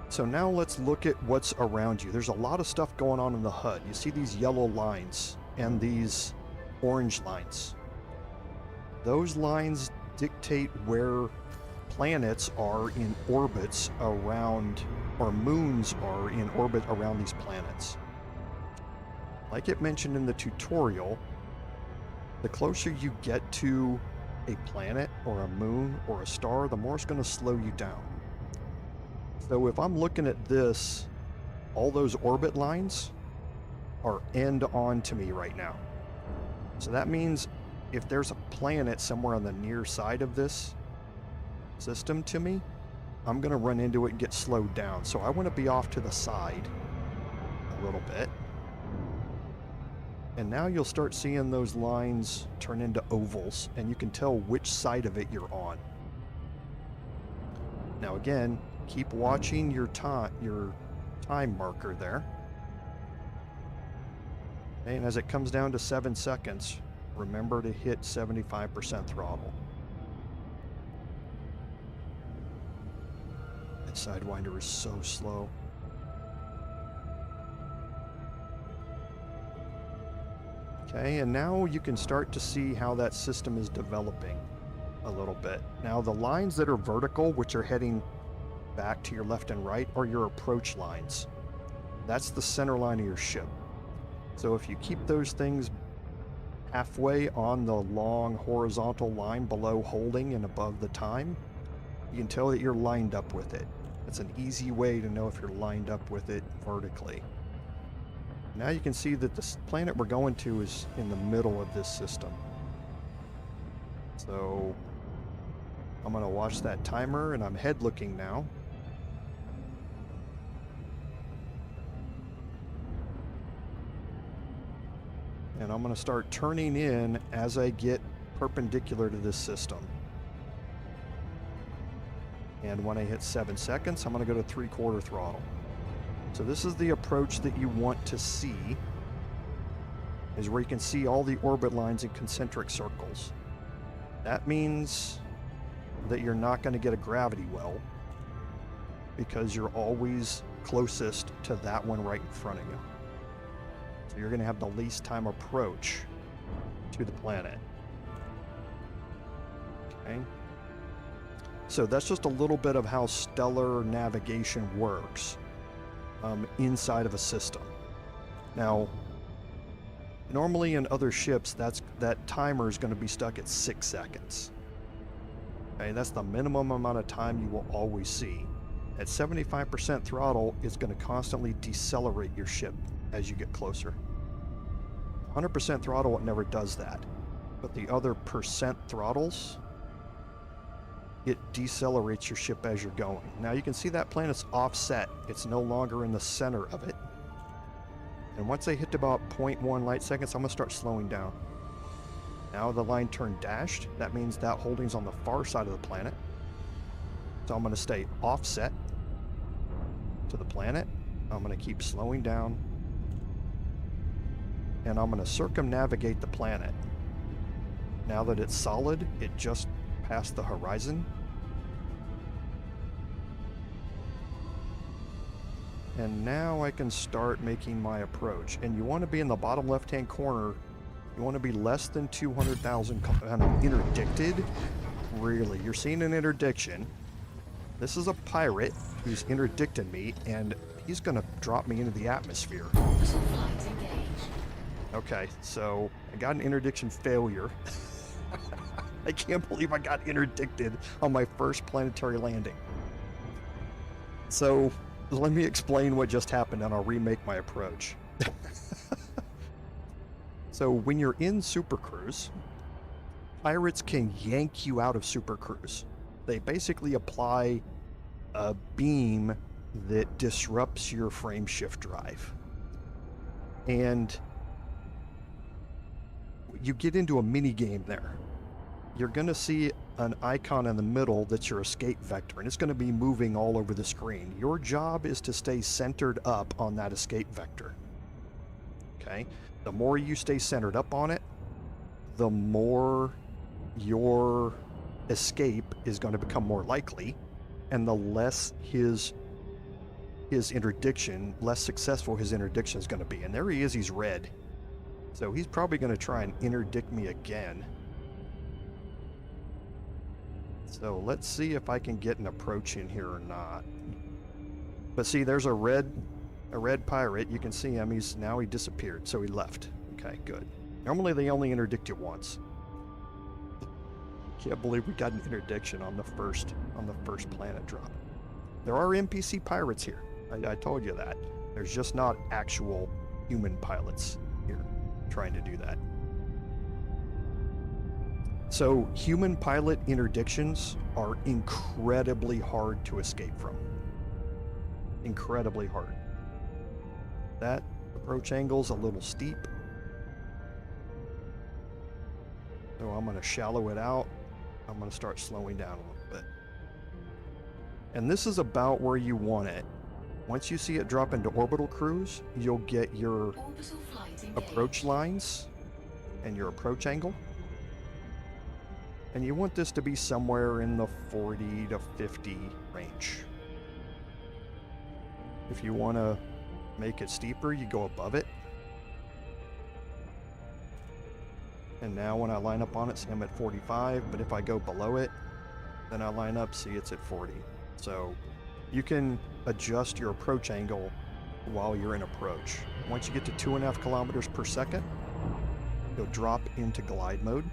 So now let's look at what's around you. There's a lot of stuff going on in the HUD. You see these yellow lines and these orange lines. Those lines dictate where planets are in orbits around, or moons are in orbit around these planets. like it mentioned in the tutorial, the closer you get to a planet or a moon or a star, the more it's going to slow you down. So if I'm looking at this, all those orbit lines are end on to me right now. So that means if there's a planet somewhere on the near side of this system to me, I'm going to run into it and get slowed down. So I want to be off to the side a little bit. And now you'll start seeing those lines turn into ovals, and you can tell which side of it you're on. Now again, keep watching your time marker there. And as it comes down to 7 seconds, remember to hit 75% throttle. That Sidewinder is so slow. Okay, and now you can start to see how that system is developing a little bit. Now the lines that are vertical, which are heading back to your left and right, are your approach lines. That's the center line of your ship. So if you keep those things halfway on the long horizontal line below holding and above the time, you can tell that you're lined up with it. That's an easy way to know if you're lined up with it vertically. Now you can see that the planet we're going to is in the middle of this system. So I'm going to watch that timer, and I'm head looking now. And I'm going to start turning in as I get perpendicular to this system. And when I hit 7 seconds, I'm going to go to 3/4 throttle. So this is the approach that you want to see, is where you can see all the orbit lines in concentric circles. That means that you're not going to get a gravity well, because you're always closest to that one right in front of you. So you're going to have the least time approach to the planet. Okay. So that's just a little bit of how stellar navigation works inside of a system. Now, normally in other ships, that timer is going to be stuck at 6 seconds. Okay, that's the minimum amount of time you will always see. At 75% throttle, it's going to constantly decelerate your ship as you get closer. 100% throttle, it never does that. But the other percent throttles, it decelerates your ship as you're going. Now you can see that planet's offset. It's no longer in the center of it. And once I hit about 0.1 light seconds, I'm going to start slowing down. Now the line turned dashed. That means that holding's on the far side of the planet. So I'm going to stay offset to the planet. I'm going to keep slowing down. And I'm going to circumnavigate the planet. Now that it's solid, it just past the horizon. And now I can start making my approach. And you want to be in the bottom left-hand corner. You want to be less than 200,000 interdicted. Really, you're seeing an interdiction. This is a pirate who's interdicted me, and he's going to drop me into the atmosphere. Okay, so I got an interdiction failure. I can't believe I got interdicted on my first planetary landing. So let me explain what just happened, and I'll remake my approach. So when you're in Super Cruise, pirates can yank you out of Super Cruise. They basically apply a beam that disrupts your frame shift drive. And you get into a mini game there. You're going to see an icon in the middle that's your escape vector, and it's going to be moving all over the screen. Your job is to stay centered up on that escape vector. Okay? The more you stay centered up on it, the more your escape is going to become more likely, and the less his interdiction, less successful his interdiction is going to be. And there he is, he's red. So he's probably going to try and interdict me again. So let's see if I can get an approach in here or not. But see, there's a red a red pirate. You can see him. He disappeared, so he left. Okay, good. Normally they only interdict you once. Can't believe we got an interdiction on the first planet drop. There are NPC pirates here. I told you that. There's just not actual human pilots here trying to do that. So human pilot interdictions are incredibly hard to escape from. Incredibly hard. That approach angle's a little steep. So I'm going to shallow it out. I'm going to start slowing down a little bit. And this is about where you want it. Once you see it drop into orbital cruise, you'll get your approach lines and your approach angle. And you want this to be somewhere in the 40 to 50 range. If you want to make it steeper, you go above it. And now when I line up on it, see I'm at 45, but if I go below it, then I line up, see it's at 40. So you can adjust your approach angle while you're in approach. Once you get to 2.5 kilometers per second, you'll drop into glide mode.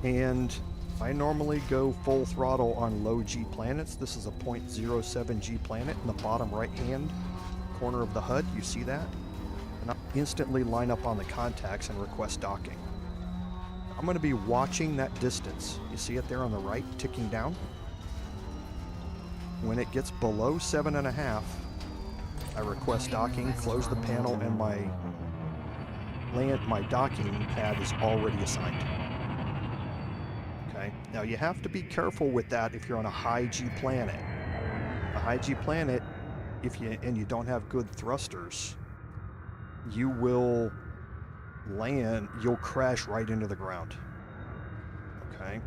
And I normally go full throttle on low G planets. This is a 0.07 G planet in the bottom right hand corner of the HUD. You see that? And I'll instantly line up on the contacts and request docking. I'm going to be watching that distance. You see it there on the right, ticking down? When it gets below 7.5, I request docking, close the panel, and my docking pad is already assigned. Okay, now you have to be careful with that if you're on a high G planet. A high G planet, if you don't have good thrusters, you will land, you'll crash right into the ground. Okay,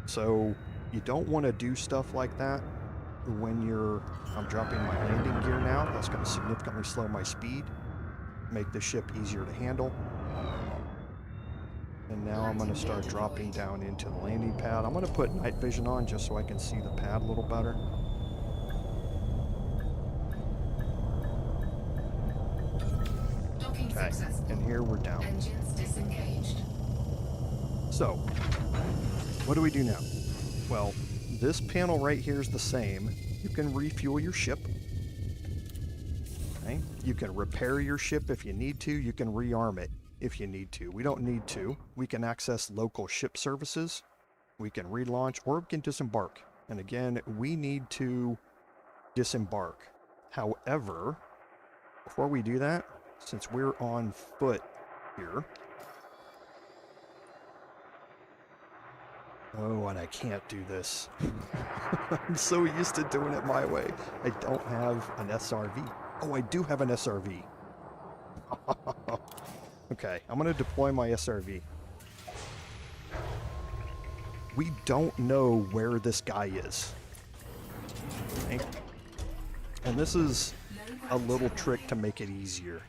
so you don't want to do stuff like that when I'm dropping my landing gear now. That's going to significantly slow my speed, make the ship easier to handle. And now I'm going to start dropping down into the landing pad. I'm going to put night vision on just so I can see the pad a little better. Okay, and here we're down. So, what do we do now? Well, this panel right here is the same. You can refuel your ship. Okay, you can repair your ship if you need to. You can rearm it if you need to. We don't need to. We can access local ship services. We can relaunch, or we can disembark. And again, we need to disembark. However, before we do that, since we're on foot here, oh, and I can't do this. I'm so used to doing it my way. I don't have an SRV. Oh, I do have an SRV. Okay, I'm going to deploy my SRV. We don't know where this guy is. Okay? And this is a little trick to make it easier.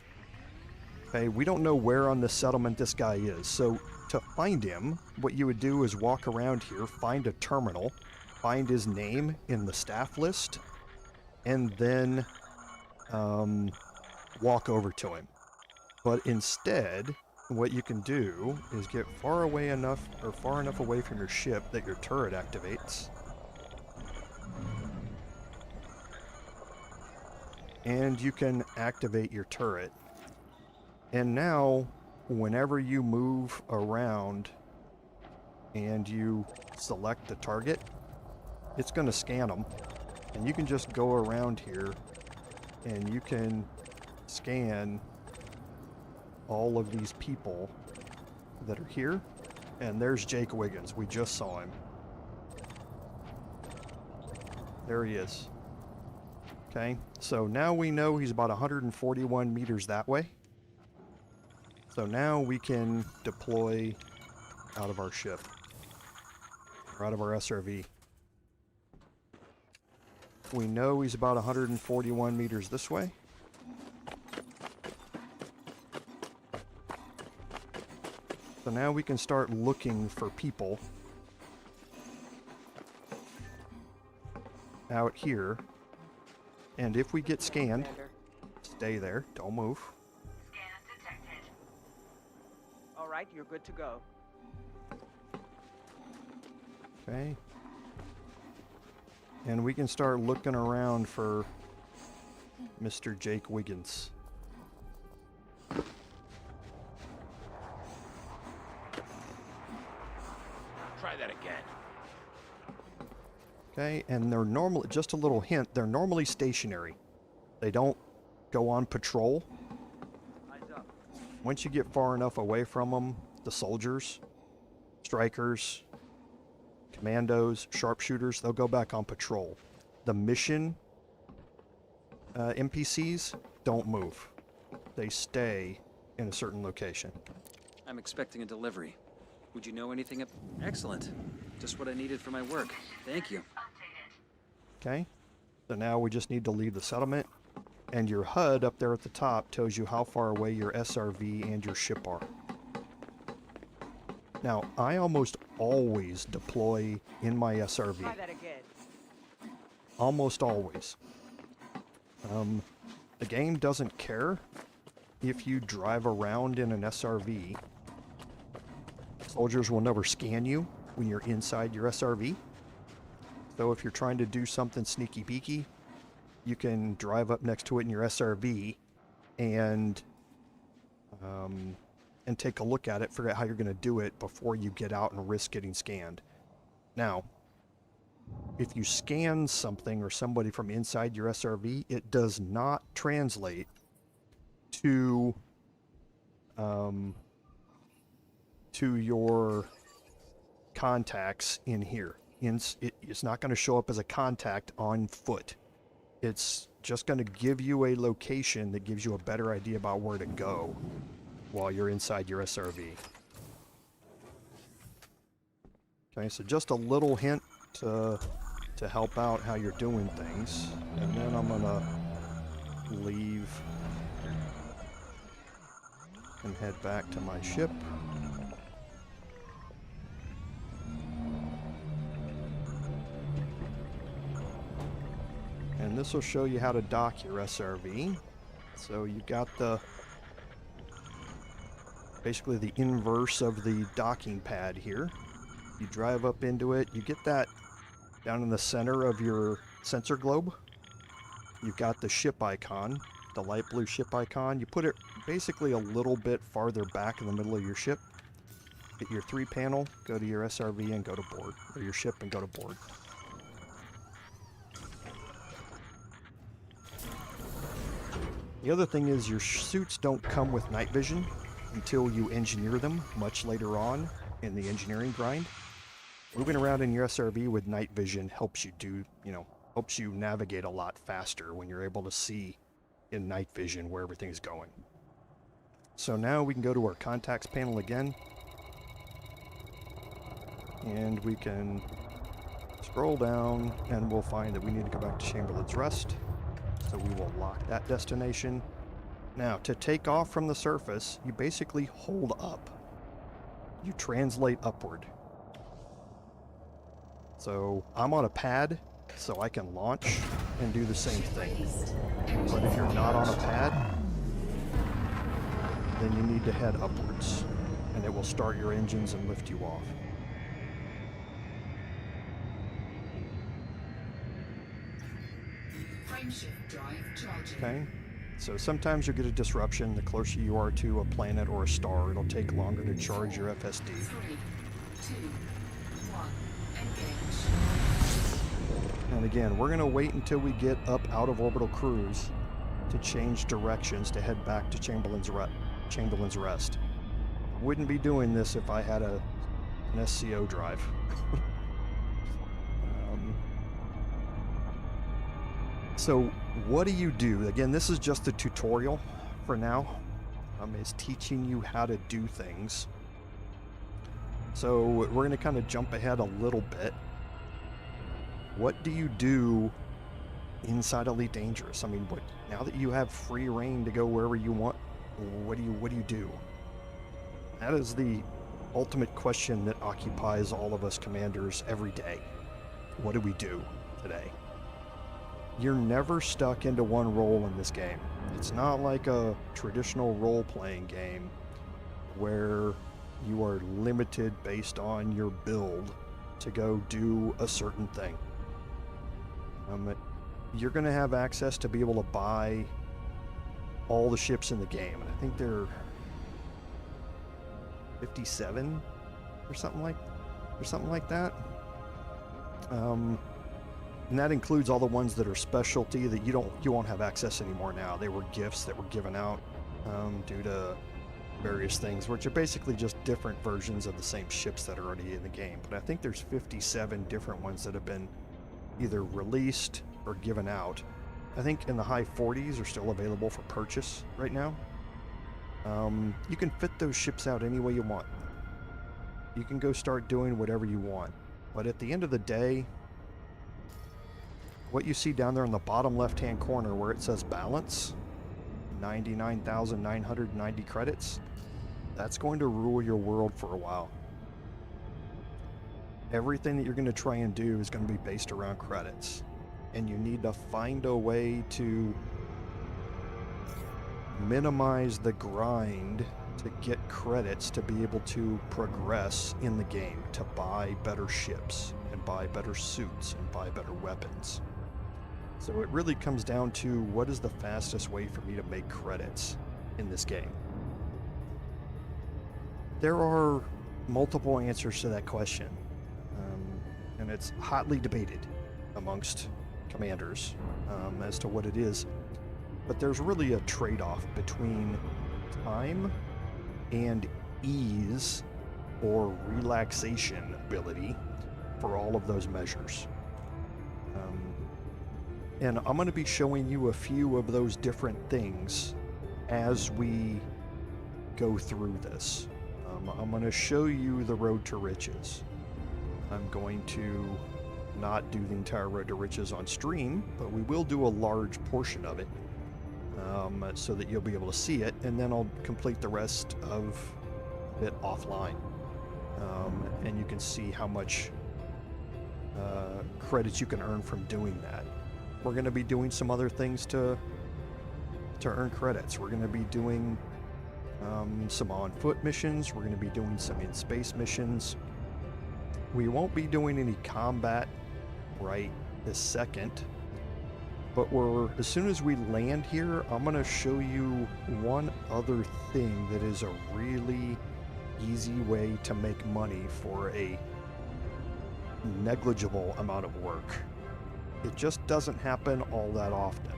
Okay, we don't know where on the settlement this guy is. So to find him, what you would do is walk around here, find a terminal, find his name in the staff list, and then walk over to him. But instead, what you can do is get far enough away from your ship that your turret activates. And you can activate your turret. And now, whenever you move around and you select the target, it's going to scan them. And you can just go around here and you can scan all of these people that are here. And there's Jake Wiggins. We just saw him. There he is. Okay, so now we know he's about 141 meters that way. So now we can deploy out of our ship, or out of our SRV. We know he's about 141 meters this way. So now we can start looking for people out here And if we get scanned, stay there. Don't move. Scan detected. All right, you're good to go. Okay. And we can start looking around for Mr. Jake Wiggins. Try that again. Okay, and they're normal, just a little hint, they're normally stationary. They don't go on patrol. Eyes up. Once you get far enough away from them, the soldiers, strikers, commandos, sharpshooters, they'll go back on patrol. The mission NPCs don't move. They stay in a certain location. I'm expecting a delivery. Would you know anything? Excellent. Just what I needed for my work. Thank you. Okay, so now we just need to leave the settlement, and your HUD up there at the top tells you how far away your SRV and your ship are. Now, I almost always deploy in my SRV. Try that again. Almost always. The game doesn't care if you drive around in an SRV. Soldiers will never scan you when you're inside your SRV. So if you're trying to do something sneaky beaky, you can drive up next to it in your SRV and take a look at it, figure out how you're going to do it before you get out and risk getting scanned. Now, if you scan something or somebody from inside your SRV, it does not translate to your contacts in here. It's not going to show up as a contact on foot. It's just going to give you a location that gives you a better idea about where to go while you're inside your SRV. Okay, so just a little hint to help out how you're doing things. And then I'm going to leave and head back to my ship. And this will show you how to dock your SRV. So you got basically the inverse of the docking pad here. You drive up into it, you get that down in the center of your sensor globe. You've got the ship icon, the light blue ship icon. You put it basically a little bit farther back in the middle of your ship. Hit your 3 panel, go to your SRV and go to board, or your ship and go to board. The other thing is your suits don't come with night vision until you engineer them much later on in the engineering grind. Moving around in your SRV with night vision helps you helps you navigate a lot faster when you're able to see in night vision where everything's going. So now we can go to our contacts panel again, and we can scroll down and we'll find that we need to go back to Chamberlain's Rest. So we will lock that destination. Now, to take off from the surface, you basically hold up. You translate upward. So I'm on a pad, so I can launch and do the same thing. But if you're not on a pad, then you need to head upwards, and it will start your engines and lift you off. Okay, so sometimes you'll get a disruption. The closer you are to a planet or a star, it'll take longer to charge your FSD. 3, 2, 1, engage. And again, we're going to wait until we get up out of orbital cruise to change directions to head back to Chamberlain's Rest. Wouldn't be doing this if I had an SCO drive. So what do you do? Again, this is just a tutorial for now. It's teaching you how to do things. So we're going to kind of jump ahead a little bit. What do you do inside Elite Dangerous? I mean, now that you have free reign to go wherever you want, what do you do? That is the ultimate question that occupies all of us commanders every day. What do we do today? you're never stuck into one role in this game. It's not like a traditional role-playing game where you are limited based on your build to go do a certain thing. You're going to have access to be able to buy all the ships in the game, and I think they're 57 or something like that. And that includes all the ones that are specialty that you won't have access anymore now. They were gifts that were given out due to various things, which are basically just different versions of the same ships that are already in the game. But I think there's 57 different ones that have been either released or given out. I think in the high 40s are still available for purchase right now. You can fit those ships out any way you want. You can go start doing whatever you want. But at the end of the day, what you see down there in the bottom left-hand corner where it says balance, 99,990 credits, that's going to rule your world for a while. Everything that you're going to try and do is going to be based around credits. And you need to find a way to minimize the grind to get credits to be able to progress in the game, to buy better ships and buy better suits and buy better weapons. So it really comes down to what is the fastest way for me to make credits in this game. There are multiple answers to that question, and it's hotly debated amongst commanders as to what it is. But there's really a trade-off between time and ease or relaxation ability for all of those measures. And I'm going to be showing you a few of those different things as we go through this. I'm going to show you the road to riches. I'm going to not do the entire road to riches on stream, but we will do a large portion of it so that you'll be able to see it, and then I'll complete the rest of it offline. And you can see how much credits you can earn from doing that. We're going to be doing some other things to earn credits. We're going to be doing some on-foot missions. We're going to be doing some in-space missions. We won't be doing any combat right this second, but as soon as we land here, I'm going to show you one other thing that is a really easy way to make money for a negligible amount of work. It just doesn't happen all that often.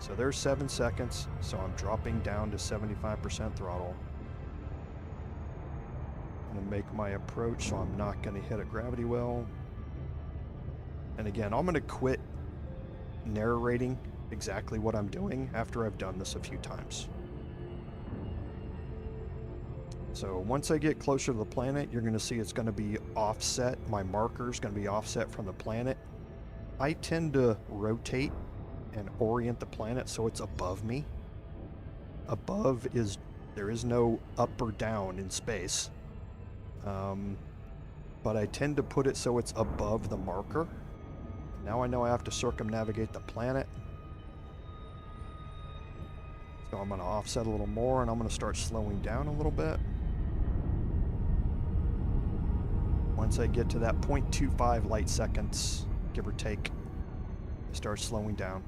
So there's 7 seconds, so I'm dropping down to 75% throttle. I'm going to make my approach so I'm not going to hit a gravity well. And again, I'm going to quit narrating exactly what I'm doing after I've done this a few times. So once I get closer to the planet, you're going to see it's going to be offset. My marker is going to be offset from the planet. I tend to rotate and orient the planet so it's above me. Above is, there is no up or down in space. But I tend to put it so it's above the marker. Now I know I have to circumnavigate the planet. So I'm going to offset a little more, and I'm going to start slowing down a little bit. Once I get to that 0.25 light seconds, give or take, start slowing down.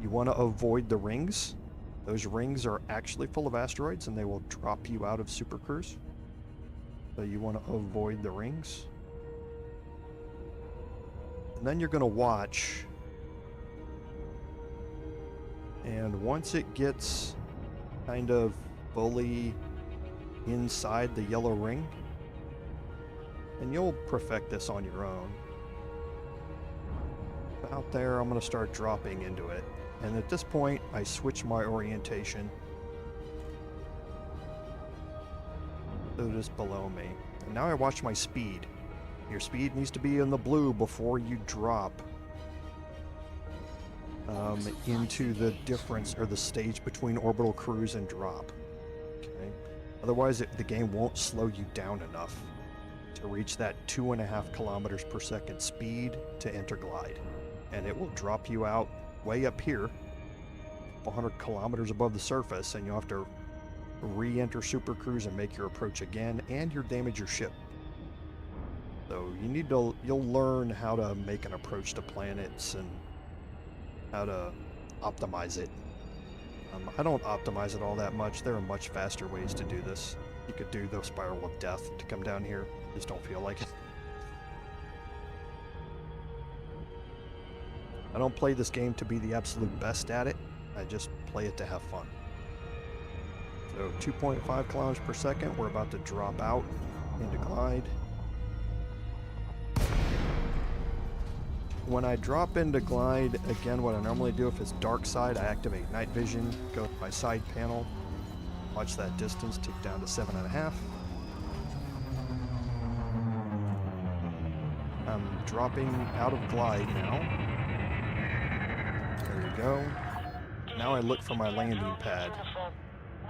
You want to avoid the rings. Those rings are actually full of asteroids and they will drop you out of Super Cruise. So you want to avoid the rings. And then you're going to watch. And once it gets kind of fully inside the yellow ring, and you'll perfect this on your own. Out there, I'm going to start dropping into it. And at this point, I switch my orientation so it is below me. And now I watch my speed. Your speed needs to be in the blue before you drop into the difference or the stage between orbital cruise and drop. Okay. Otherwise, the game won't slow you down enough to reach that 2.5 kilometers per second speed to enter glide. and it will drop you out way up here, 100 kilometers above the surface, and you'll have to re-enter Super Cruise and make your approach again, and you'll damage your ship. So you'll learn how to make an approach to planets and how to optimize it. I don't optimize it all that much. There are much faster ways to do this. You could do the Spiral of Death to come down here. Just don't feel like it. I don't play this game to be the absolute best at it. I just play it to have fun. So 2.5 kilometers per second. We're about to drop out into glide. When I drop into glide, again, what I normally do if it's dark side, I activate night vision, go to my side panel, watch that distance tick down to 7.5. I'm dropping out of glide now. There we go. Now I look for my landing pad.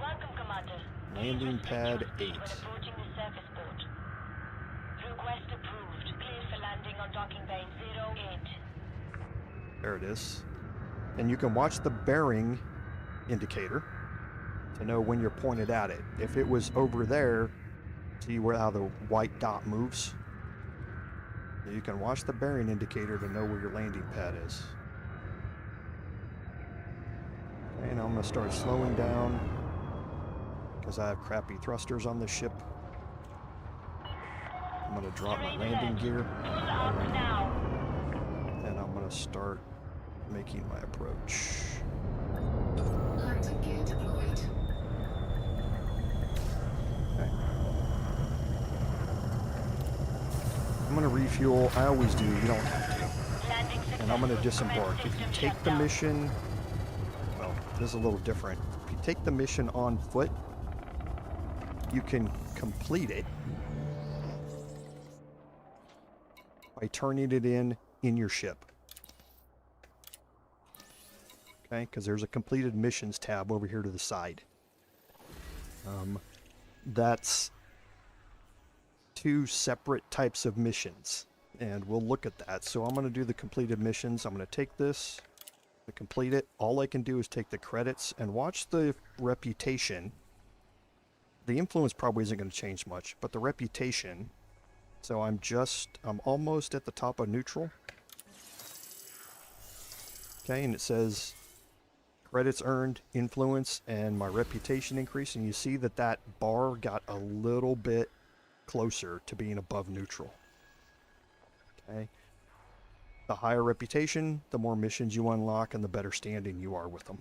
Welcome, Commander. Landing pad 8. When approaching the surface port. Request approved. Clear for landing on docking bay 08. There it is. And you can watch the bearing indicator to know when you're pointed at it. If it was over there, see how the white dot moves? You can watch the bearing indicator to know where your landing pad is. Okay, now I'm going to start slowing down because I have crappy thrusters on this ship. I'm going to drop my landing gear. And I'm going to start making my approach. Landing gear deployed. Okay. I'm going to refuel. I always do. You don't have to. And I'm going to disembark. If you take the mission... Well, this is a little different. If you take the mission on foot, you can complete it by turning it in your ship. Okay, because there's a completed missions tab over here to the side. That's two separate types of missions, and we'll look at that. So I'm going to do the completed missions. I'm going to take this to complete it. All I can do is take the credits and watch the reputation. The influence probably isn't going to change much, but the reputation. So I'm almost at the top of neutral. Okay, and it says credits earned, influence, and my reputation increase. And you see that that bar got a little bit closer to being above neutral. Okay. The higher reputation, the more missions you unlock, and the better standing you are with them.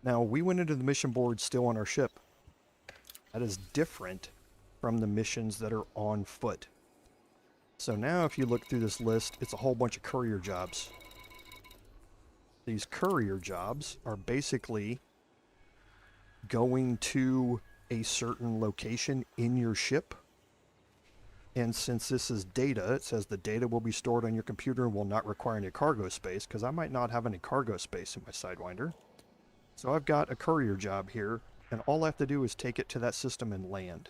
Now, we went into the mission board still on our ship. That is different from the missions that are on foot. So now if you look through this list, it's a whole bunch of courier jobs. These courier jobs are basically going to a certain location in your ship. And since this is data, it says the data will be stored on your computer and will not require any cargo space, because I might not have any cargo space in my Sidewinder. So I've got a courier job here, and all I have to do is take it to that system and land.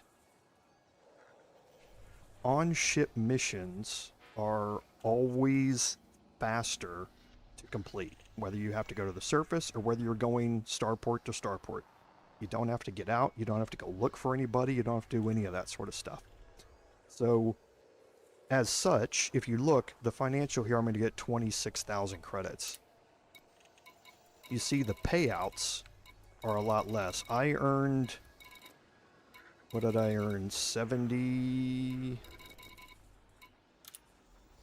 On-ship missions are always faster to complete, whether you have to go to the surface or whether you're going starport to starport. You don't have to get out, you don't have to go look for anybody, you don't have to do any of that sort of stuff. So, as such, if you look, the financial here, I'm going to get 26,000 credits. You see the payouts are a lot less. I earned... What did I earn? 70...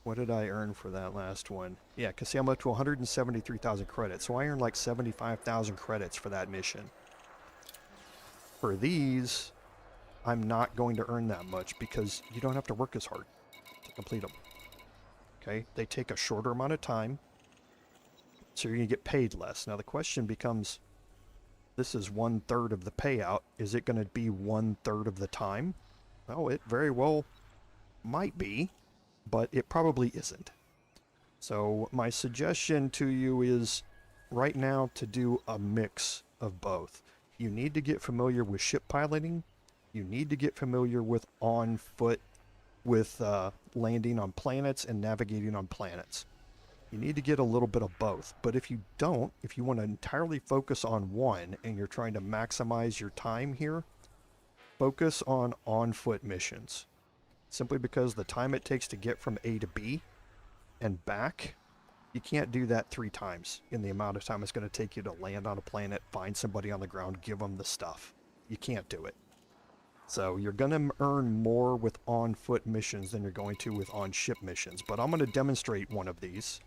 What did I earn for that last one? Yeah, because see, I'm up to 173,000 credits. So I earned like 75,000 credits for that mission. For these, I'm not going to earn that much because you don't have to work as hard to complete them. Okay? They take a shorter amount of time, so you're going to get paid less. Now the question becomes, this is 1/3 of the payout. Is it going to be 1/3 of the time? Well, it very well might be, but it probably isn't. So my suggestion to you is right now to do a mix of both. You need to get familiar with ship piloting. You need to get familiar with on foot, with landing on planets and navigating on planets. You need to get a little bit of both. But if you don't, if you want to entirely focus on one and you're trying to maximize your time here, focus on foot missions. Simply because the time it takes to get from A to B and back, you can't do that 3 times in the amount of time it's going to take you to land on a planet, find somebody on the ground, give them the stuff. You can't do it. So you're going to earn more with on-foot missions than you're going to with on-ship missions. But I'm going to demonstrate one of these.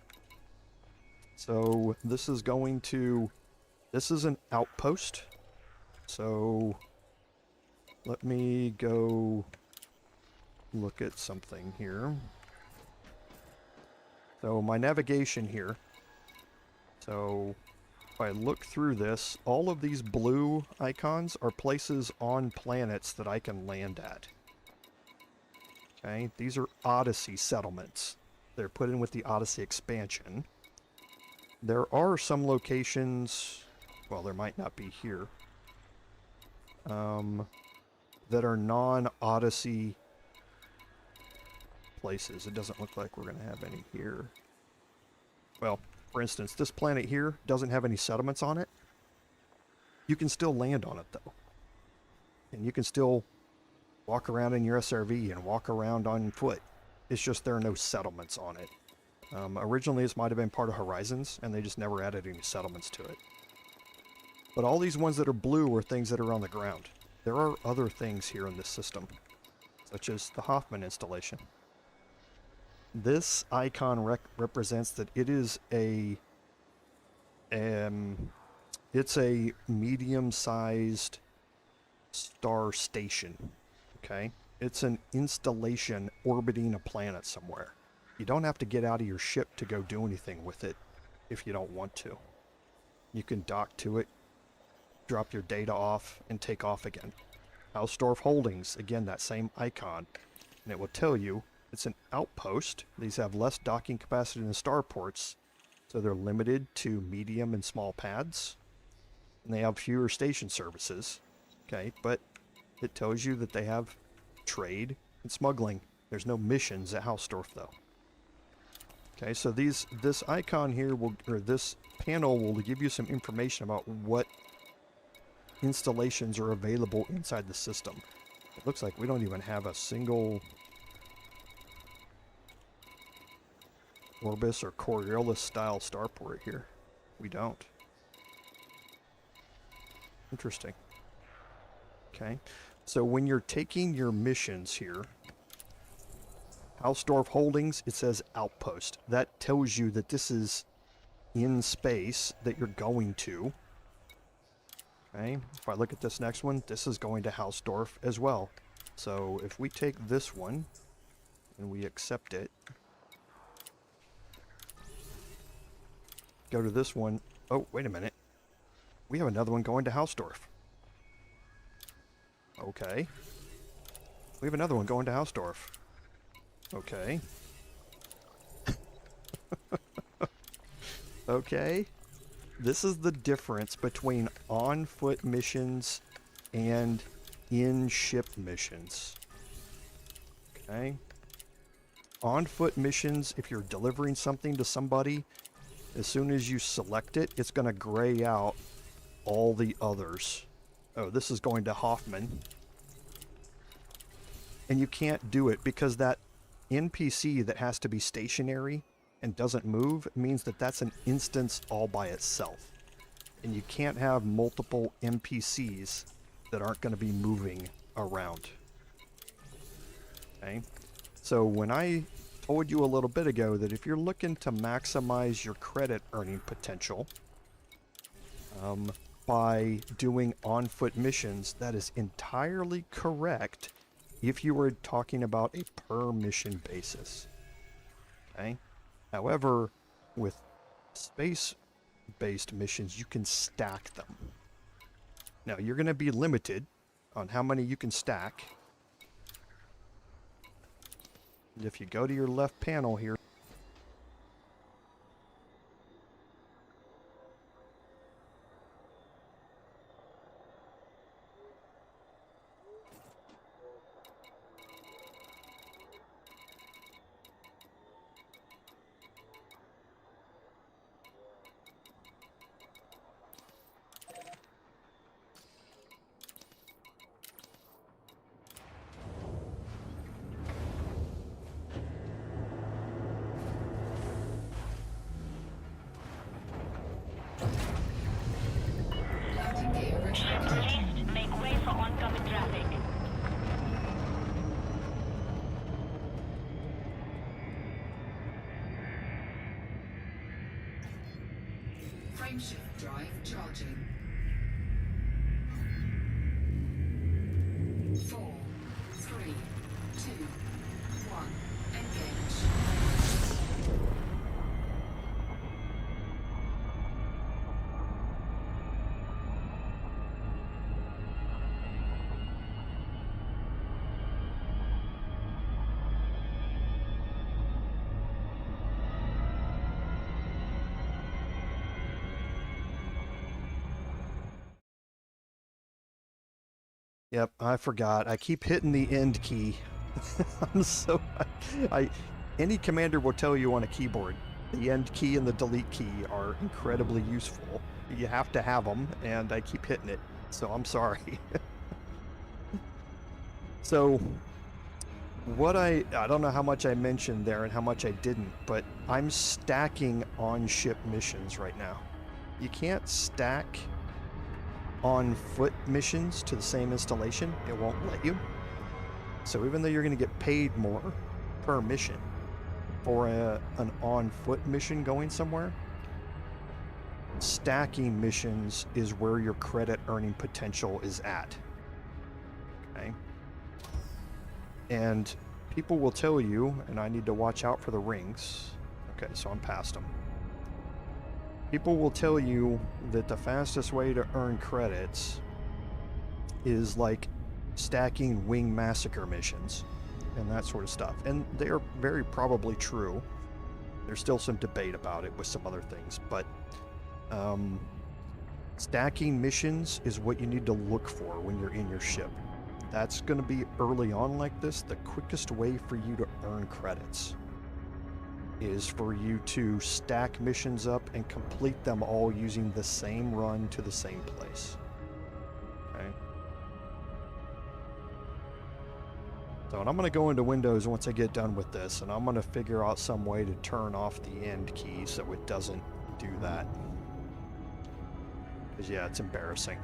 So this is an outpost. So let me go look at something here. So my navigation here. So if I look through this, all of these blue icons are places on planets that I can land at. Okay, these are Odyssey settlements. They're put in with the Odyssey expansion. There are some locations, well, there might not be here, that are non-Odyssey places. It doesn't look like we're going to have any here. Well, for instance, this planet here doesn't have any settlements on it. You can still land on it, though. And you can still walk around in your SRV and walk around on foot. It's just there are no settlements on it. Originally, this might have been part of Horizons, and they just never added any settlements to it. But all these ones that are blue are things that are on the ground. There are other things here in this system, such as the Hoffman installation. This icon represents that it is it's a medium-sized star station, okay? It's an installation orbiting a planet somewhere. You don't have to get out of your ship to go do anything with it if you don't want to. You can dock to it, drop your data off, and take off again. Hausdorff Holdings, again, that same icon. And it will tell you it's an outpost. These have less docking capacity than starports, so they're limited to medium and small pads. And they have fewer station services. Okay, but it tells you that they have trade and smuggling. There's no missions at Hausdorff, though. Okay, so this icon here this panel will give you some information about what installations are available inside the system. It looks like we don't even have a single Orbis or Coriolis style starport here. We don't. Interesting. Okay, so when you're taking your missions here, Hausdorff Holdings, it says outpost. That tells you that this is in space that you're going to. Okay, if I look at this next one, this is going to Hausdorff as well. So if we take this one and we accept it, go to this one. Oh, wait a minute. We have another one going to Hausdorff. Okay. We have another one going to Hausdorff. Okay. Okay. This is the difference between on-foot missions and in-ship missions. Okay. On-foot missions, if you're delivering something to somebody, as soon as you select it, it's going to gray out all the others. Oh, this is going to Hoffman. And you can't do it because that NPC that has to be stationary and doesn't move means that that's an instance all by itself. And you can't have multiple NPCs that aren't going to be moving around. Okay? So when I told you a little bit ago that if you're looking to maximize your credit earning potential by doing on-foot missions, that is entirely correct if you were talking about a per mission basis. Okay? However, with space-based missions, you can stack them. Now, you're going to be limited on how many you can stack. And if you go to your left panel here, Frameshift drive charging. 4, 3, 2, 1. Engage. Yep, I forgot. I keep hitting the end key. I'm so... any commander will tell you on a keyboard, the end key and the delete key are incredibly useful. You have to have them, and I keep hitting it, so I'm sorry. So, what I don't know how much I mentioned there and how much I didn't, but I'm stacking on-ship missions right now. You can't stack on-foot missions to the same installation. It won't let you. So even though you're going to get paid more per mission for an on-foot mission going somewhere, stacking missions is where your credit earning potential is at. Okay? And people will tell you, and I need to watch out for the rings. Okay, so I'm past them. People will tell you that the fastest way to earn credits is like stacking wing massacre missions and that sort of stuff. And they are very probably true. There's still some debate about it with some other things, but stacking missions is what you need to look for when you're in your ship. That's going to be early on like this. The quickest way for you to earn credits is for you to stack missions up and complete them all using the same run to the same place. Okay. So, and I'm going to go into Windows once I get done with this, and I'm going to figure out some way to turn off the end key so it doesn't do that. Because, yeah, it's embarrassing.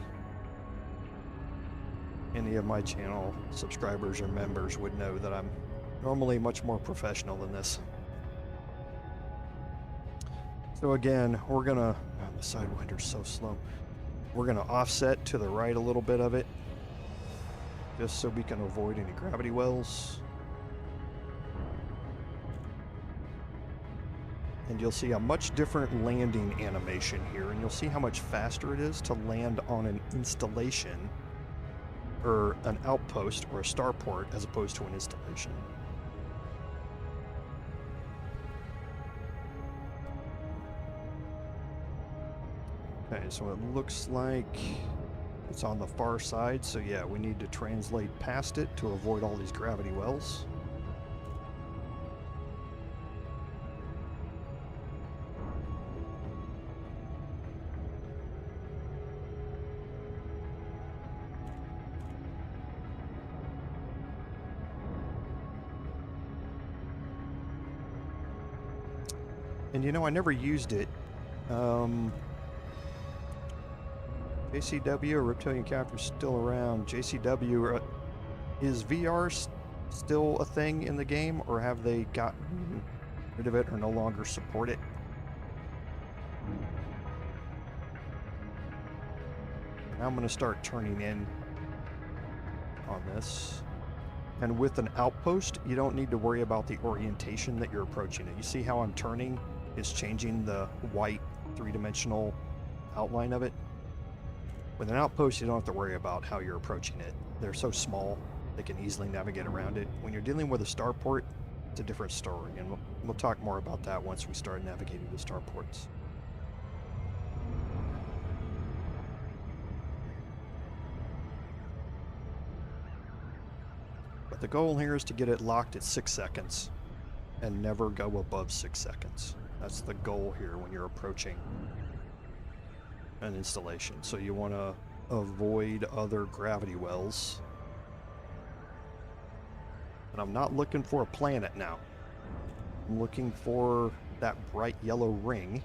Any of my channel subscribers or members would know that I'm normally much more professional than this. So again, we're gonna, the Sidewinder's so slow. We're gonna offset to the right a little bit of it, just so we can avoid any gravity wells. And you'll see a much different landing animation here, and you'll see how much faster it is to land on an installation or an outpost or a starport as opposed to an installation. Okay, so it looks like it's on the far side, so yeah, we need to translate past it to avoid all these gravity wells. And you know, I never used it. JCW or Reptilian Captor still around. JCW, is VR still a thing in the game, or have they gotten rid of it or no longer support it? Now I'm going to start turning in on this. And with an outpost, you don't need to worry about the orientation that you're approaching it. You see how I'm turning is changing the white three-dimensional outline of it? With an outpost, you don't have to worry about how you're approaching it. They're so small, they can easily navigate around it. When you're dealing with a starport, it's a different story, and we'll talk more about that once we start navigating the starports. But the goal here is to get it locked at 6 seconds and never go above 6 seconds. That's the goal here when you're approaching an installation. So you want to avoid other gravity wells. And I'm not looking for a planet now. I'm looking for that bright yellow ring.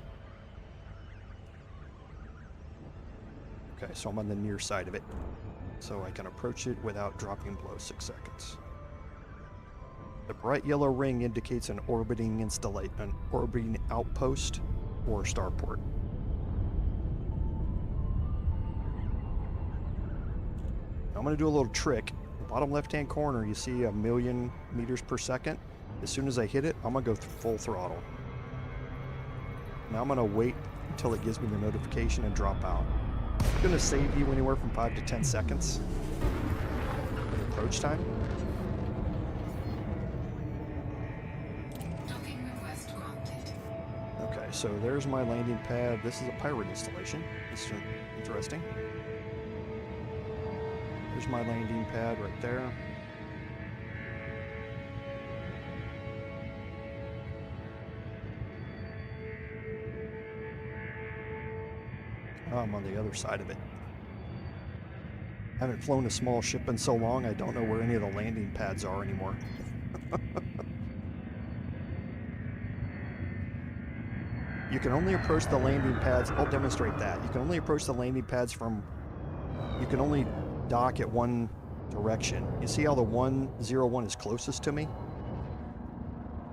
Okay, so I'm on the near side of it, so I can approach it without dropping below 6 seconds. The bright yellow ring indicates an orbiting outpost or starport. I'm going to do a little trick. The bottom left-hand corner, you see 1,000,000 meters per second. As soon as I hit it, I'm going to go full throttle. Now I'm going to wait until it gives me the notification and drop out. It's going to save you anywhere from 5 to 10 seconds in approach time. Okay, so there's my landing pad. This is a pirate installation. This is interesting. There's my landing pad right there. I'm on the other side of it. I haven't flown a small ship in so long, I don't know where any of the landing pads are anymore. You can only approach the landing pads. I'll demonstrate that. You can only approach the landing pads from... You can only dock at one direction. You see how the 101 is closest to me?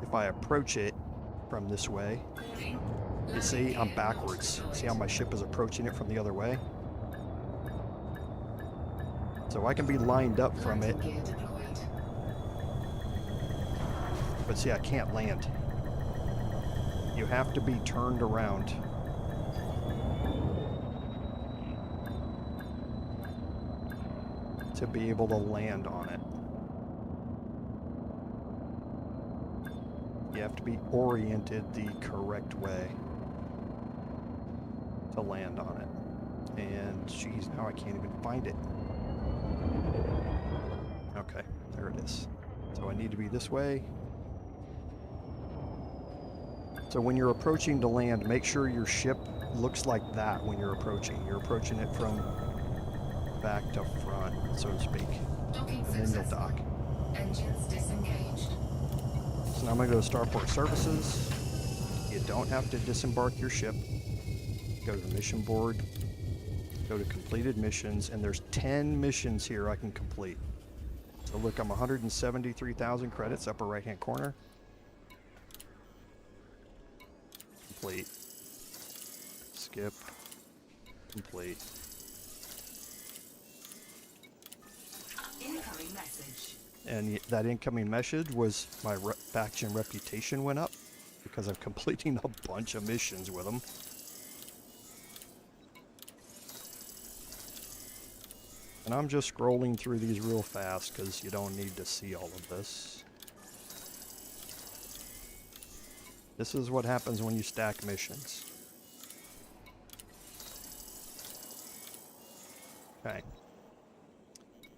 If I approach it from this way, you see I'm backwards. See how my ship is approaching it from the other way? So I can be lined up from it. But see, I can't land. You have to be turned around. To be able to land on it. You have to be oriented the correct way to land on it. And geez, now I can't even find it. Okay, there it is. So I need to be this way. So when you're approaching to land, make sure your ship looks like that when you're approaching. You're approaching it from back to front, so to speak. And then you'll dock. Engines disengaged. So now I'm going to go to Starport Services. You don't have to disembark your ship. Go to the mission board. Go to completed missions, and there's 10 missions here I can complete. So look, I'm 173,000 credits, upper right-hand corner. Complete. Skip. Complete. Incoming message. And that incoming message was my faction reputation went up because I'm completing a bunch of missions with them. And I'm just scrolling through these real fast because you don't need to see all of this. This is what happens when you stack missions. Okay.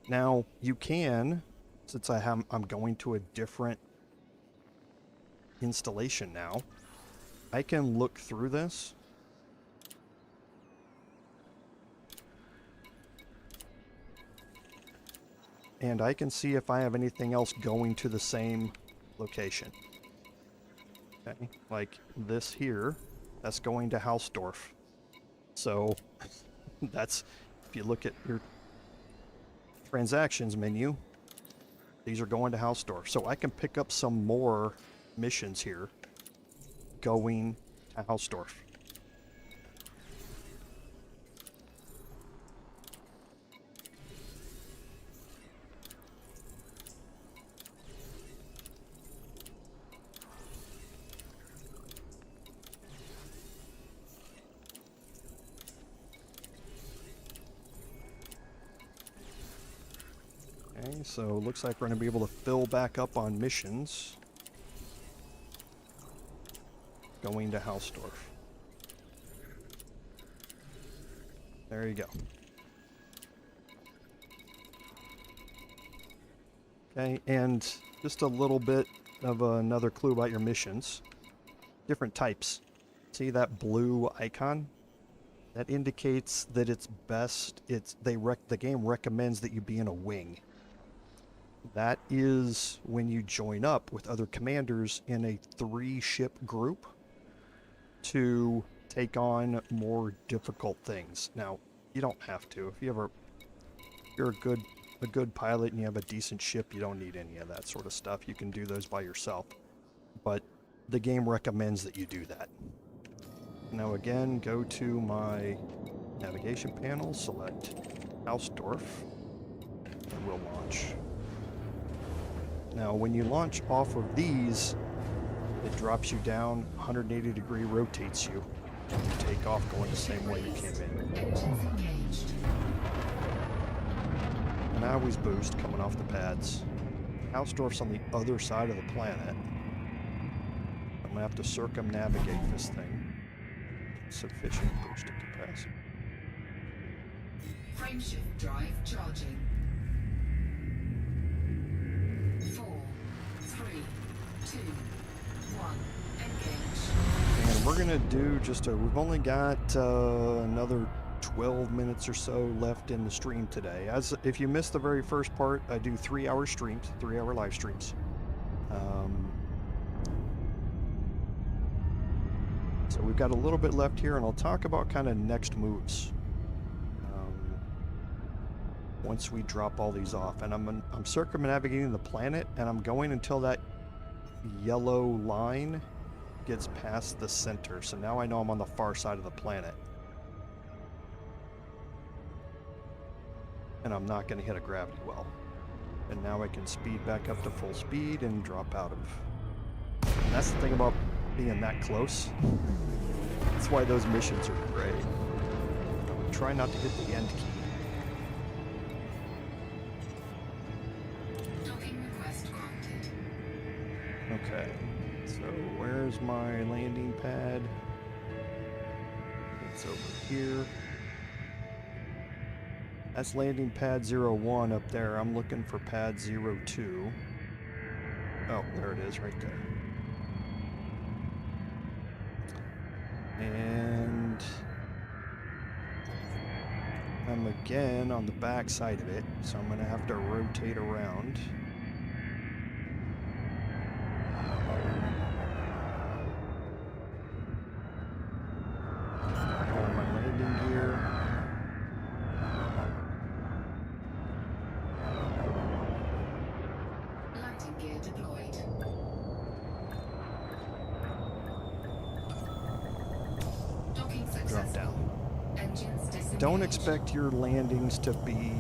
Now, you can, since I'm going to a different installation now, I can look through this. And I can see if I have anything else going to the same location. Okay, like this here, that's going to Hausdorff. So that's, if you look at your transactions menu, these are going to Hausdorff. So I can pick up some more missions here going to Hausdorff. Okay, so looks like we're going to be able to fill back up on missions going to Hausdorff. There you go. Okay, and just a little bit of another clue about your missions. Different types. See that blue icon? That indicates that it's best, the game recommends that you be in a wing. That is when you join up with other commanders in a 3-ship group to take on more difficult things. Now, you don't have to. If you're a good pilot and you have a decent ship, you don't need any of that sort of stuff. You can do those by yourself. But the game recommends that you do that. Now again, go to my navigation panel, select Hausdorff. and we'll launch. Now, when you launch off of these, it drops you down, 180 degree rotates you, and you take off going the same way you came in. Engines engaged. And I always boost coming off the pads. Hausdorff's on the other side of the planet. I'm gonna have to circumnavigate this thing. Sufficient boosting capacity. Frameshift drive charging. 4, 3, 2, 1. Engage. And we're gonna do just a, we've only got another 12 minutes or so left in the stream today. As if you missed the very first part, I do 3-hour streams, 3-hour live streams. So we've got a little bit left here, and I'll talk about kind of next moves once we drop all these off. And I'm circumnavigating the planet, and I'm going until that yellow line gets past the center. So now I know I'm on the far side of the planet. And I'm not going to hit a gravity well. And now I can speed back up to full speed and drop out of. And that's the thing about being that close. That's why those missions are great. Try not to hit the end key. Docking request granted. Okay, so where's my landing pad? It's over here. That's landing pad 01 up there. I'm looking for pad 02. Oh, there it is right there. And I'm again on the back side of it, so I'm going to have to rotate around. Hold my landing gear. Landing gear deployed. Docking successful. Drop down. Engines disengaged. Don't expect your landings to be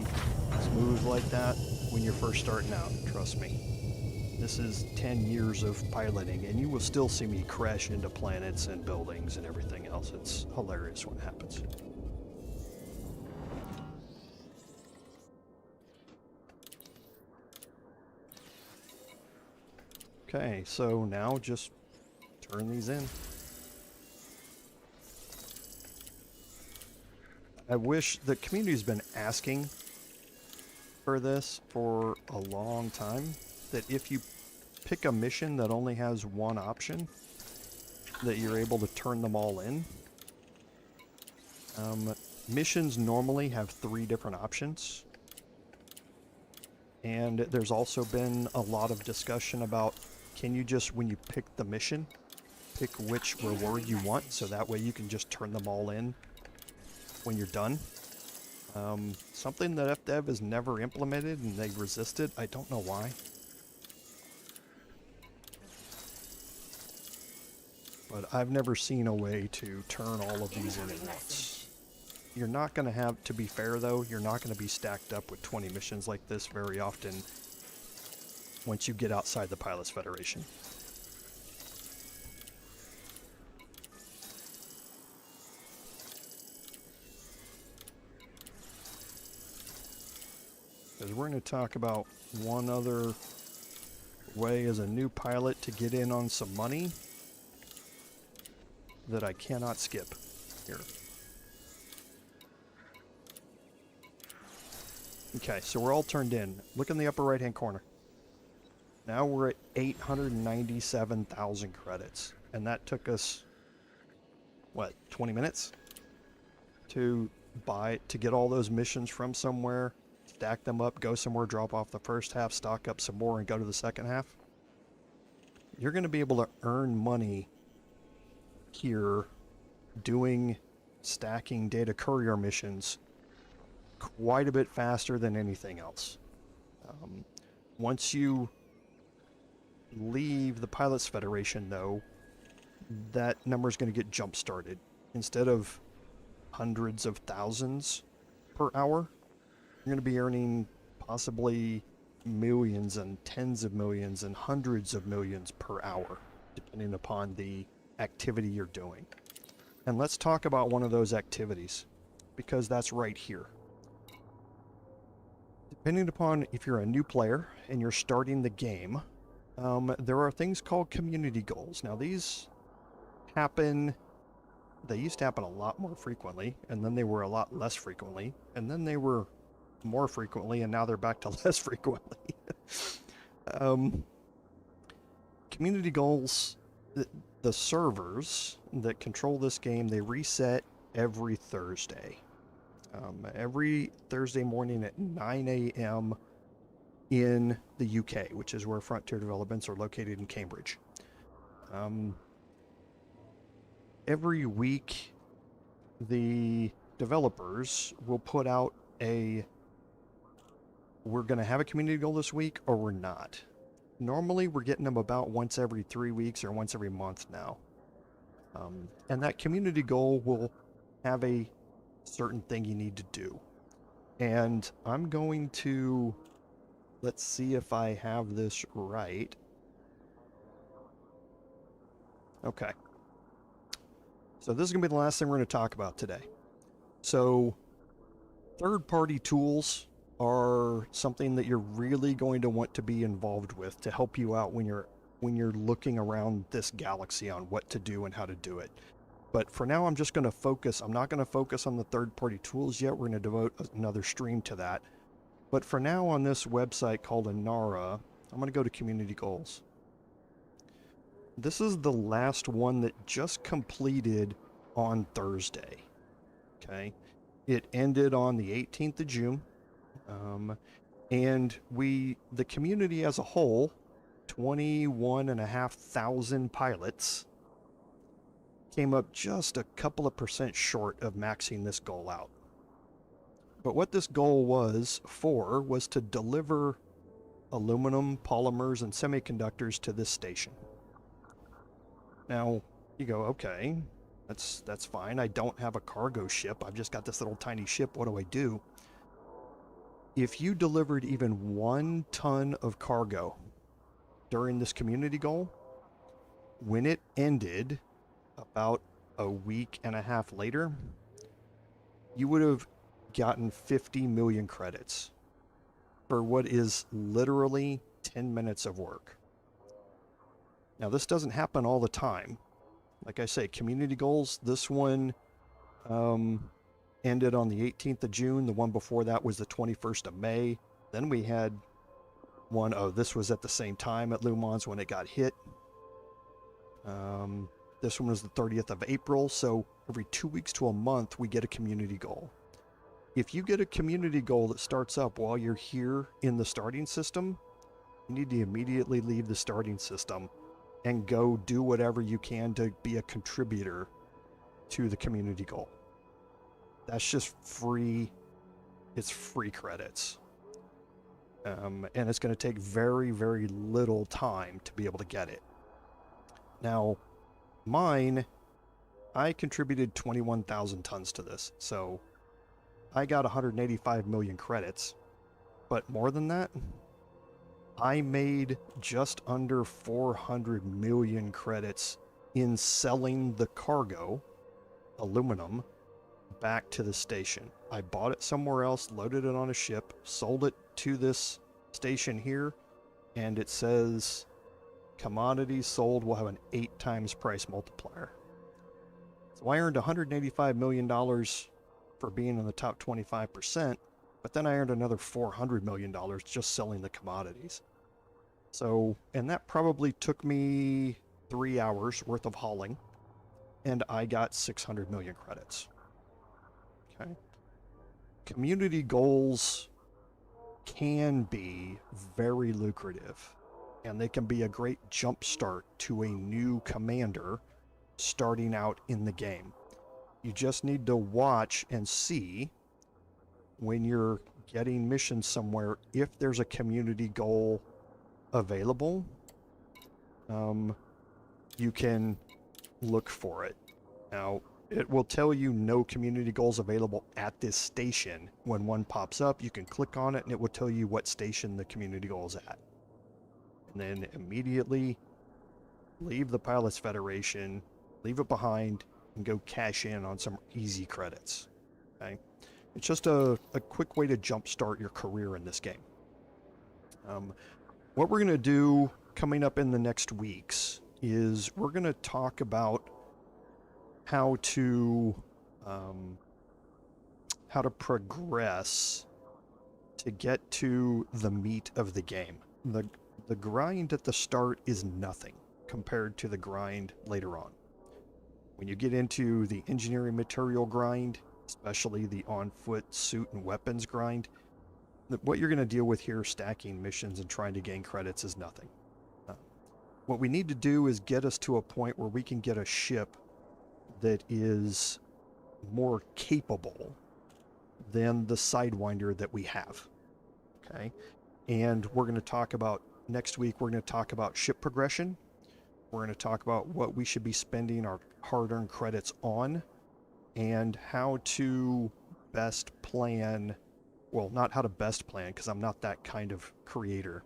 smooth like that when you're first starting out, trust me. This is 10 years of piloting, and you will still see me crash into planets and buildings and everything else. It's hilarious when it happens. Okay, so now just turn these in. I wish the community's been asking for this for a long time, that if you pick a mission that only has one option, that you're able to turn them all in. Missions normally have 3 different options. And there's also been a lot of discussion about, can you just, when you pick the mission, pick which reward you want, so that way you can just turn them all in when you're done. Something that FDev has never implemented, and they've resisted. I don't know why. But I've never seen a way to turn all of these in at once. You're not going to have, to be fair though, you're not going to be stacked up with 20 missions like this very often once you get outside the Pilots Federation. Because we're going to talk about one other way as a new pilot to get in on some money that I cannot skip here. Okay, so we're all turned in. Look in the upper right hand corner. Now we're at 897,000 credits. And that took us, what, 20 minutes? To get all those missions from somewhere, stack them up, go somewhere, drop off the first half, stock up some more, and go to the second half. You're going to be able to earn money here doing stacking data courier missions quite a bit faster than anything else. Once you leave the Pilots Federation, though, that number is going to get jump started. Instead of hundreds of thousands per hour, you're going to be earning possibly millions and tens of millions and hundreds of millions per hour, depending upon the activity you're doing. And let's talk about one of those activities, because that's right here. Depending upon if you're a new player and you're starting the game, there are things called community goals. Now these happen, they used to happen a lot more frequently, and then they were a lot less frequently, and then they were more frequently, and now they're back to less frequently. Community goals, the servers that control this game, they reset every Thursday. Every Thursday morning at 9 a.m. in the UK, which is where Frontier Developments are located in Cambridge. Every week, the developers will put out we're going to have a community goal this week, or we're not. Normally, we're getting them about once every 3 weeks or once every month now. And that community goal will have a certain thing you need to do. And I'm going to, let's see if I have this right. Okay. So this is going to be the last thing we're going to talk about today. So third-party tools are something that you're really going to want to be involved with to help you out when you're looking around this galaxy on what to do and how to do it. But for now, I'm just going to focus. I'm not going to focus on the third-party tools yet. We're going to devote another stream to that. But for now, on this website called Inara, I'm going to go to Community Goals. This is the last one that just completed on Thursday. Okay. It ended on the 18th of June. And the community as a whole, 21,500 pilots, came up just a couple of percent short of maxing this goal out. But what this goal was to deliver aluminum, polymers, and semiconductors to this station. Now, you go, okay, that's fine. I don't have a cargo ship. I've just got this little tiny ship. What do I do? If you delivered even 1 ton of cargo during this community goal, when it ended about a week and a half later, you would have gotten 50 million credits for what is literally 10 minutes of work. Now, this doesn't happen all the time. Like I say, community goals, this one ended on the 18th of June. The one before that was the 21st of May. Then we had one, this was at the same time at Rudi-Mzz when it got hit. This one was the 30th of April. So every 2 weeks to a month, we get a community goal. If you get a community goal that starts up while you're here in the starting system, you need to immediately leave the starting system and go do whatever you can to be a contributor to the community goal. That's just free. It's free credits. And it's going to take very, very little time to be able to get it. Now, mine, I contributed 21,000 tons to this. So I got 185 million credits. But more than that, I made just under 400 million credits in selling the cargo, aluminum, back to the station. I bought it somewhere else, loaded it on a ship, sold it to this station here, and it says commodities sold will have an 8 times price multiplier. So I earned $185 million for being in the top 25%, but then I earned another $400 million just selling the commodities. So, and that probably took me 3 hours worth of hauling, and I got 600 million credits. Okay. Community goals can be very lucrative, and they can be a great jump start to a new commander starting out in the game. You just need to watch and see when you're getting missions somewhere if there's a community goal available. You can look for it. Now, it will tell you no community goals available at this station. When one pops up, you can click on it and it will tell you what station the community goal is at. And then immediately leave the Pilots Federation, leave it behind, and go cash in on some easy credits. Okay? It's just a quick way to jumpstart your career in this game. What we're going to do coming up in the next weeks is we're going to talk about how to progress to get to the meat of the game. The grind at the start is nothing compared to the grind later on. When you get into the engineering material grind, especially the on-foot suit and weapons grind, what you're going to deal with here, stacking missions and trying to gain credits, is nothing. What we need to do is get us to a point where we can get a ship that is more capable than the Sidewinder that we have. Okay? And we're going to talk about, next week, we're going to talk about ship progression. We're going to talk about what we should be spending our hard-earned credits on and how to best plan, well, not how to best plan, because I'm not that kind of creator,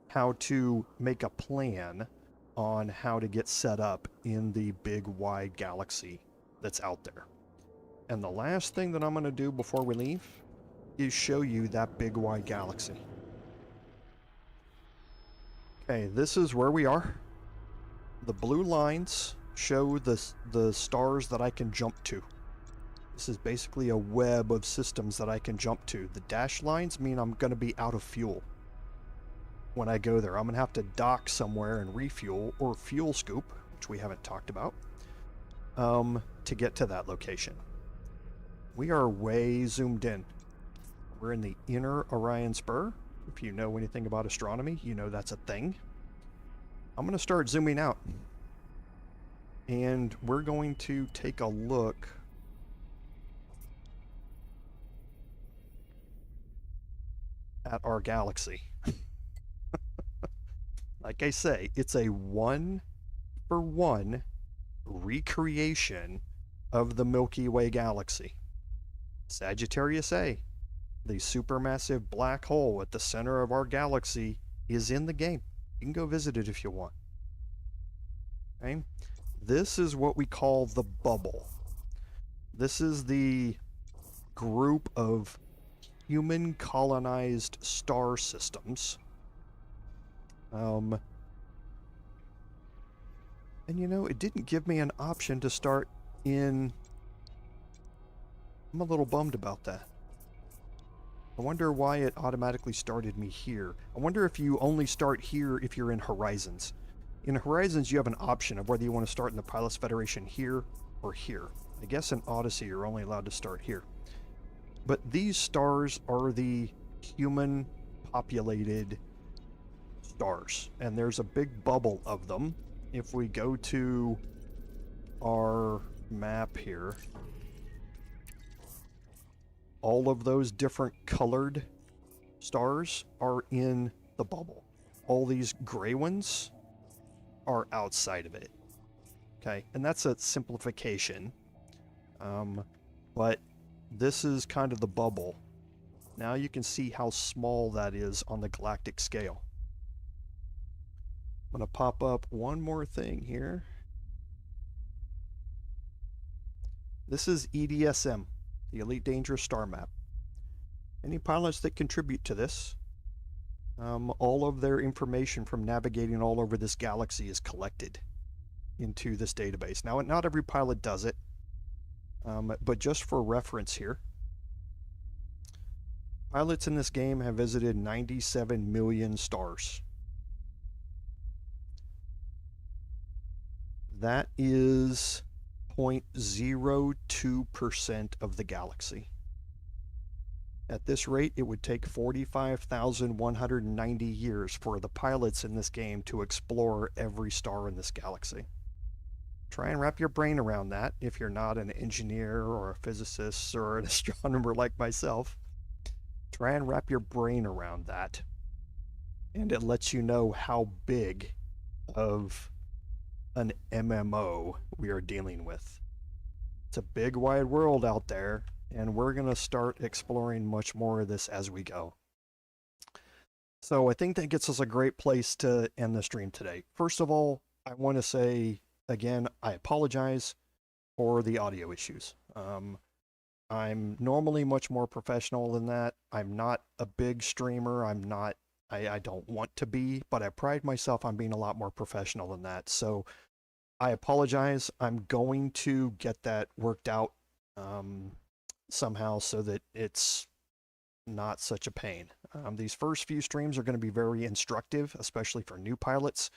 how to make a plan on how to get set up in the big wide galaxy that's out there. And the last thing that I'm going to do before we leave is show you that big wide galaxy. Okay, this is where we are. The blue lines show the stars that I can jump to. This is basically a web of systems that I can jump to. The dashed lines mean I'm going to be out of fuel when I go there. I'm going to have to dock somewhere and refuel, or fuel scoop, which we haven't talked about, to get to that location. We are way zoomed in. We're in the inner Orion Spur. If you know anything about astronomy, you know that's a thing. I'm going to start zooming out. And we're going to take a look at our galaxy. Like I say, it's a one-for-one recreation of the Milky Way galaxy. Sagittarius A, the supermassive black hole at the center of our galaxy, is in the game. You can go visit it if you want. Okay? This is what we call the bubble. This is the group of human colonized star systems. And you know, it didn't give me an option to start in... I'm a little bummed about that. I wonder why it automatically started me here. I wonder if you only start here if you're in Horizons. In Horizons, you have an option of whether you want to start in the Pilots Federation here or here. I guess in Odyssey, you're only allowed to start here. But these stars are the human-populated stars, and there's a big bubble of them. If we go to our map here, all of those different colored stars are in the bubble. All these gray ones are outside of it. Okay, and that's a simplification. But this is kind of the bubble. Now you can see how small that is on the galactic scale. I'm going to pop up one more thing here. This is EDSM, the Elite Dangerous Star Map. Any pilots that contribute to this, all of their information from navigating all over this galaxy is collected into this database. Now, not every pilot does it, but just for reference here, pilots in this game have visited 97 million stars. That is 0.02% of the galaxy. At this rate, it would take 45,190 years for the pilots in this game to explore every star in this galaxy. Try and wrap your brain around that if you're not an engineer or a physicist or an astronomer like myself. Try and wrap your brain around that. And it lets you know how big of an MMO we are dealing with. It's a big wide world out there, and we're going to start exploring much more of this as we go. So I think that gets us a great place to end the stream today. First of all, I want to say, again, I apologize for the audio issues. I'm normally much more professional than that. I'm not a big streamer. I don't want to be, but I pride myself on being a lot more professional than that. So I apologize. I'm going to get that worked out somehow so that it's not such a pain. These first few streams are going to be very instructive, especially for new pilots.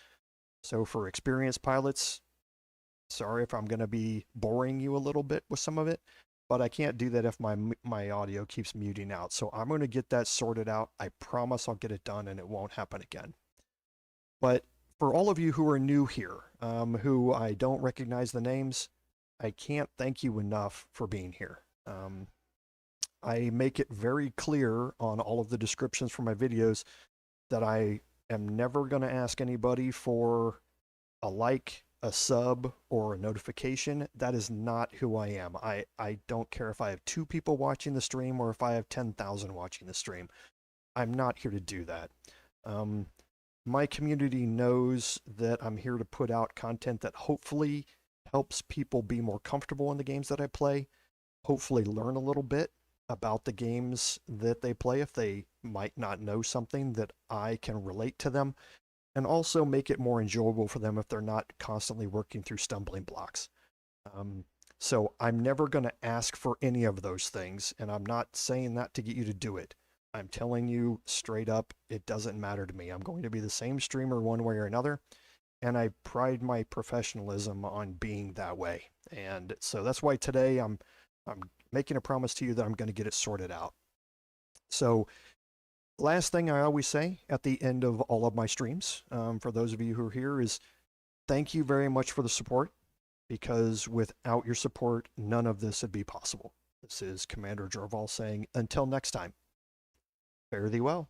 So for experienced pilots, sorry if I'm going to be boring you a little bit with some of it, but I can't do that if my audio keeps muting out. So I'm going to get that sorted out. I promise I'll get it done and it won't happen again. But for all of you who are new here, who I don't recognize the names, I can't thank you enough for being here. I make it very clear on all of the descriptions for my videos that I am never going to ask anybody for a like, a sub, or a notification. That is not who I am. I don't care if I have 2 people watching the stream or if I have 10,000 watching the stream. I'm not here to do that. My community knows that I'm here to put out content that hopefully helps people be more comfortable in the games that I play, hopefully learn a little bit about the games that they play if they might not know something that I can relate to them, and also make it more enjoyable for them if they're not constantly working through stumbling blocks. So I'm never going to ask for any of those things, and I'm not saying that to get you to do it. I'm telling you straight up, it doesn't matter to me. I'm going to be the same streamer one way or another, and I pride my professionalism on being that way. And so that's why today I'm making a promise to you that I'm going to get it sorted out. So last thing I always say at the end of all of my streams, for those of you who are here, is thank you very much for the support, because without your support, none of this would be possible. This is Commander Jorval saying, until next time, fare thee well.